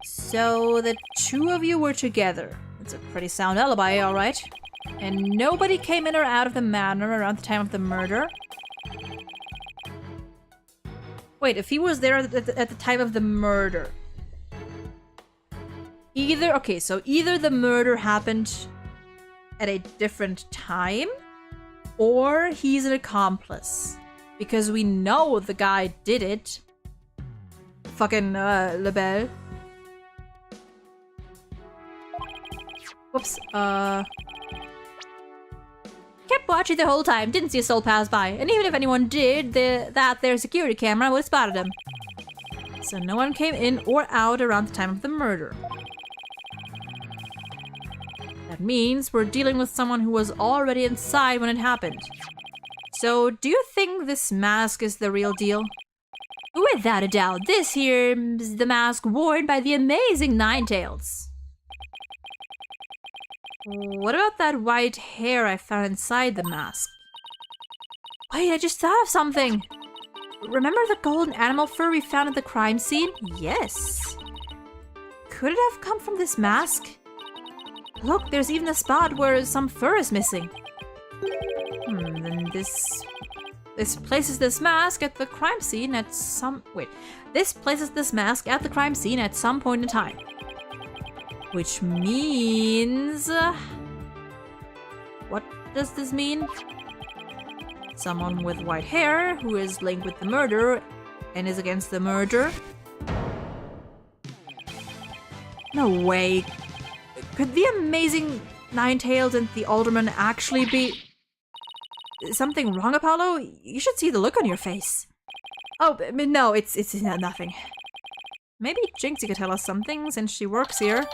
So the two of you were together. It's a pretty sound alibi, alright. And nobody came in or out of the manor around the time of the murder? Wait, if he was there at the time of the murder... so either the murder happened at a different time, or he's an accomplice. Because we know the guy did it. Fucking, Lebel. Whoops, Kept watching the whole time, didn't see a soul pass by. And even if anyone did, their security camera would have spotted him. So no one came in or out around the time of the murder. That means we're dealing with someone who was already inside when it happened. So, do you think this mask is the real deal? Without a doubt, this here is the mask worn by the amazing Ninetales. What about that white hair I found inside the mask? Wait, I just thought of something. Remember the golden animal fur we found at the crime scene? Yes. Could it have come from this mask? Look, there's even a spot where some fur is missing. Then this places this mask at the crime scene at some... Wait. This places this mask at the crime scene at some point in time. Which means... what does this mean? Someone with white hair who is linked with the murder and is against the murder. No way. Could the amazing Nine-Tailed and the Alderman actually be... Something wrong, Apollo? You should see the look on your face. Oh, no, it's nothing. Maybe Jinxie could tell us something since she works here.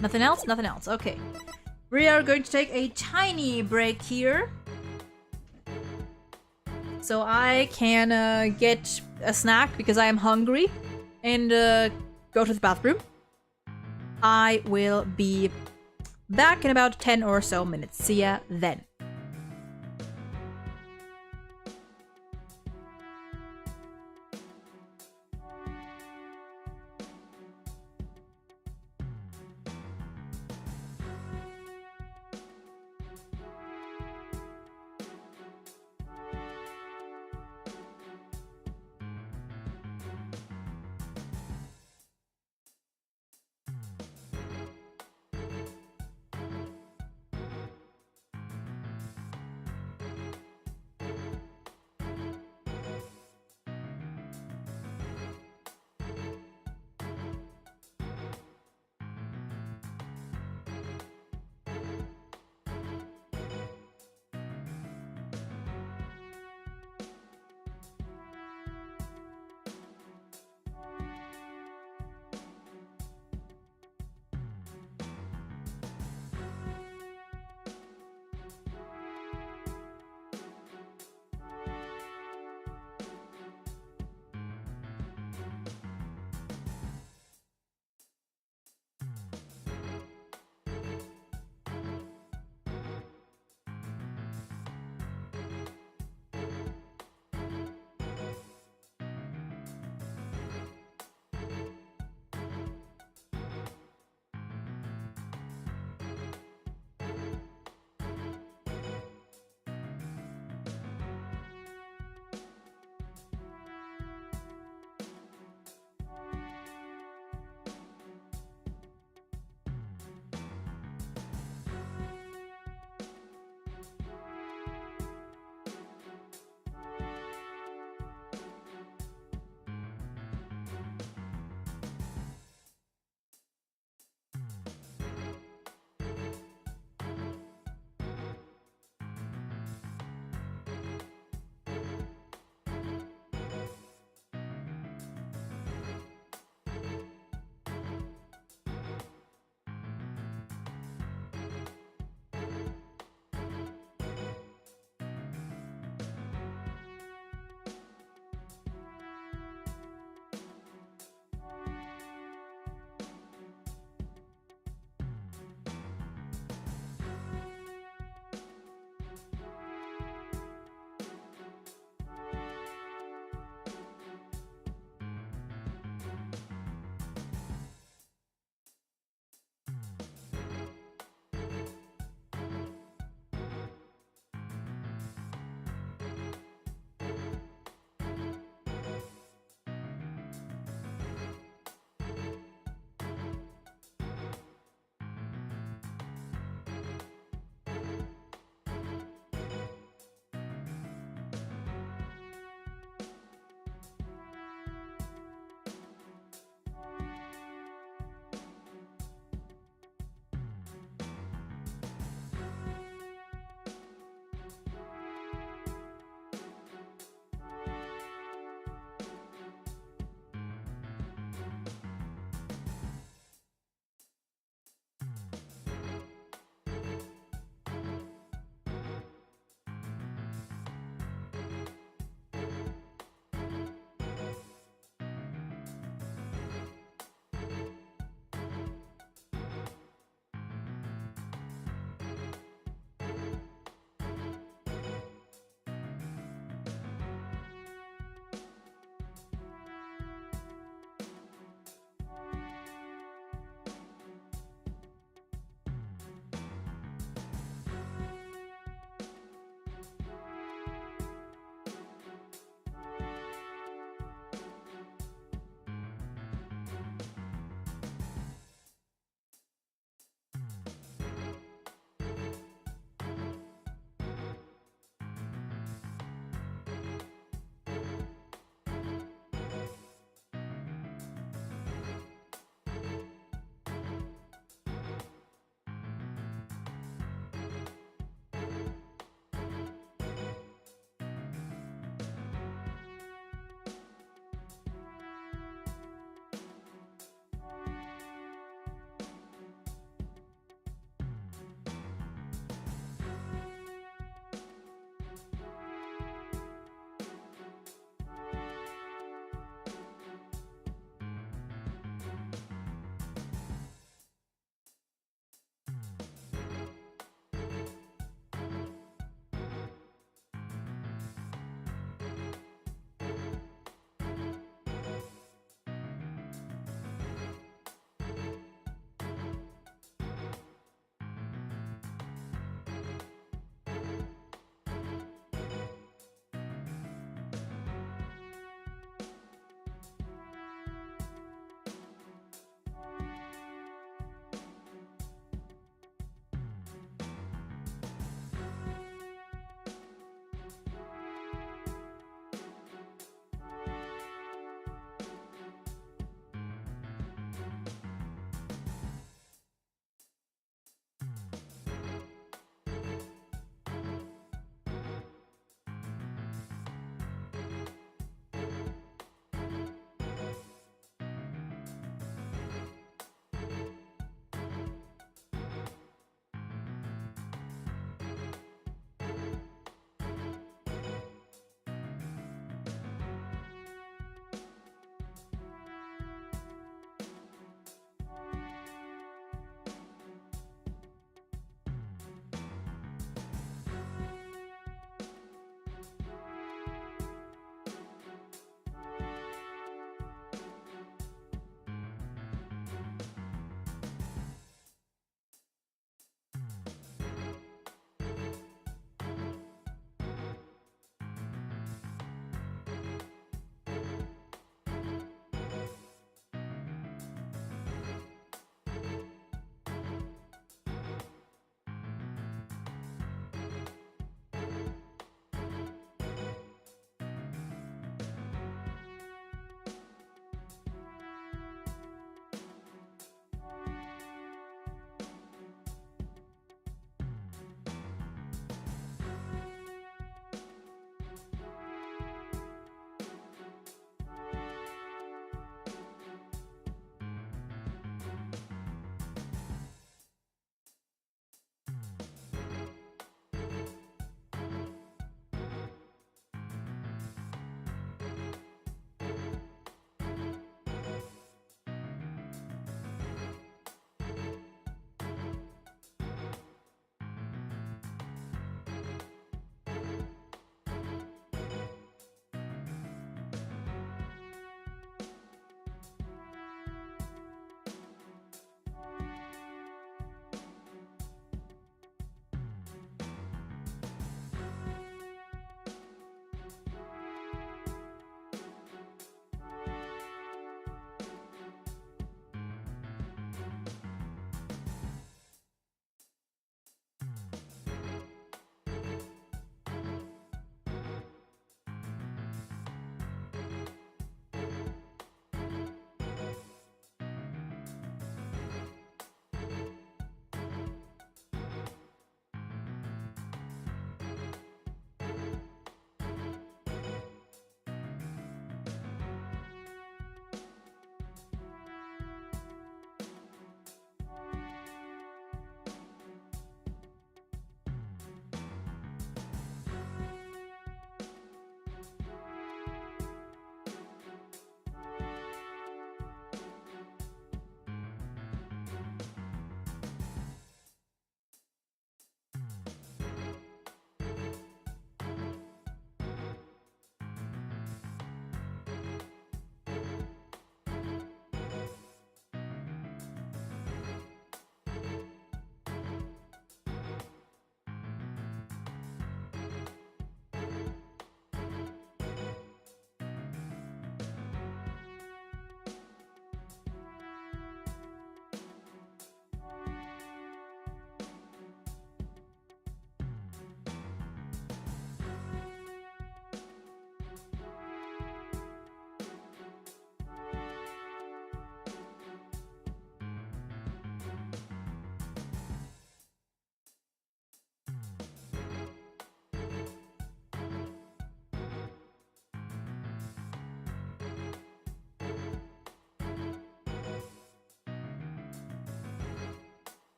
Nothing else? Nothing else. Okay. We are going to take a tiny break here. So I can get a snack because I am hungry. And go to the bathroom. I will be back in about 10 or so minutes. See ya then.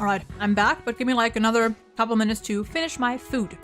Alright, I'm back, but give me like another couple minutes to finish my food.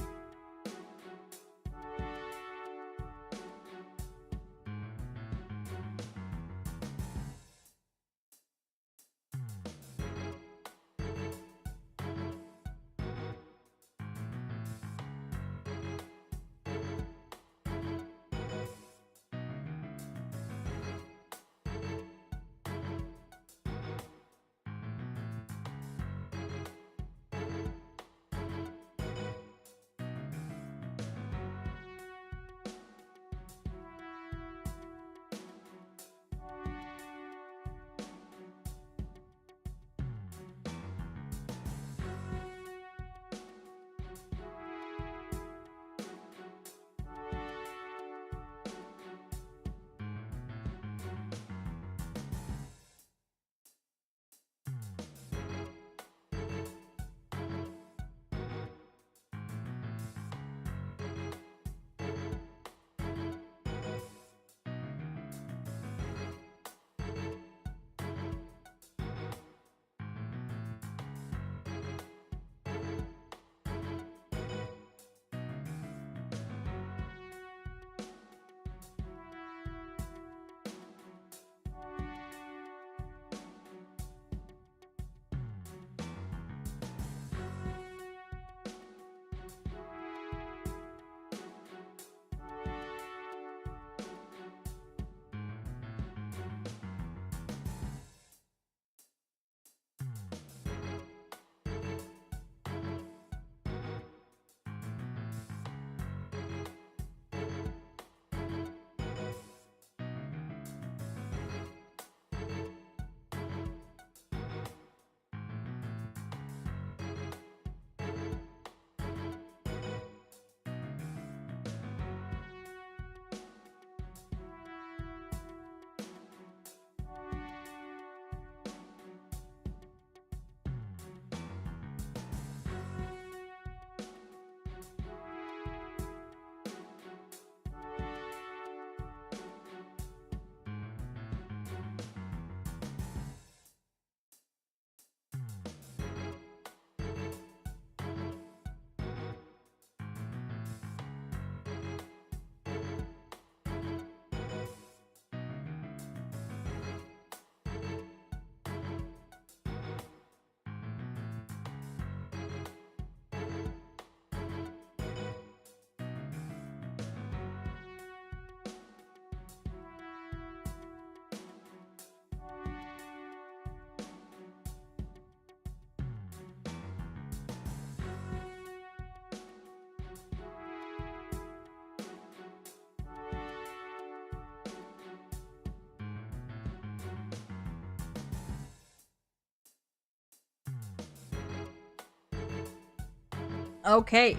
Okay.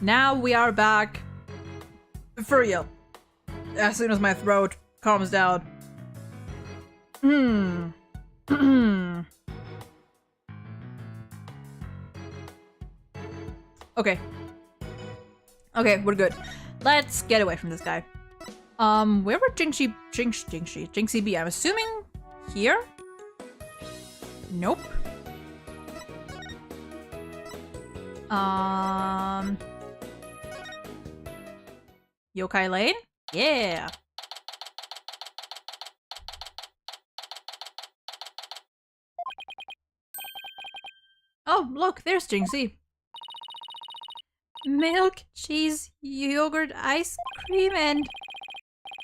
Now we are back. For real. As soon as my throat calms down. Okay. Okay, we're good. Let's get away from this guy. Where would Jinxie be? I'm assuming here? Nope. Yokai Lane? Yeah. Oh, look, there's Jinxie. Milk, cheese, yogurt, ice cream, and...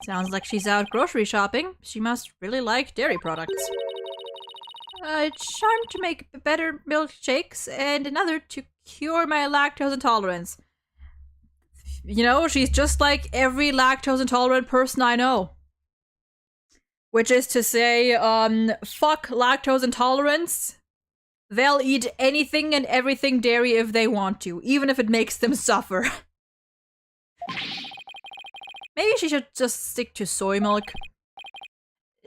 Sounds like she's out grocery shopping. She must really like dairy products. A charm to make better milkshakes, and another to cure my lactose intolerance. You know, she's just like every lactose intolerant person I know. Which is to say, fuck lactose intolerance. They'll eat anything and everything dairy if they want to, even if it makes them suffer. Maybe she should just stick to soy milk.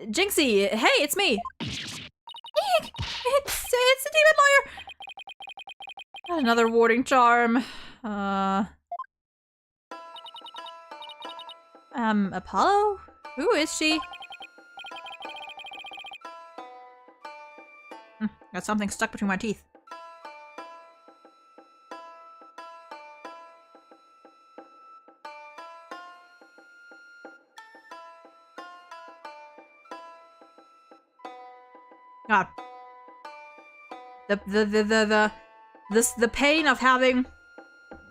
Jinxie, hey, it's me. Eek! It's the demon lawyer. Another warding charm. Apollo? Who is she? Got something stuck between my teeth. God. The pain of having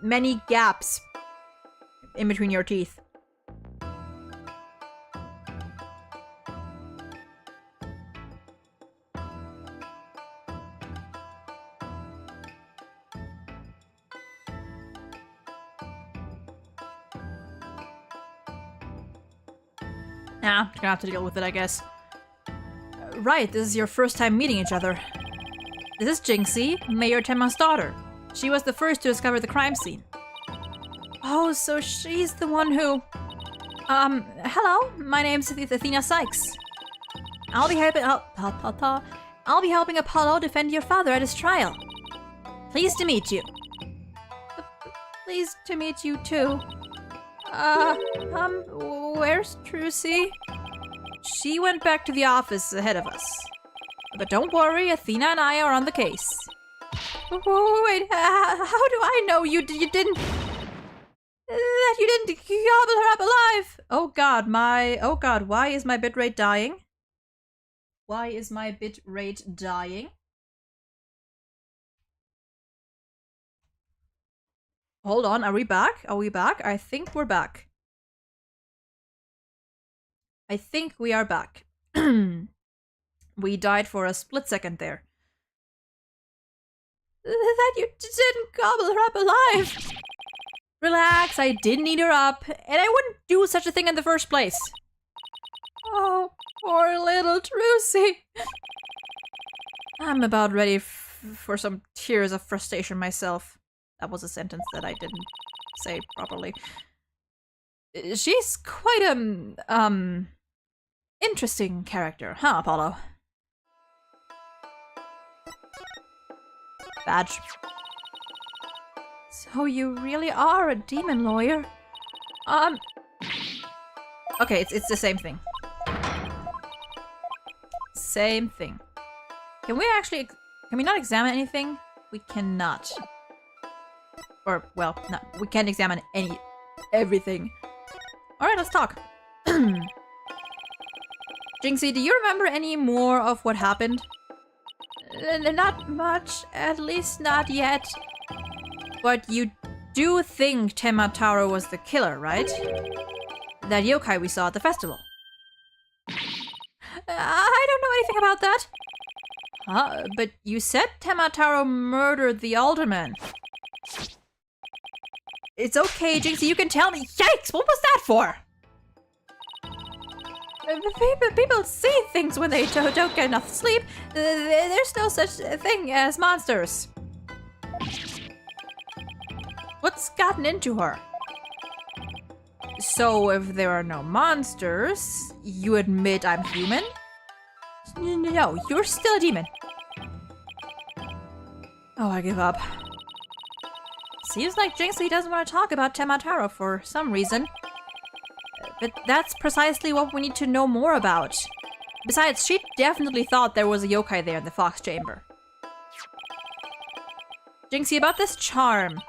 many gaps in between your teeth. Nah, gonna have to deal with it, I guess. Right, this is your first time meeting each other. This is Jinxie, Mayor Temma's daughter. She was the first to discover the crime scene. Oh, so she's the one who... hello, my name's Athena Sykes. I'll be helping Apollo defend your father at his trial. Pleased to meet you. Pleased to meet you too. Where's Trucy? She went back to the office ahead of us. But don't worry, Athena and I are on the case. Wait, how do I know you didn't... that you didn't gobble her up alive? Oh god, why is my bitrate dying? Why is my bitrate dying? Hold on, are we back? Are we back? I think we're back. I think we are back. We died for a split second there. That you didn't gobble her up alive! Relax, I didn't eat her up, and I wouldn't do such a thing in the first place. Oh, poor little Trucy. I'm about ready for some tears of frustration myself. That was a sentence that I didn't say properly. She's quite interesting character, huh, Apollo? Badge. So you really are a demon lawyer? Okay, it's the same thing. Same thing. Can we not examine anything? We cannot. Or, well, no, we can't examine everything. Alright, let's talk. Jinxie, do you remember any more of what happened? Not much, at least not yet. But you do think Temma was the killer, right? That yokai we saw at the festival. I don't know anything about that. Huh? But you said Temma murdered the alderman. It's okay, Jinxie, you can tell me. Yikes! What was that for? People see things when they don't get enough sleep. There's no such thing as monsters. What's gotten into her? So if there are no monsters, you admit I'm human? No, you're still a demon. Oh, I give up. Seems like Jinxie doesn't want to talk about Temma for some reason. But that's precisely what we need to know more about. Besides, she definitely thought there was a yokai there in the Fox Chamber. Jinxie, about this charm.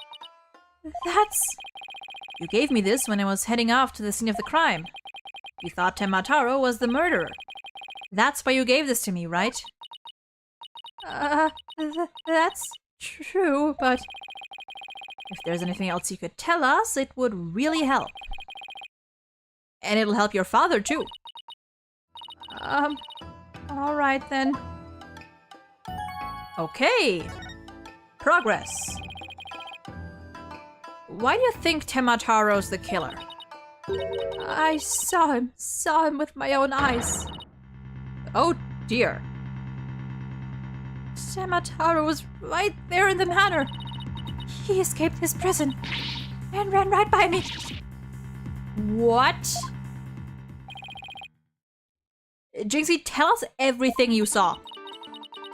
You gave me this when I was heading off to the scene of the crime. You thought Temma was the murderer. That's why you gave this to me, right? That's true, but... if there's anything else you could tell us, it would really help. And it'll help your father, too. Alright then. Okay. Progress. Why do you think Temma the killer? I saw him with my own eyes. Oh dear. Temma was right there in the manor. He escaped his prison and ran right by me. What? Jinxie, tell us everything you saw.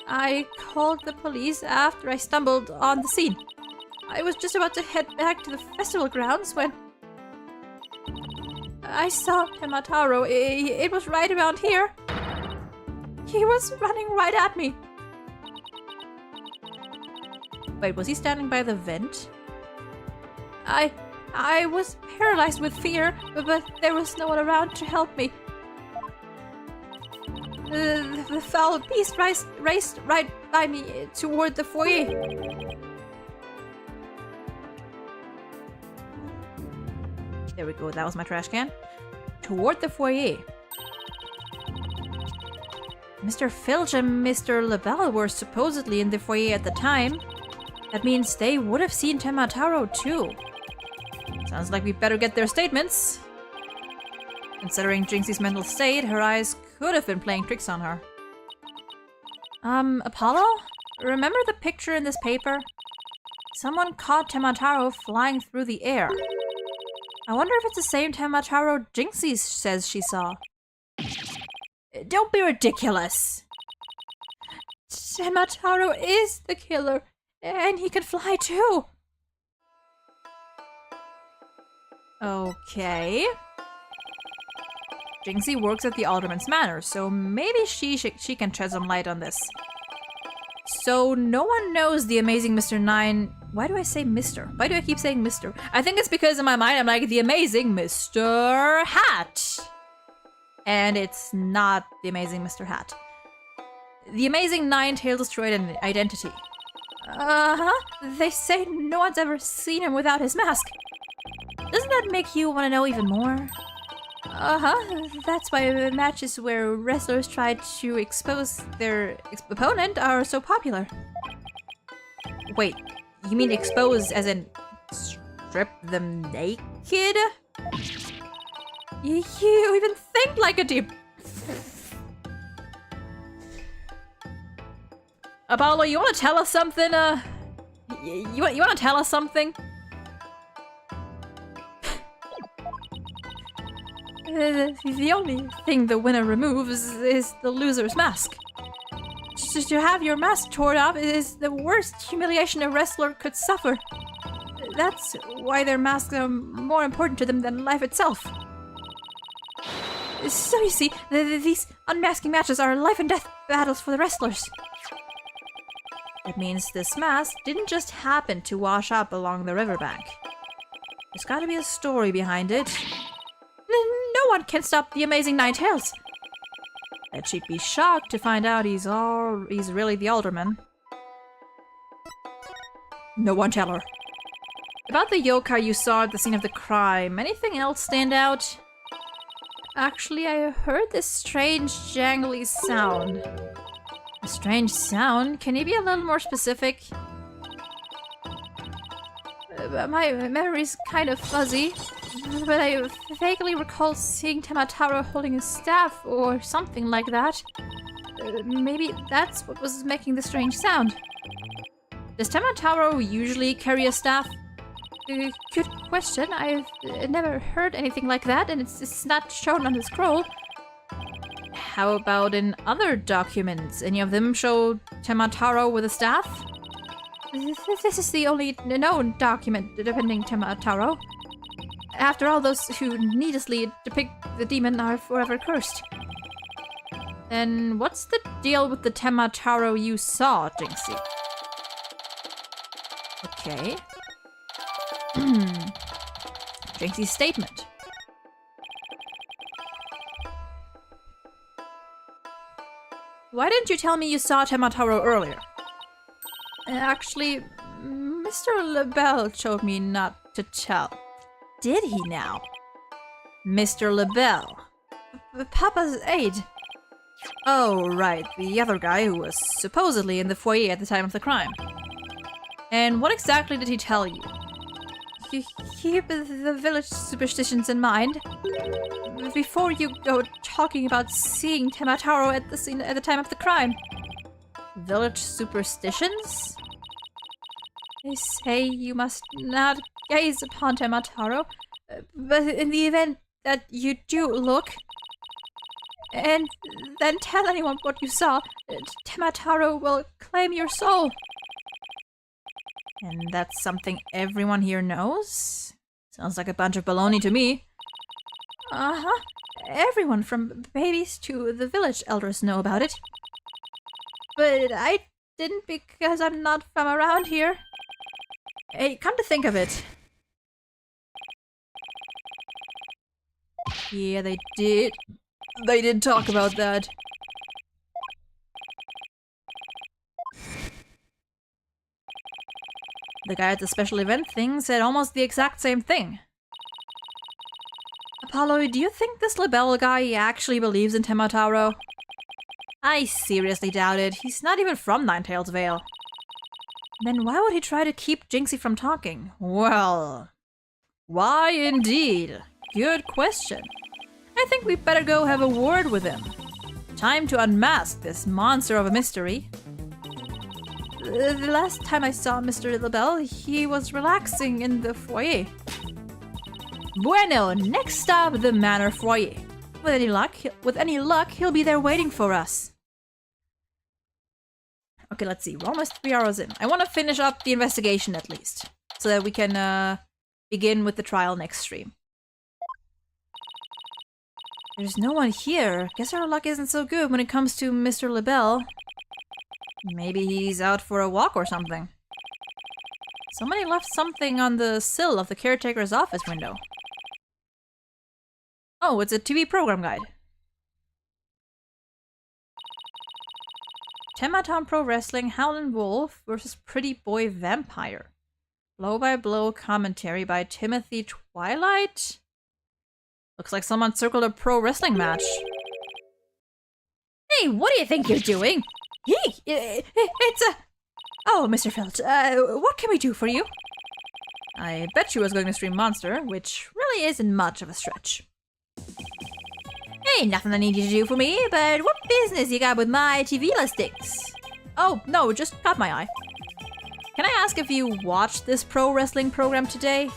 I called the police after I stumbled on the scene. I was just about to head back to the festival grounds when I saw Temma. It was right around here. He was running right at me. Wait, was he standing by the vent? I was paralyzed with fear, but there was no one around to help me. The foul beast raced right by me toward the foyer. There we go, that was my trash can. Toward the foyer. Mr. Filch and Mr. LaBelle were supposedly in the foyer at the time. That means they would have seen Temataro too. Sounds like we better get their statements. Considering Jinxie's mental state, her eyes could have been playing tricks on her. Apollo? Remember the picture in this paper? Someone caught Temataro flying through the air. I wonder if it's the same Temataro Jinxie says she saw. Don't be ridiculous! Temataro is the killer, and he can fly too! Okay. Jinxie works at the Alderman's Manor, so maybe she can shed some light on this. So no one knows the amazing Mr. 9... Why do I say Mr.? Why do I keep saying Mr.? I think it's because in my mind I'm like, the amazing Mr. Hat! And it's not the amazing Mr. Hat. The amazing Nine-Tailed Destroyed Identity. Uh-huh. They say no one's ever seen him without his mask. Doesn't that make you want to know even more? Uh-huh. That's why matches where wrestlers try to expose their opponent are so popular. Wait, you mean expose as in strip them naked? You even think like a deep... Apollo, you want to tell us something? You want to tell us something? The only thing the winner removes is the loser's mask. To have your mask torn off is the worst humiliation a wrestler could suffer. That's why their masks are more important to them than life itself. So you see, these unmasking matches are life and death battles for the wrestlers. That means this mask didn't just happen to wash up along the riverbank. There's gotta be a story behind it. No one can stop the amazing Nine-Tails. Bet she'd be shocked to find out he's really the Alderman. No one tell her. About the yokai you saw at the scene of the crime, anything else stand out? Actually, I heard this strange jangly sound. A strange sound? Can you be a little more specific? My memory's kind of fuzzy, but I vaguely recall seeing Temataro holding a staff or something like that. Maybe that's what was making the strange sound. Does Temataro usually carry a staff? Good question. I've never heard anything like that, and it's not shown on the scroll. How about in other documents? Any of them show Temataro with a staff? This is the only known document depicting Temataro. After all, those who needlessly depict the demon are forever cursed. Then what's the deal with the Temataro you saw, Jinxie? Okay. Jinxie's statement. Why didn't you tell me you saw Temataro earlier? Actually, Mr. LaBelle told me not to tell. Did he now? Mr. LaBelle. Papa's aide. Oh, right, the other guy who was supposedly in the foyer at the time of the crime. And what exactly did he tell you? Keep the village superstitions in mind. Before you go talking about seeing Temataro at the scene at the time of the crime. Village superstitions? They say you must not gaze upon Temataro, but in the event that you do look, and then tell anyone what you saw, Temataro will claim your soul. And that's something everyone here knows? Sounds like a bunch of baloney to me. Uh-huh. Everyone from babies to the village elders know about it. But I didn't because I'm not from around here. Hey, come to think of it. Yeah, they did. They did talk about that. The guy at the special event thing said almost the exact same thing. Apollo, do you think this Libelle guy actually believes in Tematauro? I seriously doubt it. He's not even from Ninetales Vale. Then why would he try to keep Jinxie from talking? Well, why indeed? Good question. I think we better go have a word with him. Time to unmask this monster of a mystery. The last time I saw Mr. Libelle, he was relaxing in the foyer. Bueno, next stop, the Manor foyer. With any luck, he'll be there waiting for us. Okay, let's see. We're almost 3 hours in. I want to finish up the investigation at least, so that we can begin with the trial next stream. There's no one here. Guess our luck isn't so good when it comes to Mr. Libelle. Maybe he's out for a walk or something. Somebody left something on the sill of the caretaker's office window. Oh, it's a TV program guide. Tematown Pro Wrestling Howlin' Wolf versus Pretty Boy Vampire. Blow-by-blow commentary by Timothy Twilight? Looks like someone circled a pro wrestling match. Hey, what do you think you're doing? Hey, it's a... Oh, Mr. Filch, what can we do for you? I bet you was going to stream Monster, which really isn't much of a stretch. Hey, nothing I need you to do for me, but what business you got with my TV listings? Oh, no, just caught my eye. Can I ask if you watched this pro wrestling program today?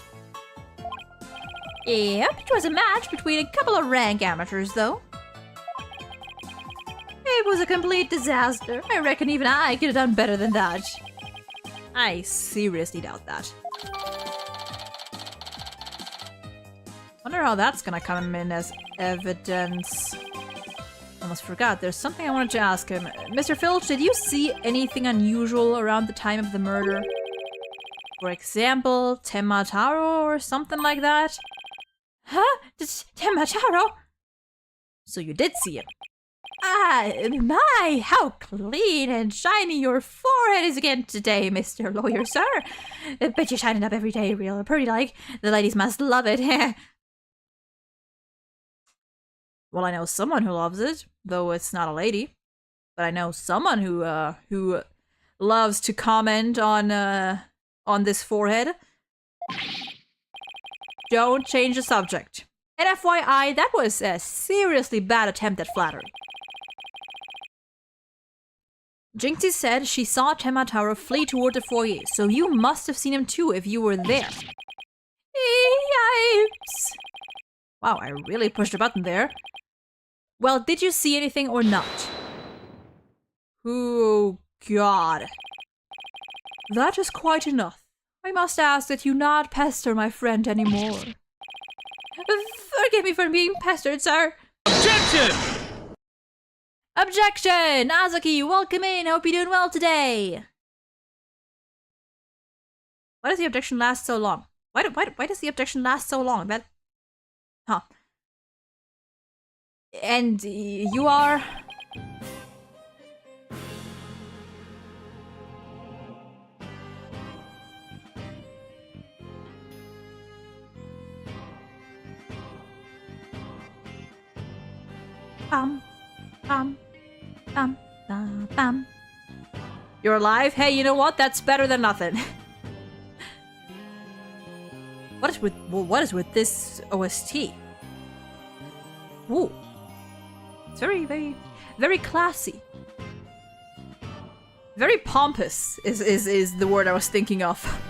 Yep, it was a match between a couple of rank amateurs, though. It was a complete disaster. I reckon even I could have done better than that. I seriously doubt that. Wonder how that's gonna come in as evidence. Almost forgot, there's something I wanted to ask him. Mr. Filch, did you see anything unusual around the time of the murder? For example, Tematauro or something like that? Huh? Tematauro? So you did see him? Ah, my, how clean and shiny your forehead is again today, Mr. Lawyer, sir. Bet you're shining up every day, real pretty like. The ladies must love it. Well, I know someone who loves it, though it's not a lady. But I know someone who loves to comment on this forehead. Don't change the subject. And FYI, that was a seriously bad attempt at flattery. Jinxie said she saw Tematauro flee toward the foyer, so you must have seen him too if you were there. Yipes! Wow, I really pushed a button there. Well, did you see anything or not? Oh, God. That is quite enough. I must ask that you not pester my friend anymore. Forgive me for being pestered, sir. Objection! Objection! Azuki, welcome in. Hope you're doing well today. Why does the objection last so long? Why does the objection last so long? That... Huh. And you are... Bum. You're alive? Hey, you know what? That's better than nothing. What is with this OST? Ooh. It's very classy. Very pompous is the word I was thinking of.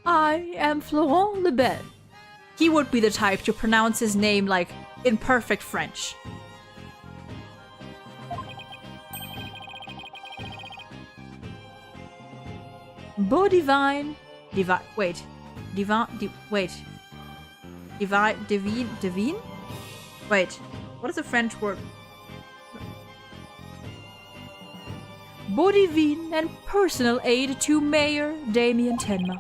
I am Florent Lebel. He would be the type to pronounce his name like in perfect French. Beau divine, wait, what is the French word? Bodivine and personal aid to Mayor Damien Tenma.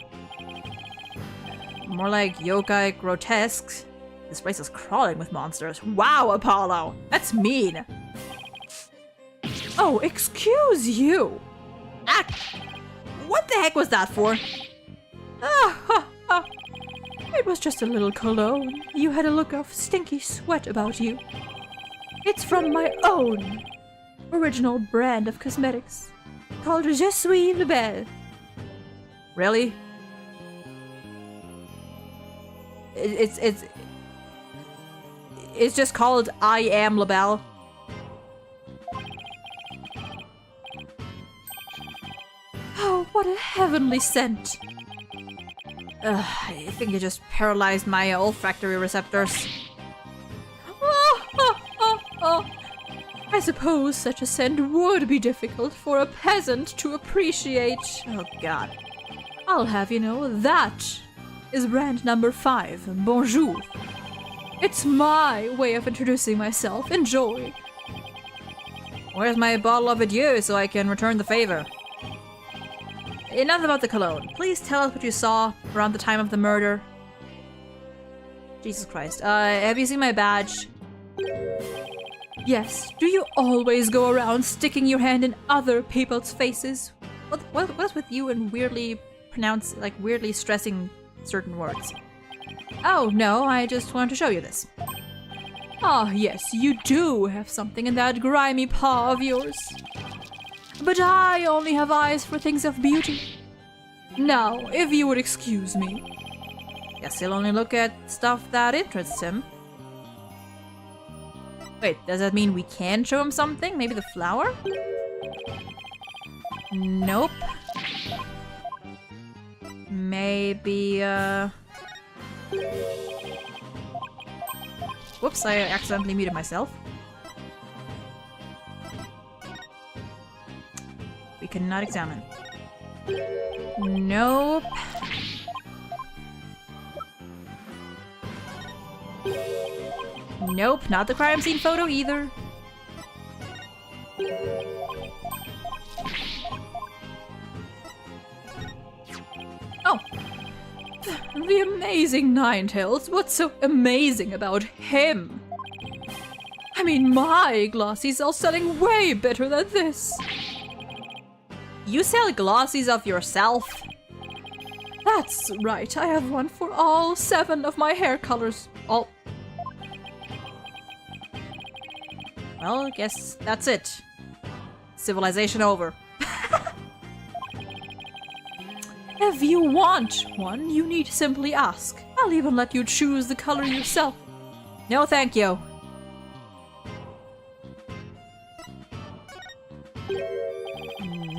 More like yokai grotesques. This place is crawling with monsters. Wow, Apollo! That's mean! Oh, excuse you! Ah! What the heck was that for? Ah, ha, ha. It was just a little cologne. You had a look of stinky sweat about you. It's from my own original brand of cosmetics called Je suis le belle. Really? It's just called I am LaBelle. Oh, what a heavenly scent. I think it just paralyzed my olfactory receptors. I suppose such a scent would be difficult for a peasant to appreciate. Oh god. I'll have you know, that is brand number 5, Bonjour. It's my way of introducing myself. Enjoy. Where's my bottle of adieu so I can return the favor? Enough about the cologne. Please tell us what you saw around the time of the murder. Jesus Christ. Have you seen my badge? Yes. Do you always go around sticking your hand in other people's faces? What's with you and weirdly weirdly stressing certain words? Oh, no, I just wanted to show you this. Ah, yes, you do have something in that grimy paw of yours. But I only have eyes for things of beauty. Now, if you would excuse me. Guess he'll only look at stuff that interests him. Wait, does that mean we can show him something? Maybe the flower? Nope. Maybe, whoops, I accidentally muted myself. We cannot examine. Nope. Nope, not the crime scene photo either. Oh. The amazing Ninetales. What's so amazing about him? I mean, my glossies are selling way better than this. You sell glossies of yourself? That's right, I have one for all 7 of my hair colors. Well, I guess that's it. Civilization over. If you want one, you need simply ask. I'll even let you choose the color yourself. No, thank you.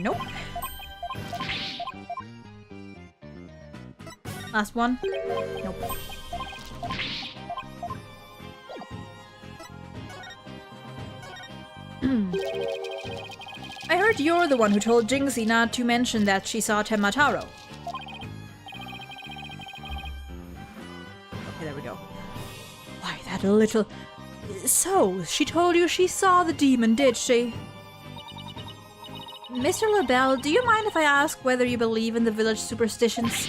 Nope. Last one? Nope. I heard you're the one who told Jinxie not to mention that she saw Temmataro. Okay, there we go. Why, that little... So, she told you she saw the demon, did she? Mr. LaBelle, do you mind if I ask whether you believe in the village superstitions?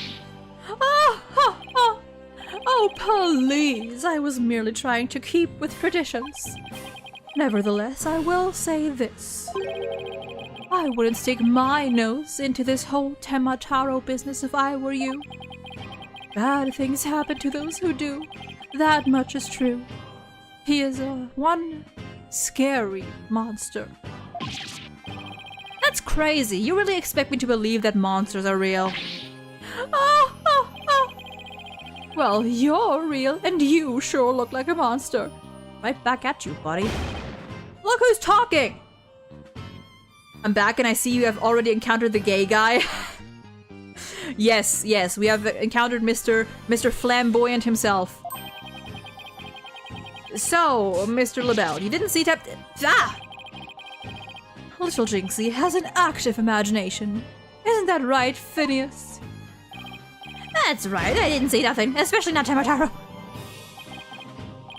Oh, please! I was merely trying to keep with traditions. Nevertheless, I will say this. I wouldn't stick my nose into this whole Temmataro business if I were you. Bad things happen to those who do. That much is true. He is one scary monster. That's crazy. You really expect me to believe that monsters are real? Well, you're real, and you sure look like a monster. Right back at you, buddy. Look who's talking! I'm back and I see you have already encountered the gay guy. Yes, we have encountered Mr. Flamboyant himself. So, Mr. LaBelle, you didn't see Little Jinxie has an active imagination. Isn't that right, Phineas? That's right, I didn't see nothing, especially not Temmataro.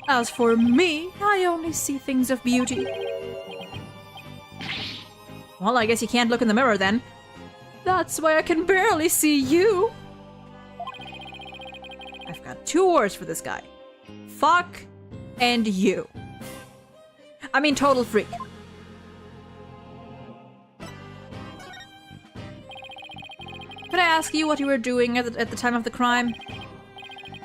As for me, I only see things of beauty. Well, I guess you can't look in the mirror then. That's why I can barely see you. I've got 2 words for this guy. Fuck and you. I mean, total freak. Could I ask you what you were doing at the time of the crime?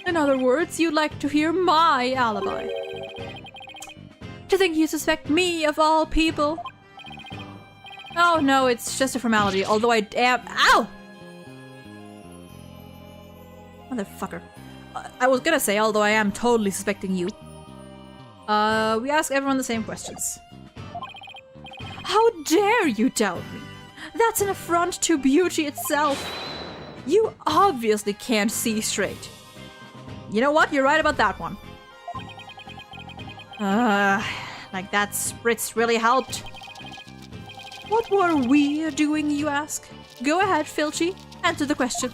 In other words, you'd like to hear my alibi. To think you suspect me of all people. Oh no, it's just a formality, although I am— Ow! Motherfucker. I was gonna say, although I am totally suspecting you. We ask everyone the same questions. How dare you doubt me? That's an affront to beauty itself. You obviously can't see straight. You know what? You're right about that one. Like that spritz really helped. What were we doing, you ask? Go ahead, Filchy. Answer the question.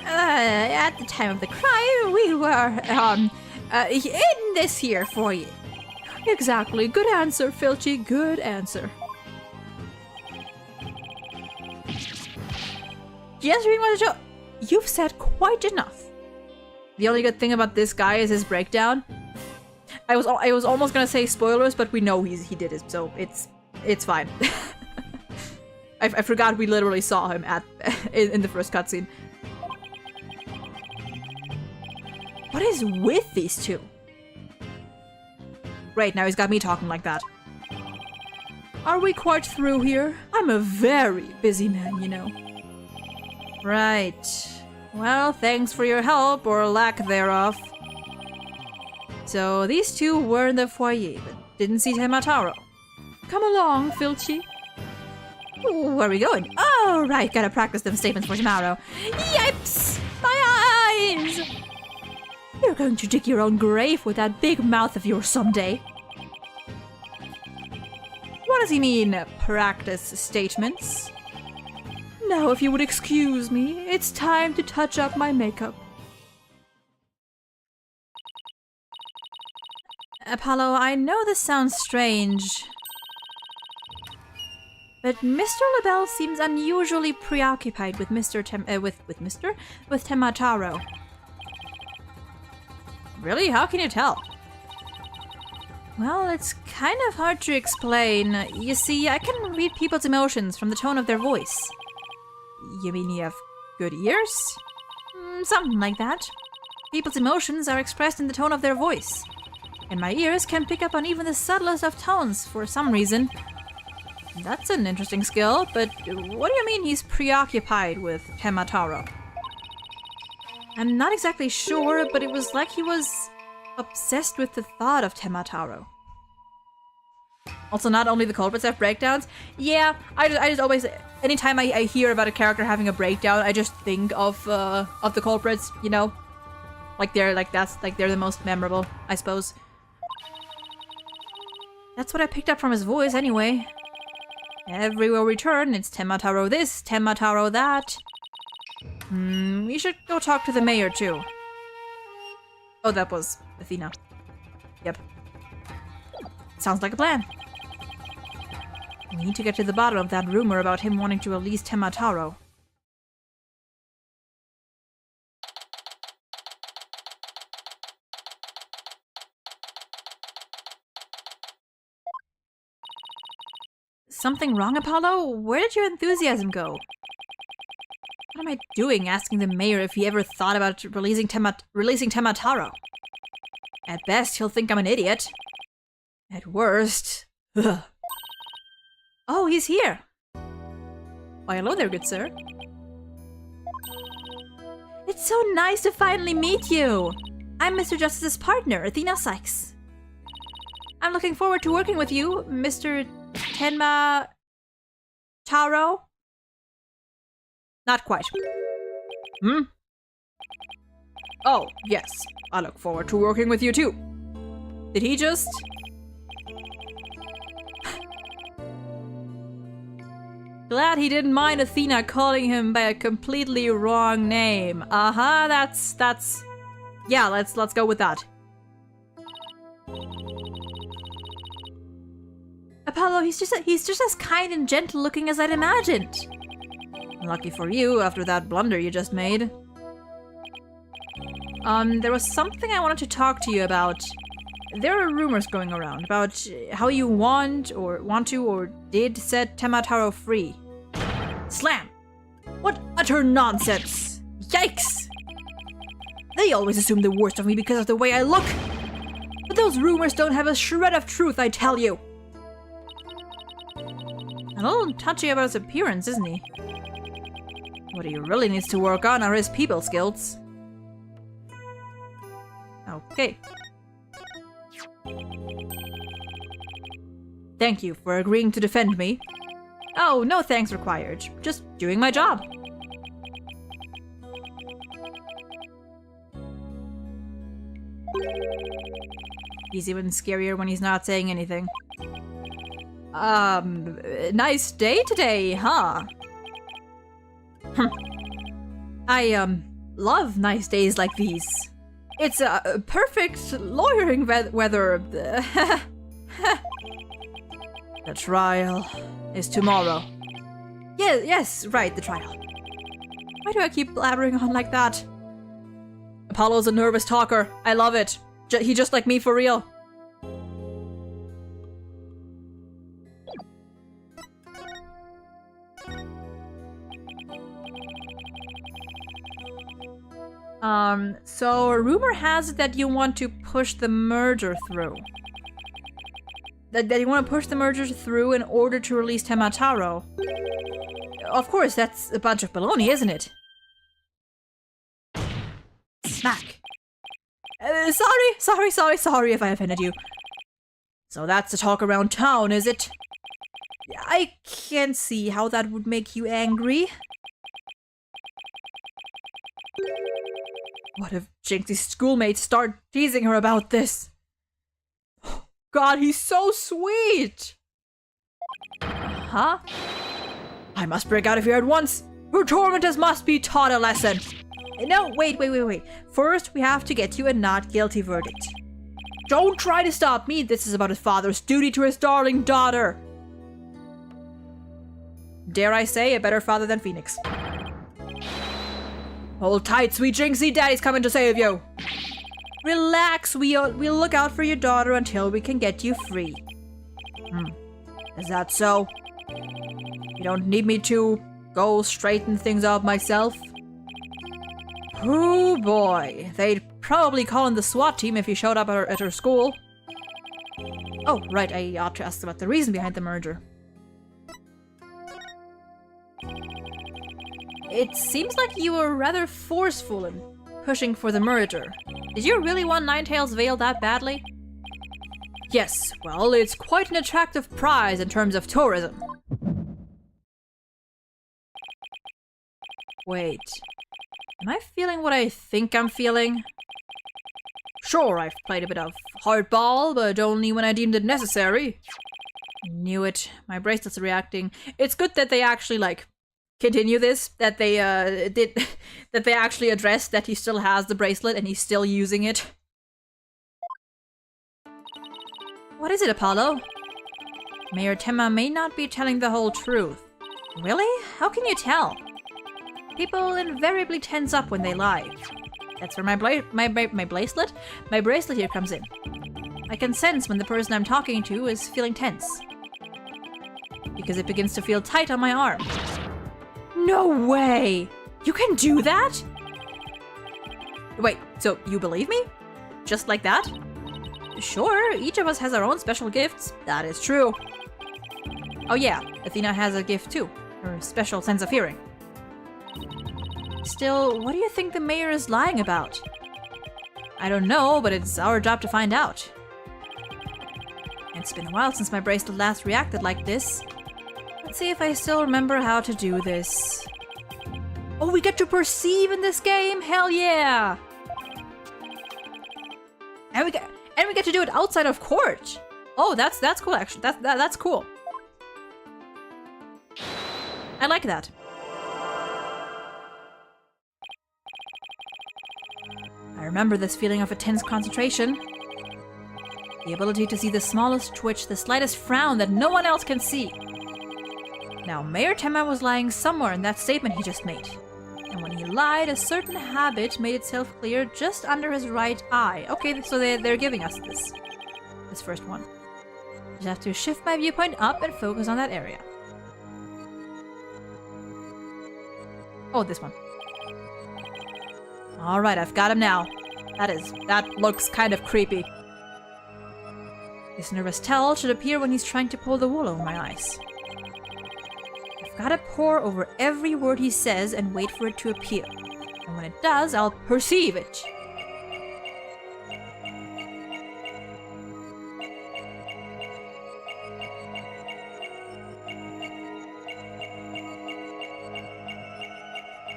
At the time of the crime, we were, in this here for you. Exactly. Good answer, Filchy. Good answer. Just reading what the show. You've said quite enough. The only good thing about this guy is his breakdown. I was almost gonna say spoilers, but we know he did it, so it's fine. I forgot we literally saw him in the first cutscene. What is with these two? Great, now he's got me talking like that. Are we quite through here? I'm a very busy man, you know. Right. Well, thanks for your help, or lack thereof. So these two were in the foyer, but didn't see Temataro. Come along, Filchy. Ooh, where are we going? Oh, right, gotta practice them statements for tomorrow. Yipes! My eyes! You're going to dig your own grave with that big mouth of yours someday. What does he mean, practice statements? Now, if you would excuse me, it's time to touch up my makeup. Apollo, I know this sounds strange, but Mr. LaBelle seems unusually preoccupied with with Temataro. Really? How can you tell? Well, it's kind of hard to explain. You see, I can read people's emotions from the tone of their voice. You mean you have good ears? Something like that. People's emotions are expressed in the tone of their voice. And my ears can pick up on even the subtlest of tones for some reason. That's an interesting skill, but what do you mean he's preoccupied with Temataro? I'm not exactly sure, but it was like he was obsessed with the thought of Temataro. Also, not only the culprits have breakdowns. Yeah, I just always, anytime I hear about a character having a breakdown, I just think of the culprits, you know? Like they're the most memorable, I suppose. That's what I picked up from his voice anyway. Everywhere we turn, it's Temataro this, Temataro that. We should go talk to the mayor too. Oh, that was Athena. Yep. Sounds like a plan. We need to get to the bottom of that rumor about him wanting to release Temataro. Something wrong, Apollo? Where did your enthusiasm go? What am I doing asking the mayor if he ever thought about releasing Temataro? At best, he'll think I'm an idiot. At worst... Ugh. Oh, he's here! Why, hello there, good sir. It's so nice to finally meet you! I'm Mr. Justice's partner, Athena Sykes. I'm looking forward to working with you, Mr. Temataro? Not quite. Oh, yes. I look forward to working with you too. Did he just... Glad he didn't mind Athena calling him by a completely wrong name. That's... Yeah, let's go with that. Apollo, he's just as kind and gentle looking as I'd imagined. Lucky for you, after that blunder you just made. There was something I wanted to talk to you about. There are rumors going around about how you want to or did set Temataro free. Slam! What utter nonsense! Yikes! They always assume the worst of me because of the way I look. But those rumors don't have a shred of truth, I tell you. A little touchy about his appearance, isn't he? What he really needs to work on are his people skills. Okay. Thank you for agreeing to defend me. Oh, no thanks required. Just doing my job. He's even scarier when he's not saying anything. Nice day today, huh? I, love nice days like these. It's a perfect lawyering weather. The trial is tomorrow. Yes, right, the trial. Why do I keep blabbering on like that? Apollo's a nervous talker. I love it. He just like me for real. So rumor has it that you want to push the merger through. That you want to push the merger through in order to release Temataro. Of course, that's a bunch of baloney, isn't it? Smack. Sorry if I offended you. So that's the talk around town, is it? I can't see how that would make you angry. What if Jinxie's schoolmates start teasing her about this? God, he's so sweet! Huh? I must break out of here at once! Her tormentors must be taught a lesson! No, wait. First, we have to get you a not guilty verdict. Don't try to stop me! This is about his father's duty to his darling daughter! Dare I say, a better father than Phoenix. Hold tight, sweet Jinxie, Daddy's coming to save you! Relax, we'll look out for your daughter until we can get you free. Is that so? You don't need me to go straighten things out myself? Oh boy, they'd probably call in the SWAT team if you showed up at her school. Oh, right, I ought to ask about the reason behind the merger. It seems like you were rather forceful in pushing for the merger. Did you really want Ninetales Vale that badly? Yes, well, it's quite an attractive prize in terms of tourism. Wait, am I feeling what I think I'm feeling? Sure, I've played a bit of hardball, but only when I deemed it necessary. Knew it. My bracelet's reacting. It's good that they actually, continue this, that they, that they actually addressed that he still has the bracelet and he's still using it. What is it, Apollo? Mayor Tema may not be telling the whole truth. Really? How can you tell? People invariably tense up when they lie. That's where my bracelet here comes in. I can sense when the person I'm talking to is feeling tense. Because it begins to feel tight on my arm. No way! You can do that? Wait, so you believe me? Just like that? Sure, each of us has our own special gifts. That is true. Oh yeah, Athena has a gift too. Her special sense of hearing. Still, what do you think the mayor is lying about? I don't know, but it's our job to find out. It's been a while since my bracelet last reacted like this. Let's see if I still remember how to do this. Oh, we get to perceive in this game? Hell yeah! And we get to do it outside of court. Oh, that's cool actually. That's cool. I like that. I remember this feeling of a tense concentration. The ability to see the smallest twitch, the slightest frown that no one else can see. Now, Mayor Tema was lying somewhere in that statement he just made. And when he lied, a certain habit made itself clear just under his right eye. Okay, so they're giving us this first one. Just have to shift my viewpoint up and focus on that area. Oh, this one. Alright, I've got him now. That looks kind of creepy. This nervous towel should appear when he's trying to pull the wool over my eyes. I've gotta pore over every word he says and wait for it to appear. And when it does, I'll perceive it.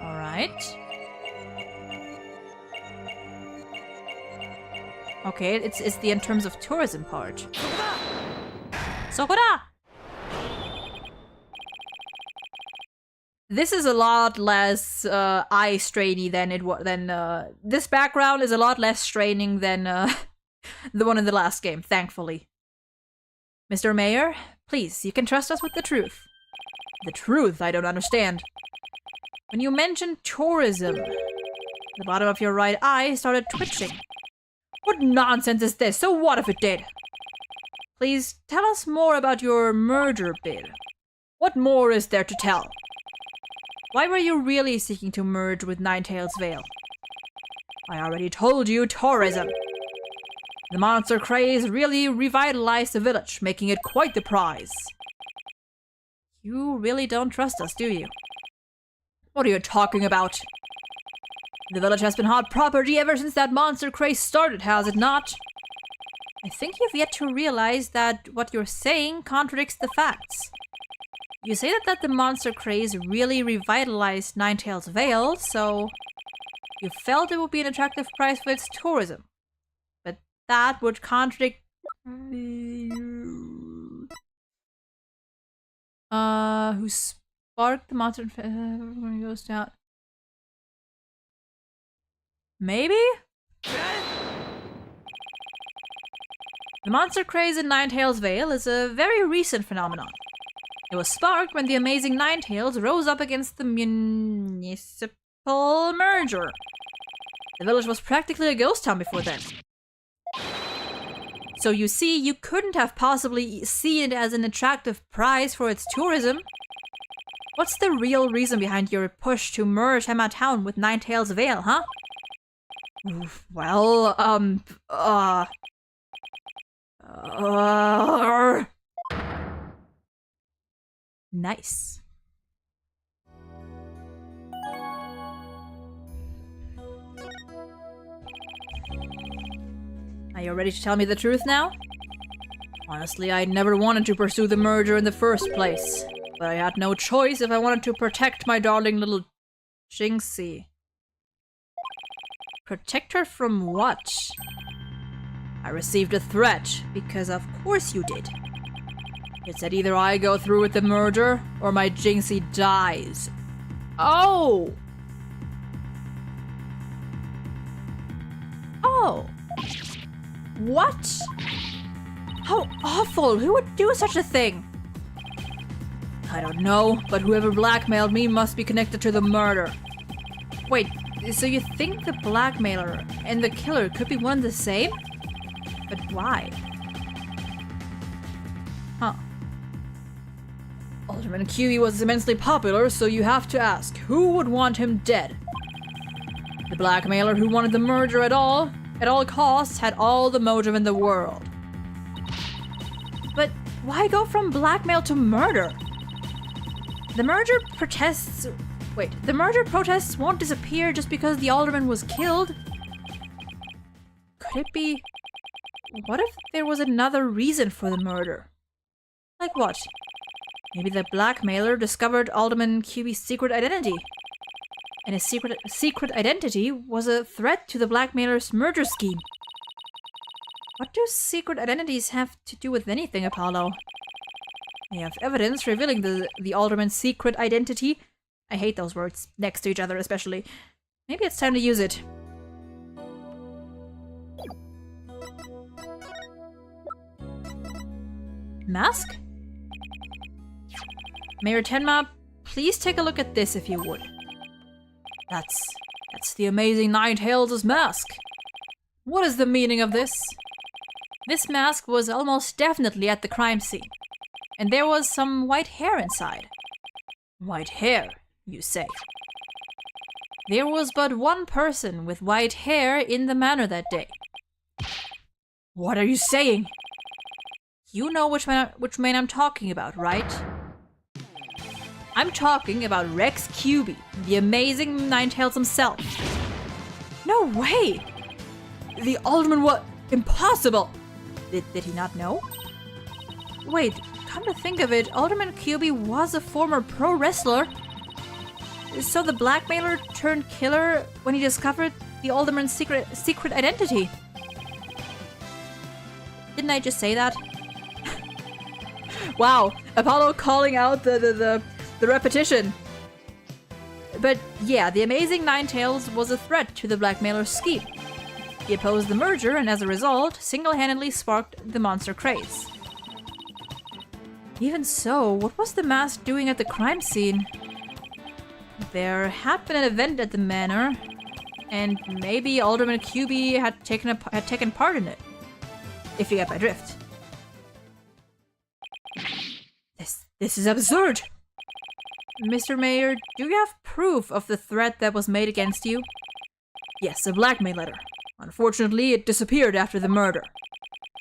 Alright. Okay, it's the in terms of tourism part. Sokora! This is a lot less eye strainy than this background is a lot less straining than the one in the last game, thankfully. Mr. Mayor, please, you can trust us with the truth. The truth? I don't understand. When you mentioned tourism, the bottom of your right eye started twitching. What nonsense is this? So what if it did? Please tell us more about your murder bid. What more is there to tell? Why were you really seeking to merge with Ninetales Vale? I already told you, tourism. The monster craze really revitalized the village, making it quite the prize. You really don't trust us, do you? What are you talking about? The village has been hot property ever since that monster craze started, has it not? I think you've yet to realize that what you're saying contradicts the facts. You say that the monster craze really revitalized Ninetales Vale, so you felt it would be an attractive price for its tourism. But that would contradict... who sparked the monster... when he goes down... Maybe? The monster craze in Ninetales Vale is a very recent phenomenon. It was sparked when the amazing Ninetales rose up against the municipal merger. The village was practically a ghost town before then. So you see, you couldn't have possibly seen it as an attractive prize for its tourism. What's the real reason behind your push to merge Hema Town with Ninetales Vale, huh? Well, nice. Are you ready to tell me the truth now? Honestly, I never wanted to pursue the merger in the first place, but I had no choice if I wanted to protect my darling little Jinxie. Protect her from what? I received a threat, because of course you did. It said either I go through with the merger, or my Jinxie dies. Oh! Oh! What? How awful! Who would do such a thing? I don't know, but whoever blackmailed me must be connected to the murder. Wait, so you think the blackmailer and the killer could be one and the same? But why? Huh. Alderman QE was immensely popular, so you have to ask, who would want him dead? The blackmailer who wanted the merger at all costs, had all the motive in the world. But why go from blackmail to murder? The merger protests won't disappear just because the alderman was killed. Could it be... What if there was another reason for the murder? Like what? Maybe the blackmailer discovered Alderman QB's secret identity. And his secret identity was a threat to the blackmailer's murder scheme. What do secret identities have to do with anything, Apollo? I have evidence revealing the alderman's secret identity. I hate those words next to each other, especially. Maybe it's time to use it. Mask? Mayor Tenma, please take a look at this if you would. That's the amazing Ninetales' mask. What is the meaning of this? This mask was almost definitely at the crime scene, and there was some white hair inside. White hair, you say? There was but one person with white hair in the manor that day. What are you saying? You know which man I'm talking about, right? I'm talking about Rex Cuby, the amazing Ninetales himself. No way! The alderman was impossible! Did he not know? Wait, come to think of it, Alderman Cuby was a former pro wrestler. So the blackmailer turned killer when he discovered the alderman's secret identity. Didn't I just say that? Wow, Apollo calling out the repetition. But yeah, the amazing Ninetales was a threat to the blackmailer's scheme. He opposed the merger and as a result, single-handedly sparked the monster craze. Even so, what was the mask doing at the crime scene? There had been an event at the manor, and maybe Alderman Cuby had taken part in it. If you get my drift. This is absurd! Mr. Mayor, do you have proof of the threat that was made against you? Yes, a blackmail letter. Unfortunately, it disappeared after the murder.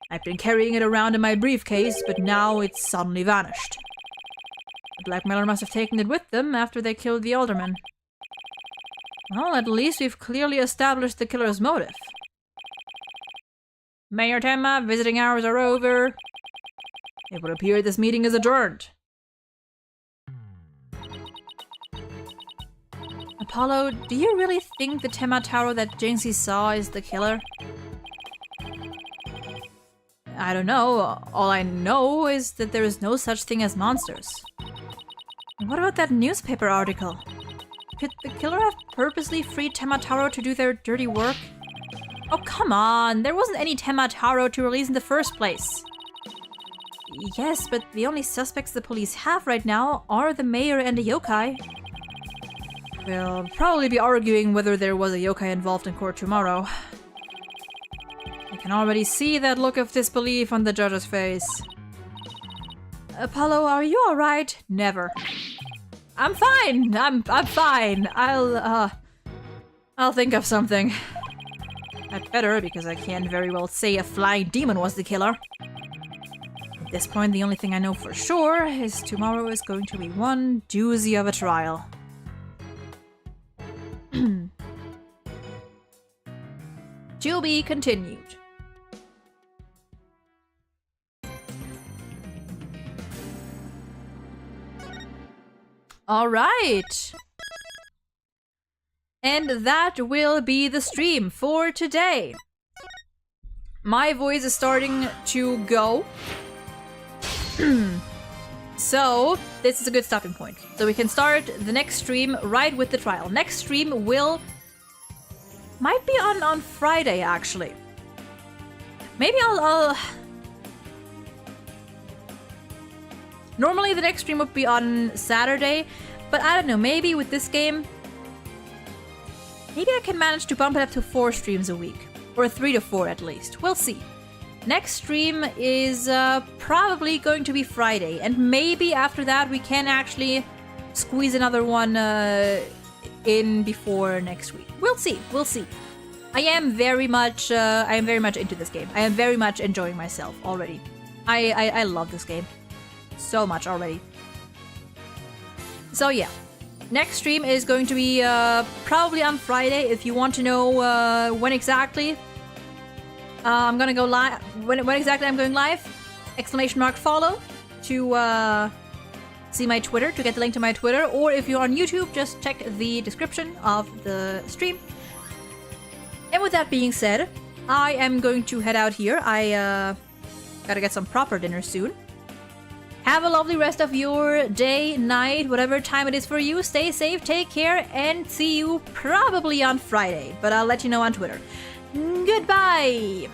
I've been carrying it around in my briefcase, but now it's suddenly vanished. The blackmailer must have taken it with them after they killed the alderman. Well, at least we've clearly established the killer's motive. Mayor Tenma, visiting hours are over. It would appear this meeting is adjourned. Apollo, do you really think the Tenma Tower that Jinxie saw is the killer? I don't know. All I know is that there is no such thing as monsters. What about that newspaper article? Could the killer have purposely freed Tenma Taro to do their dirty work? Oh, come on! There wasn't any Tenma Taro to release in the first place. Yes, but the only suspects the police have right now are the mayor and a yokai. We'll probably be arguing whether there was a yokai involved in court tomorrow. I can already see that look of disbelief on the judge's face. Apollo, are you alright? Never. I'm fine! I'm fine! I'll think of something. I'd better, because I can't very well say a flying demon was the killer. At this point, the only thing I know for sure is tomorrow is going to be one doozy of a trial. To be continued. Alright. And that will be the stream for today. My voice is starting to go. So, this is a good stopping point. So we can start the next stream right with the trial. Next stream might be on Friday, actually. Maybe I'll... Normally the next stream would be on Saturday, but I don't know, maybe with this game... Maybe I can manage to bump it up to 4 streams a week. Or 3 to 4 at least. We'll see. Next stream is probably going to be Friday, and maybe after that we can actually squeeze another one in before next week. We'll see. We'll see. I am very much into this game. I am very much enjoying myself already. I love this game so much already. So yeah, next stream is going to be probably on Friday. If you want to know when exactly I'm gonna go live, when exactly I'm going live, !follow to see my Twitter, to get the link to my Twitter, or if you're on YouTube, just check the description of the stream. And with that being said, I am going to head out here. I gotta get some proper dinner soon. Have a lovely rest of your day, night, whatever time it is for you. Stay safe, take care, and see you probably on Friday. But I'll let you know on Twitter. Goodbye!